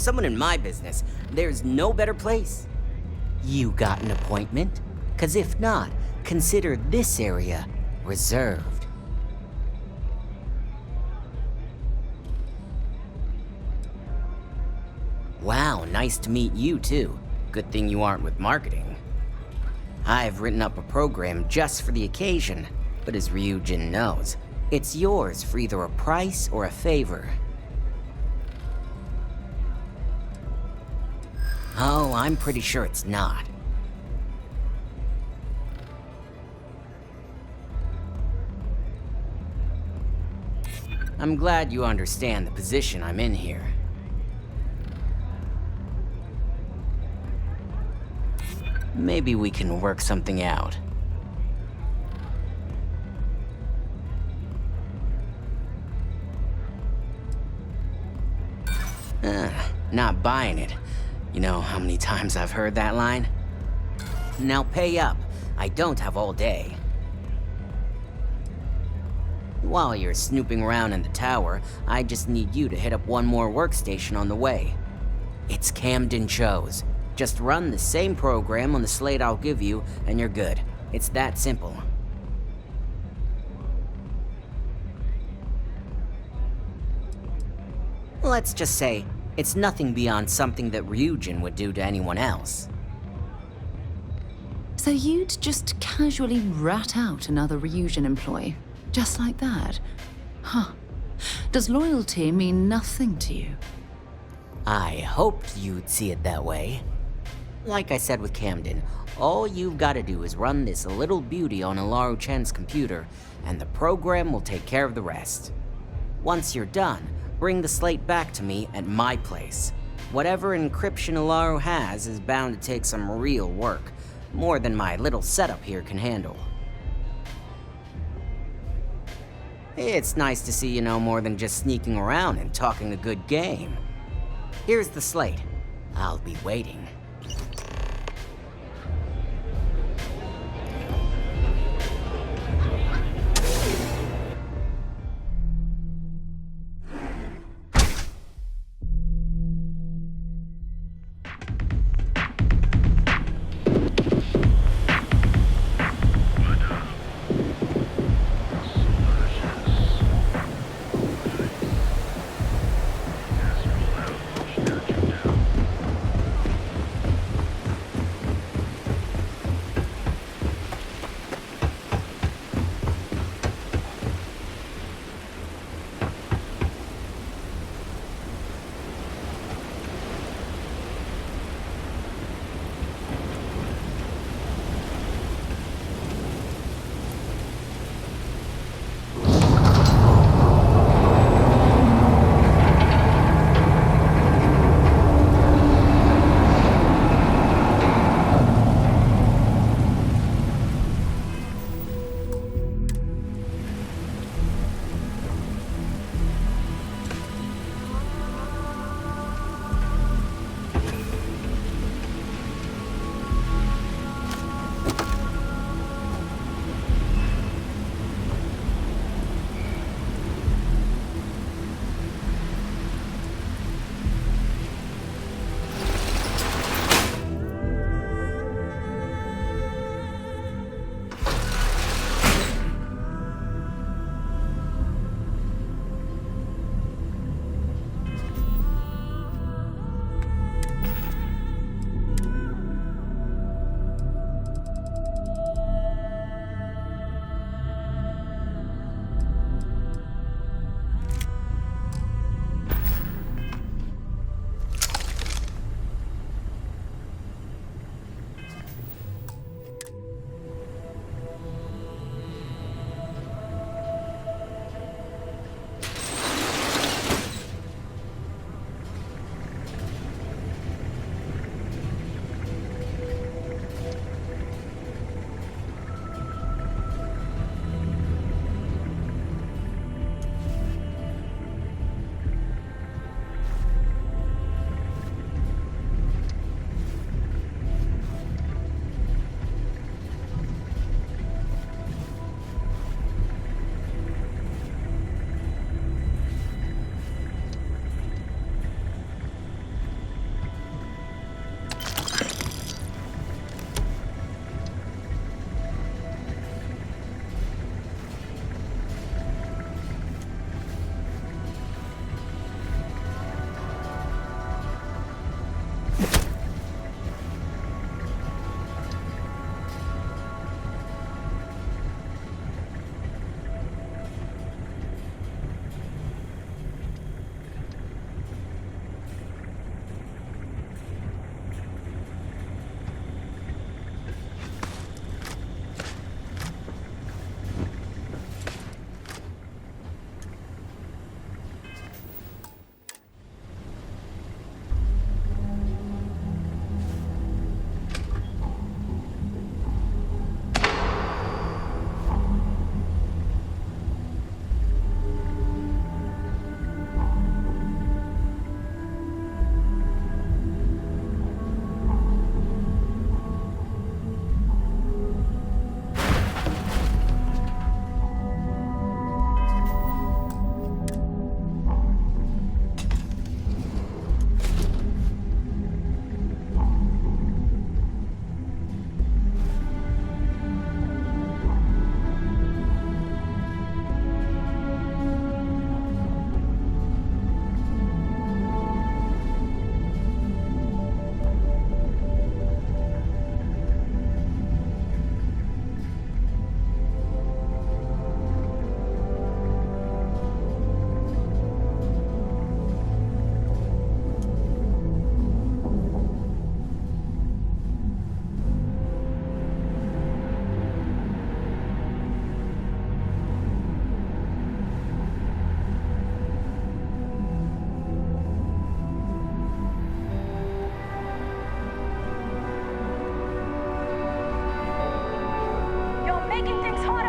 someone in my business, there's no better place. You got an appointment? 'Cause if not, consider this area reserved. Wow, nice to meet you too. Good thing you aren't with marketing. I've written up a program just for the occasion, but as Ryujin knows, it's yours for either a price or a favor. Oh, I'm pretty sure it's not. I'm glad you understand the position I'm in here. Maybe we can work something out. Not buying it. You know how many times I've heard that line? Now pay up. I don't have all day. While you're snooping around in the tower, I just need you to hit up one more workstation on the way. It's Camden Cho's. Just run the same program on the slate I'll give you, and you're good. It's that simple. Let's just say, it's nothing beyond something that Ryujin would do to anyone else. So you'd just casually rat out another Ryujin employee, just like that? Huh. Does loyalty mean nothing to you? I hoped you'd see it that way. Like I said with Camden, all you've got to do is run this little beauty on Ilaru Chen's computer, and the program will take care of the rest. Once you're done, bring the slate back to me at my place. Whatever encryption Ilaru has is bound to take some real work, more than my little setup here can handle. It's nice to see you know more than just sneaking around and talking a good game. Here's the slate. I'll be waiting.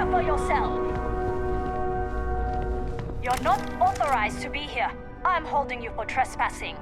lawyer for yourself! You're not authorized to be here. I'm holding you for trespassing.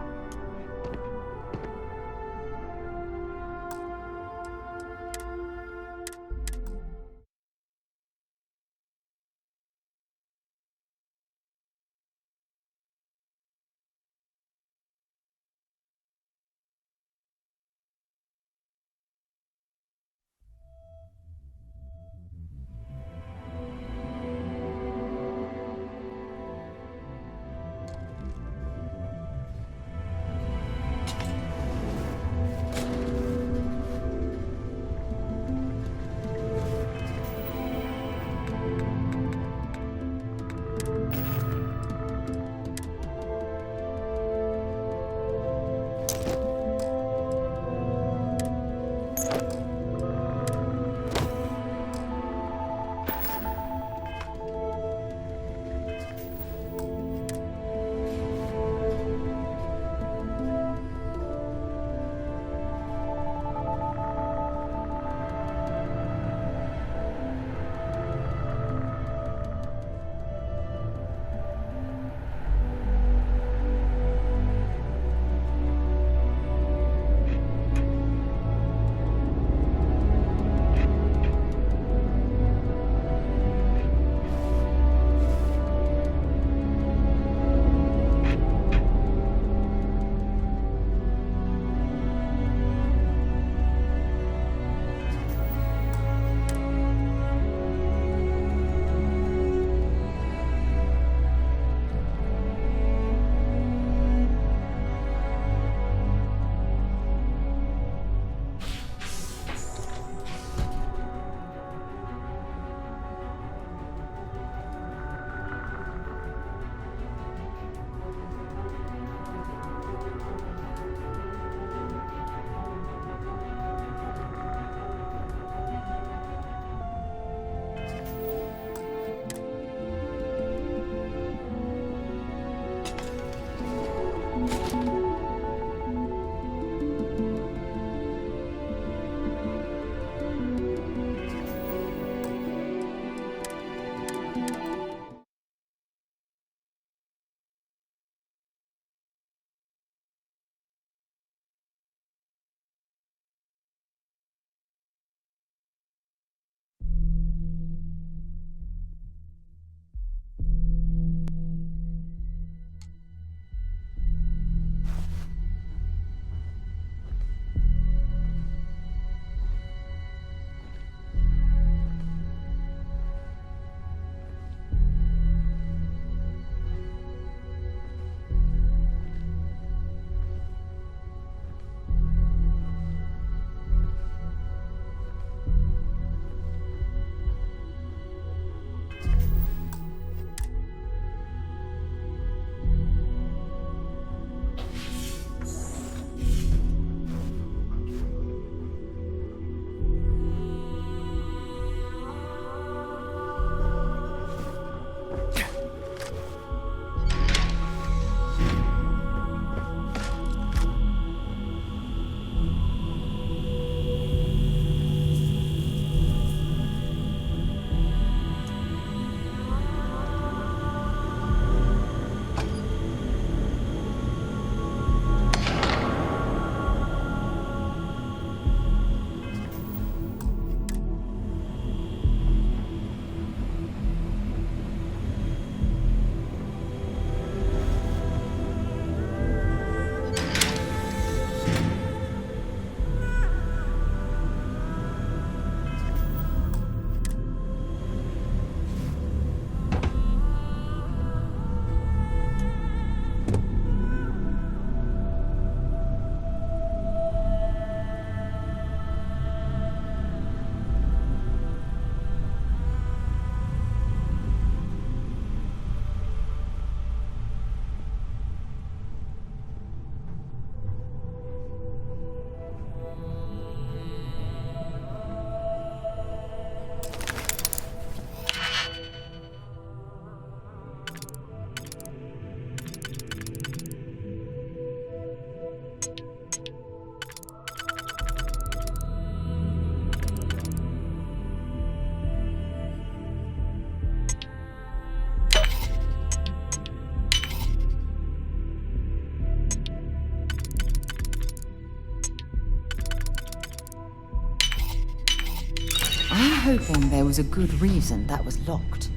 hoping there was a good reason that was locked.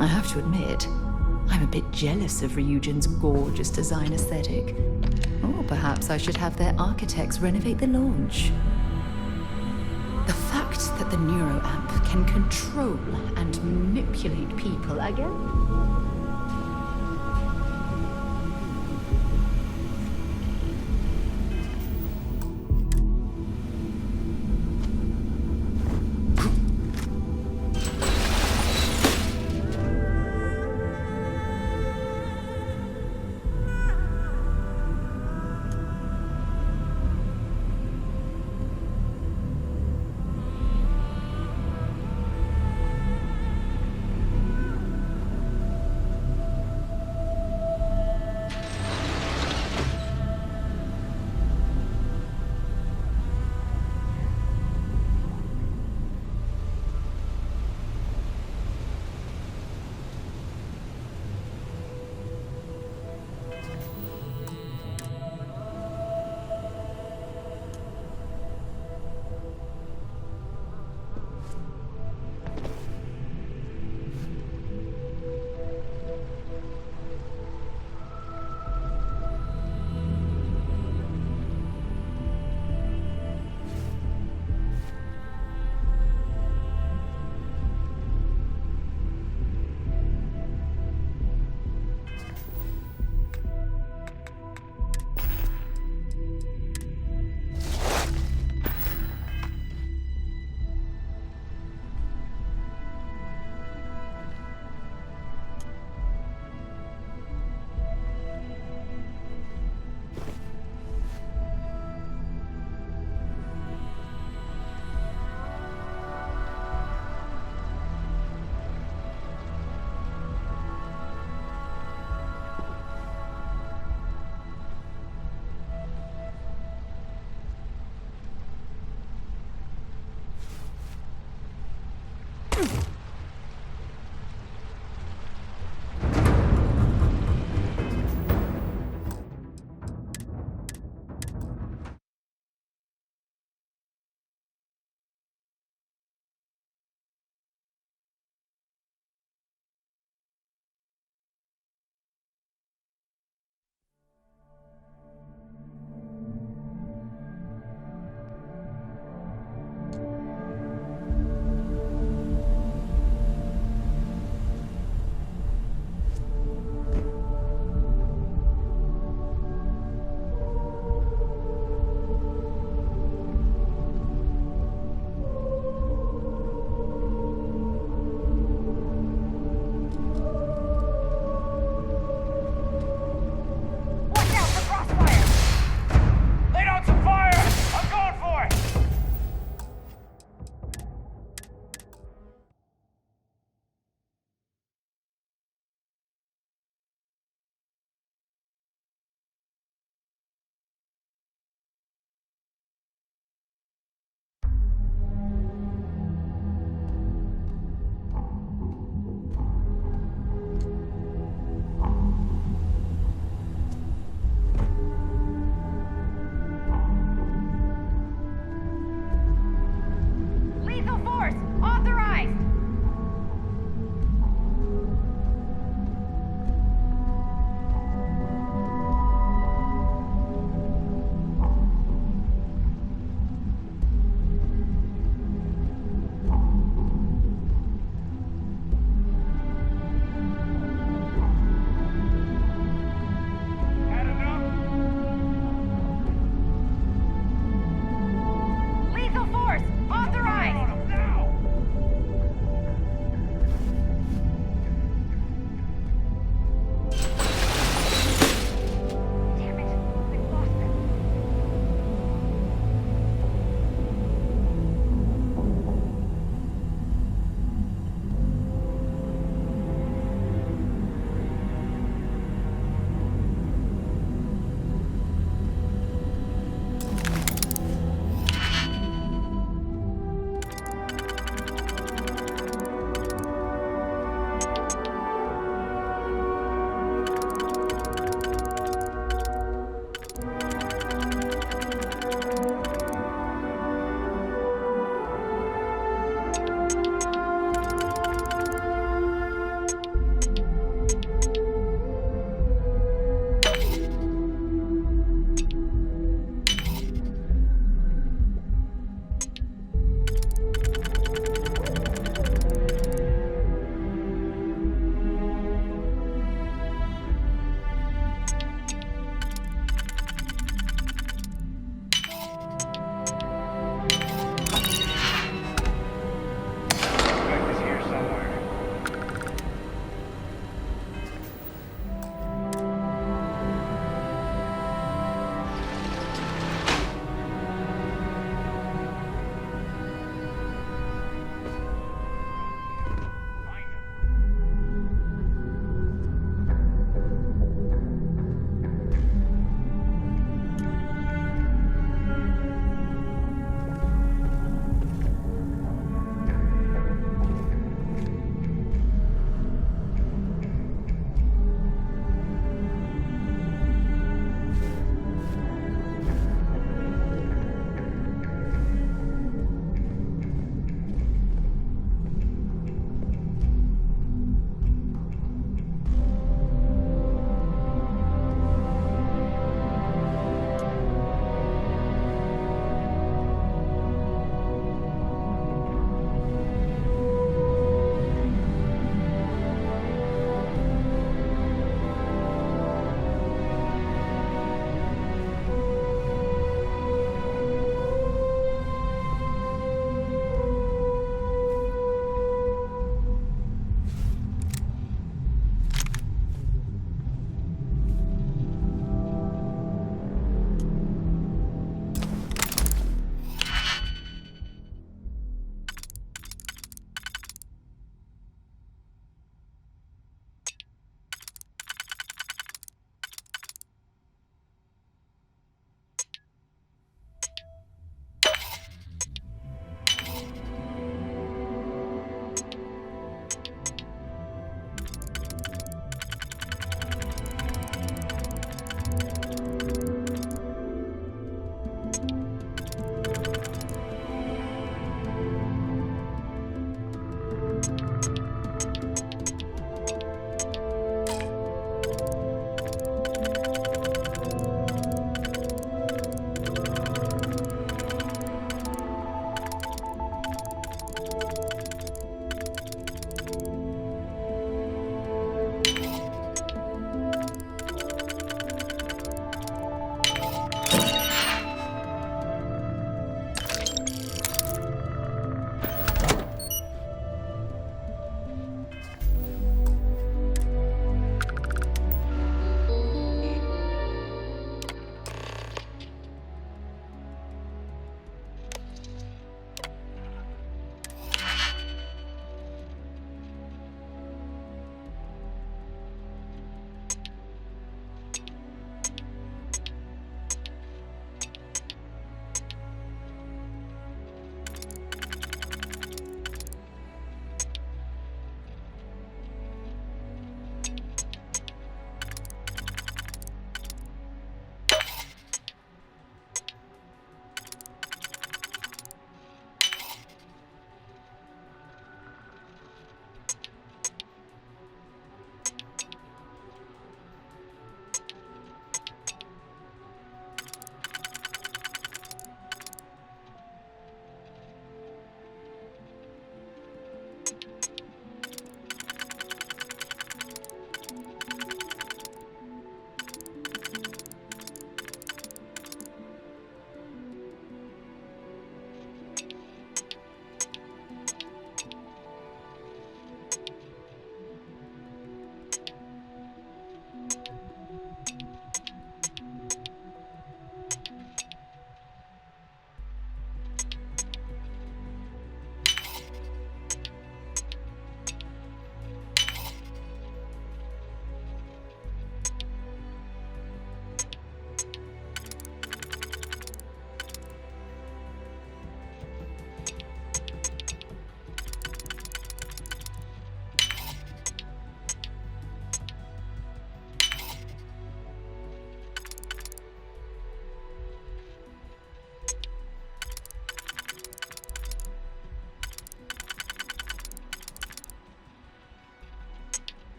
I have to admit, I'm a bit jealous of Ryujin's gorgeous design aesthetic. Or perhaps I should have their architects renovate the launch. The fact that the neuroamp can control and manipulate people again?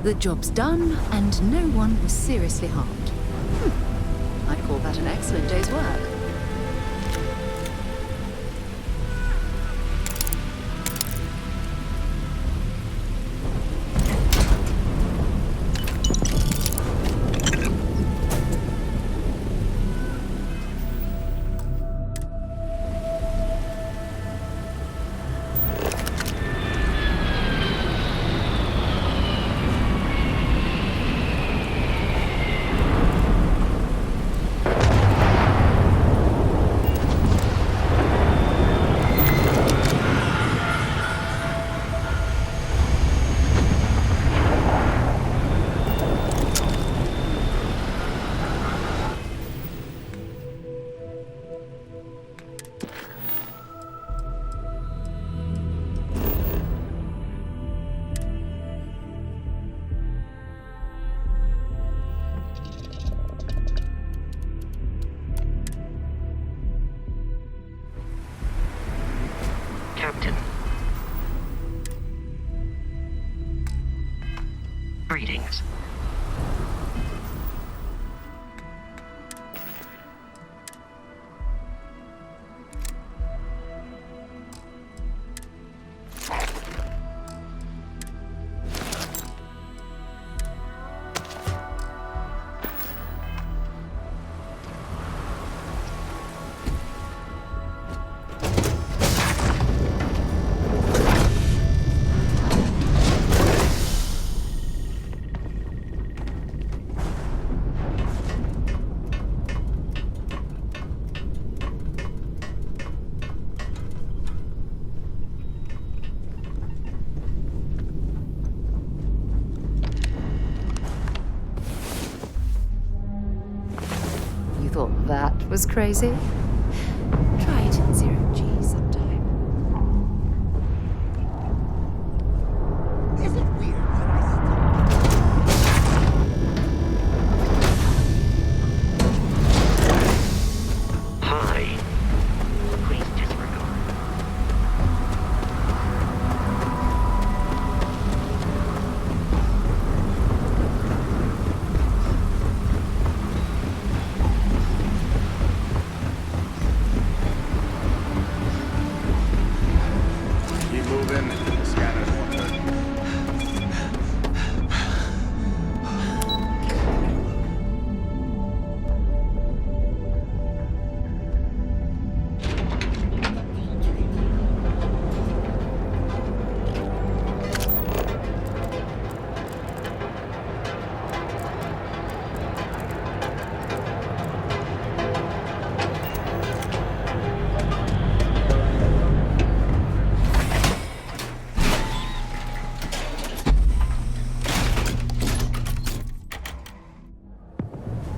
The job's done, and no one was seriously harmed. I'd call that an excellent day's work. Captain. Greetings. Thought that was crazy? Try it in 0G sometime. Is it weird? Hi. Please disregard. Keep moving. The scanner's 130.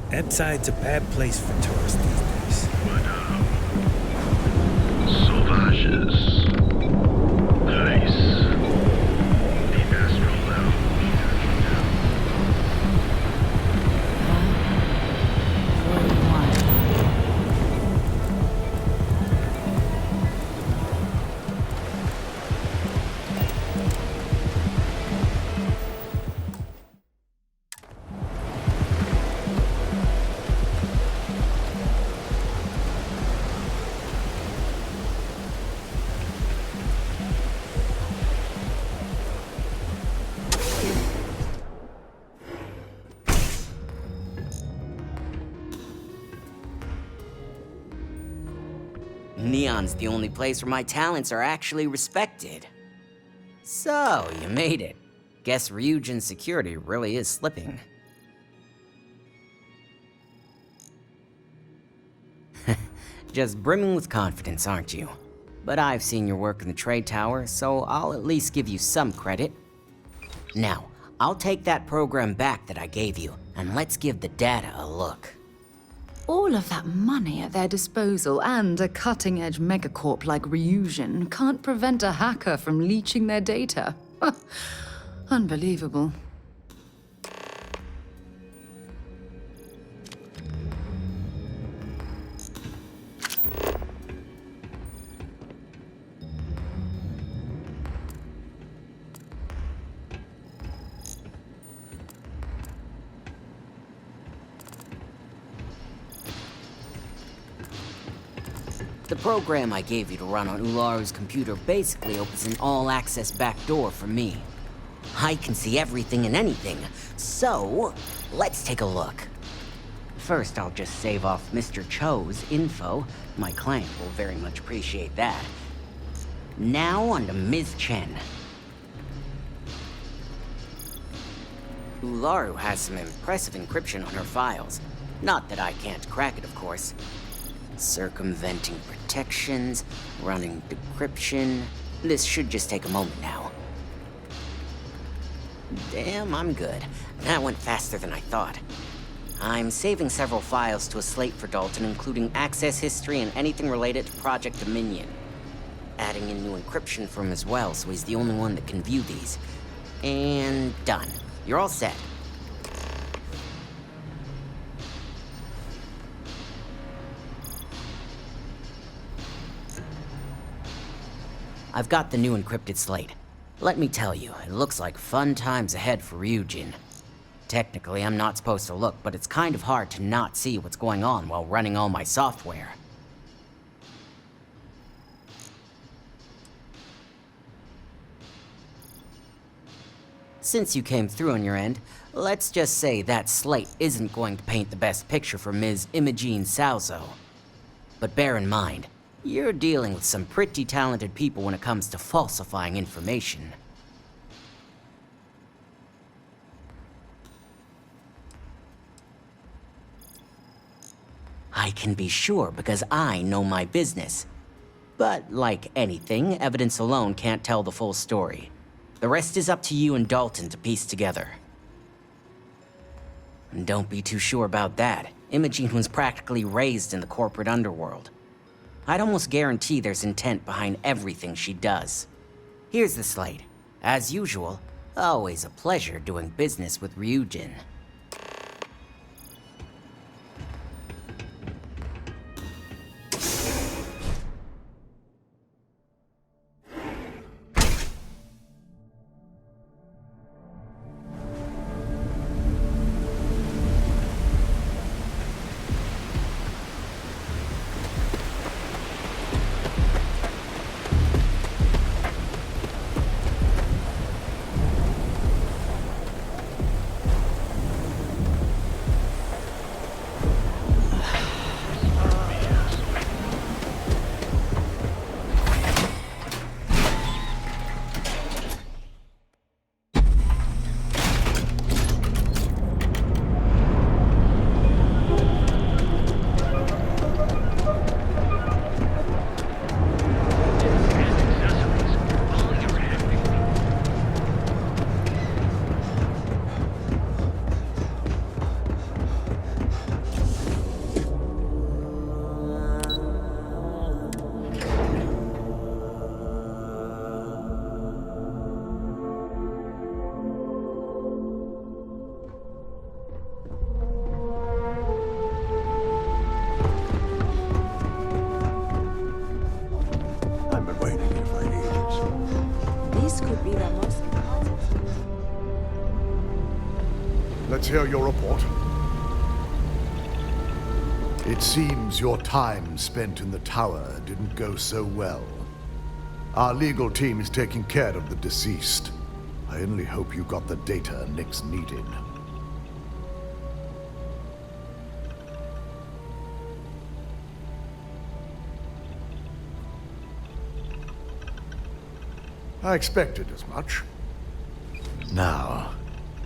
Ebbside's a bad place for tourists these days. Sauvages. Nice. Deep astral now. Neon's the only place where my talents are actually respected. So, you made it. Guess Ryujin's security really is slipping. Just brimming with confidence, aren't you? But I've seen your work in the trade tower, so I'll at least give you some credit. Now, I'll take that program back that I gave you, and let's give the data a look. All of that money at their disposal and a cutting-edge megacorp like Ryujin can't prevent a hacker from leeching their data. Unbelievable. The program I gave you to run on Ularu's computer basically opens an all-access backdoor for me. I can see everything and anything, so let's take a look. First, I'll just save off Mr. Cho's info. My client will very much appreciate that. Now on to Ms. Chen. Ularu has some impressive encryption on her files. Not that I can't crack it, of course. Circumventing protections, running decryption. This should just take a moment now. Damn, I'm good. That went faster than I thought. I'm saving several files to a slate for Dalton, including access history and anything related to Project Dominion. Adding in new encryption for him as well, so he's the only one that can view these. And done. You're all set. I've got the new encrypted slate. Let me tell you, it looks like fun times ahead for Ryujin. Technically, I'm not supposed to look, but it's kind of hard to not see what's going on while running all my software. Since you came through on your end, let's just say that slate isn't going to paint the best picture for Ms. Imogene Salzo. But bear in mind, you're dealing with some pretty talented people when it comes to falsifying information. I can be sure because I know my business. But like anything, evidence alone can't tell the full story. The rest is up to you and Dalton to piece together. And don't be too sure about that. Imogene was practically raised in the corporate underworld. I'd almost guarantee there's intent behind everything she does. Here's the slate. As usual, always a pleasure doing business with Ryujin. Let's hear your report. It seems your time spent in the tower didn't go so well. Our legal team is taking care of the deceased. I only hope you got the data Nix needed. I expected as much. Now,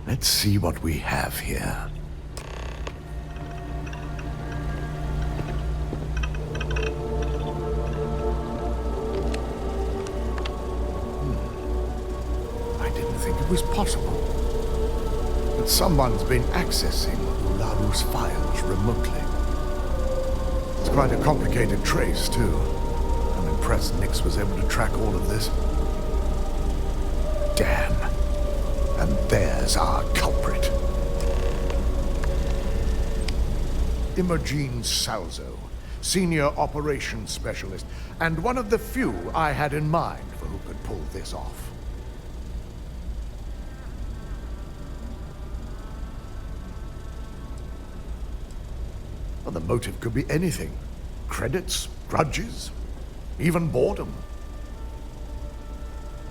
let's see what we have here. I didn't think it was possible. But someone's been accessing Ularu's files remotely. It's quite a complicated trace, too. I'm impressed Nix was able to track all of this. Damn. And there's our culprit. Imogene Salzo, Senior Operations Specialist, and one of the few I had in mind for who could pull this off. Well, the motive could be anything. credits, grudges, even boredom.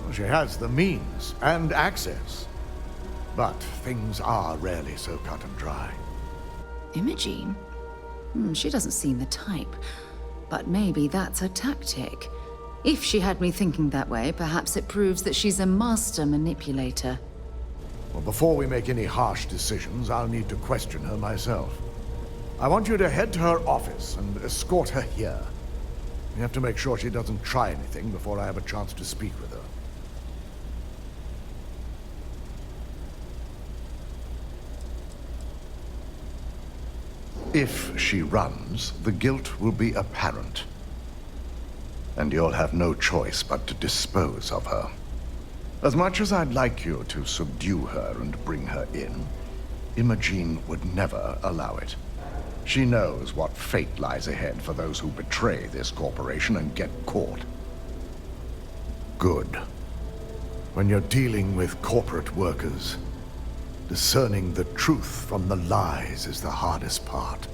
Well, she has the means and access. But things are rarely so cut and dry. Imogene? She doesn't seem the type. But maybe that's a tactic. If she had me thinking that way, perhaps it proves that she's a master manipulator. Well, before we make any harsh decisions, I'll need to question her myself. I want you to head to her office and escort her here. We have to make sure she doesn't try anything before I have a chance to speak with her. If she runs, the guilt will be apparent. And you'll have no choice but to dispose of her. As much as I'd like you to subdue her and bring her in, Imogene would never allow it. She knows what fate lies ahead for those who betray this corporation and get caught. Good. When you're dealing with corporate workers, discerning the truth from the lies is the hardest part.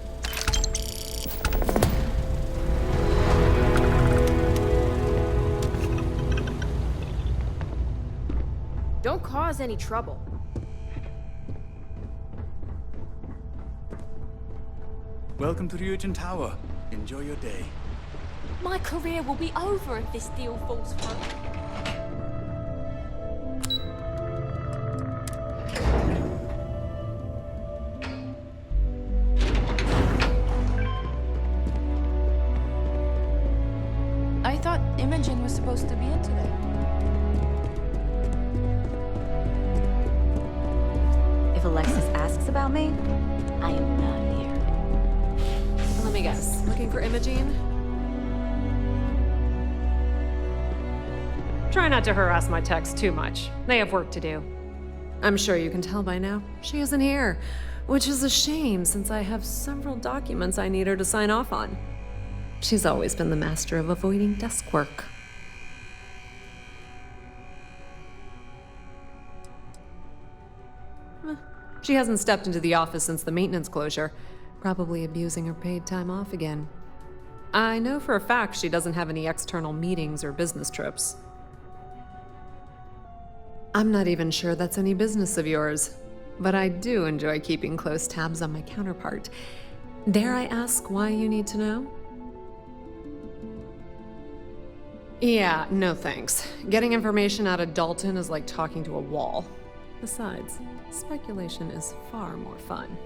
Don't cause any trouble. Welcome to Ryujin Tower. Enjoy your day. My career will be over if this deal falls through. I thought Imogen was supposed to be in today. If Alexis asks about me, I am not here. Let me guess. Looking for Imogene? Try not to harass my techs too much. They have work to do. I'm sure you can tell by now. She isn't here, which is a shame since I have several documents I need her to sign off on. She's always been the master of avoiding desk work. She hasn't stepped into the office since the maintenance closure, probably abusing her paid time off again. I know for a fact she doesn't have any external meetings or business trips. I'm not even sure that's any business of yours, but I do enjoy keeping close tabs on my counterpart. Dare I ask why you need to know? Yeah, no thanks. Getting information out of Dalton is like talking to a wall. Besides, speculation is far more fun.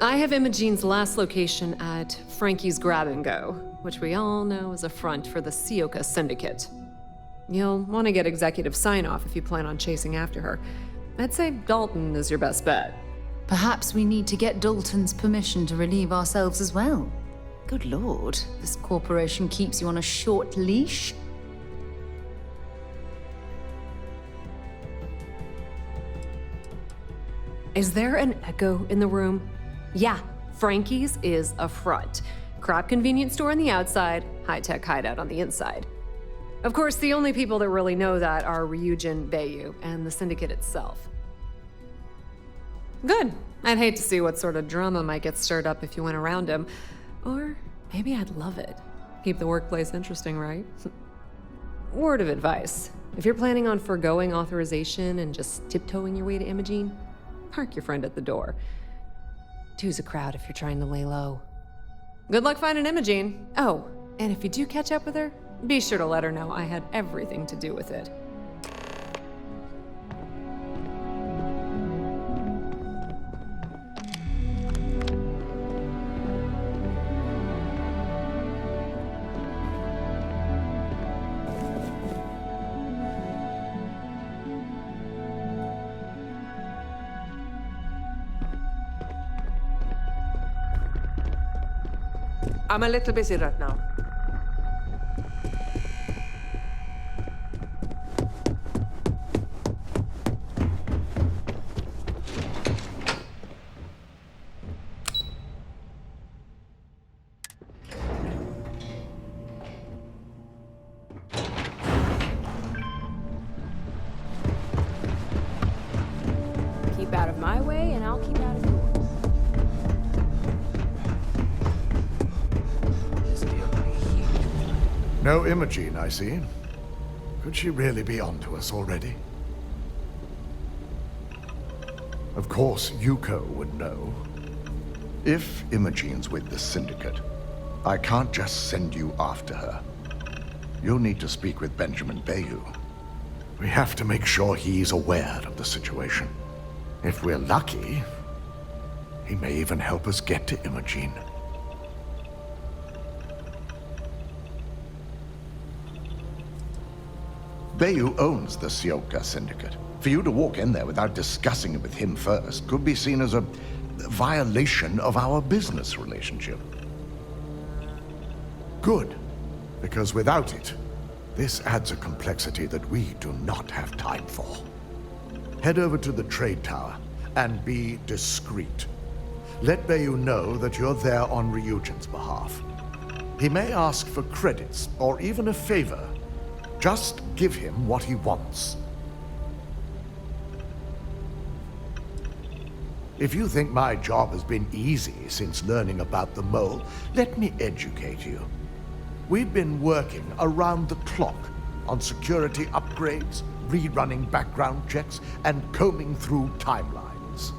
I have Imogene's last location at Frankie's Grab and Go, which we all know is a front for the Sioka Syndicate. You'll want to get executive sign-off if you plan on chasing after her. I'd say Dalton is your best bet. Perhaps we need to get Dalton's permission to relieve ourselves as well. Good lord, this corporation keeps you on a short leash. Is there an echo in the room? Yeah, Frankie's is a front. Crap convenience store on the outside, high-tech hideout on the inside. Of course, the only people that really know that are Ryujin, Bayu, and the Syndicate itself. Good. I'd hate to see what sort of drama might get stirred up if you went around him. Or maybe I'd love it. Keep the workplace interesting, right? Word of advice. If you're planning on foregoing authorization and just tiptoeing your way to Imogene, park your friend at the door. Two's a crowd if you're trying to lay low. Good luck finding Imogene. Oh, and if you do catch up with her, be sure to let her know I had everything to do with it. I'm a little busy right now. Keep out of my way, and I'll keep out of yours. No Imogene, I see. Could she really be onto us already? Of course, Yuko would know. If Imogene's with the Syndicate, I can't just send you after her. You'll need to speak with Benjamin Bayou. We have to make sure he's aware of the situation. If we're lucky, he may even help us get to Imogene. Bayou owns the Sioka Syndicate. For you to walk in there without discussing it with him first could be seen as a violation of our business relationship. Good, because without it, this adds a complexity that we do not have time for. Head over to the trade tower and be discreet. Let Bayou know that you're there on Ryujin's behalf. He may ask for credits or even a favor. Just give him what he wants. If you think my job has been easy since learning about the mole, let me educate you. We've been working around the clock on security upgrades, rerunning background checks, and combing through timelines.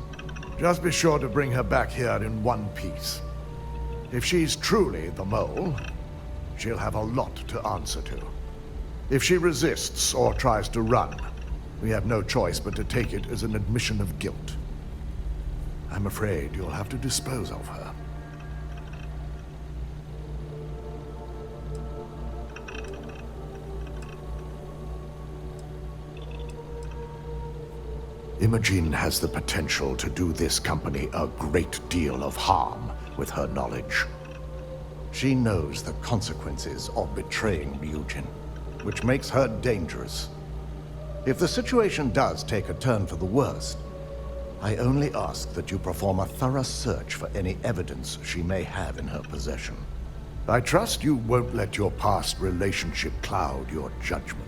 Just be sure to bring her back here in one piece. If she's truly the mole, she'll have a lot to answer to. If she resists or tries to run, we have no choice but to take it as an admission of guilt. I'm afraid you'll have to dispose of her. Imogene has the potential to do this company a great deal of harm with her knowledge. She knows the consequences of betraying Ryujin, which makes her dangerous. If the situation does take a turn for the worst, I only ask that you perform a thorough search for any evidence she may have in her possession. I trust you won't let your past relationship cloud your judgment.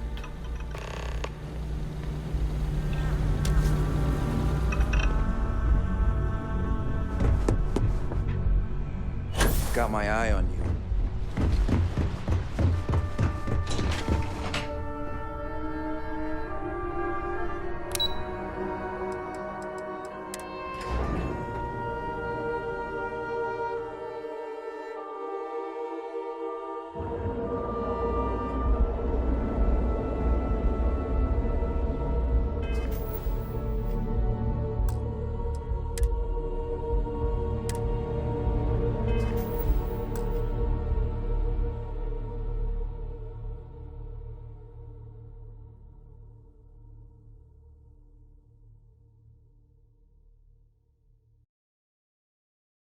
Got my eye on you.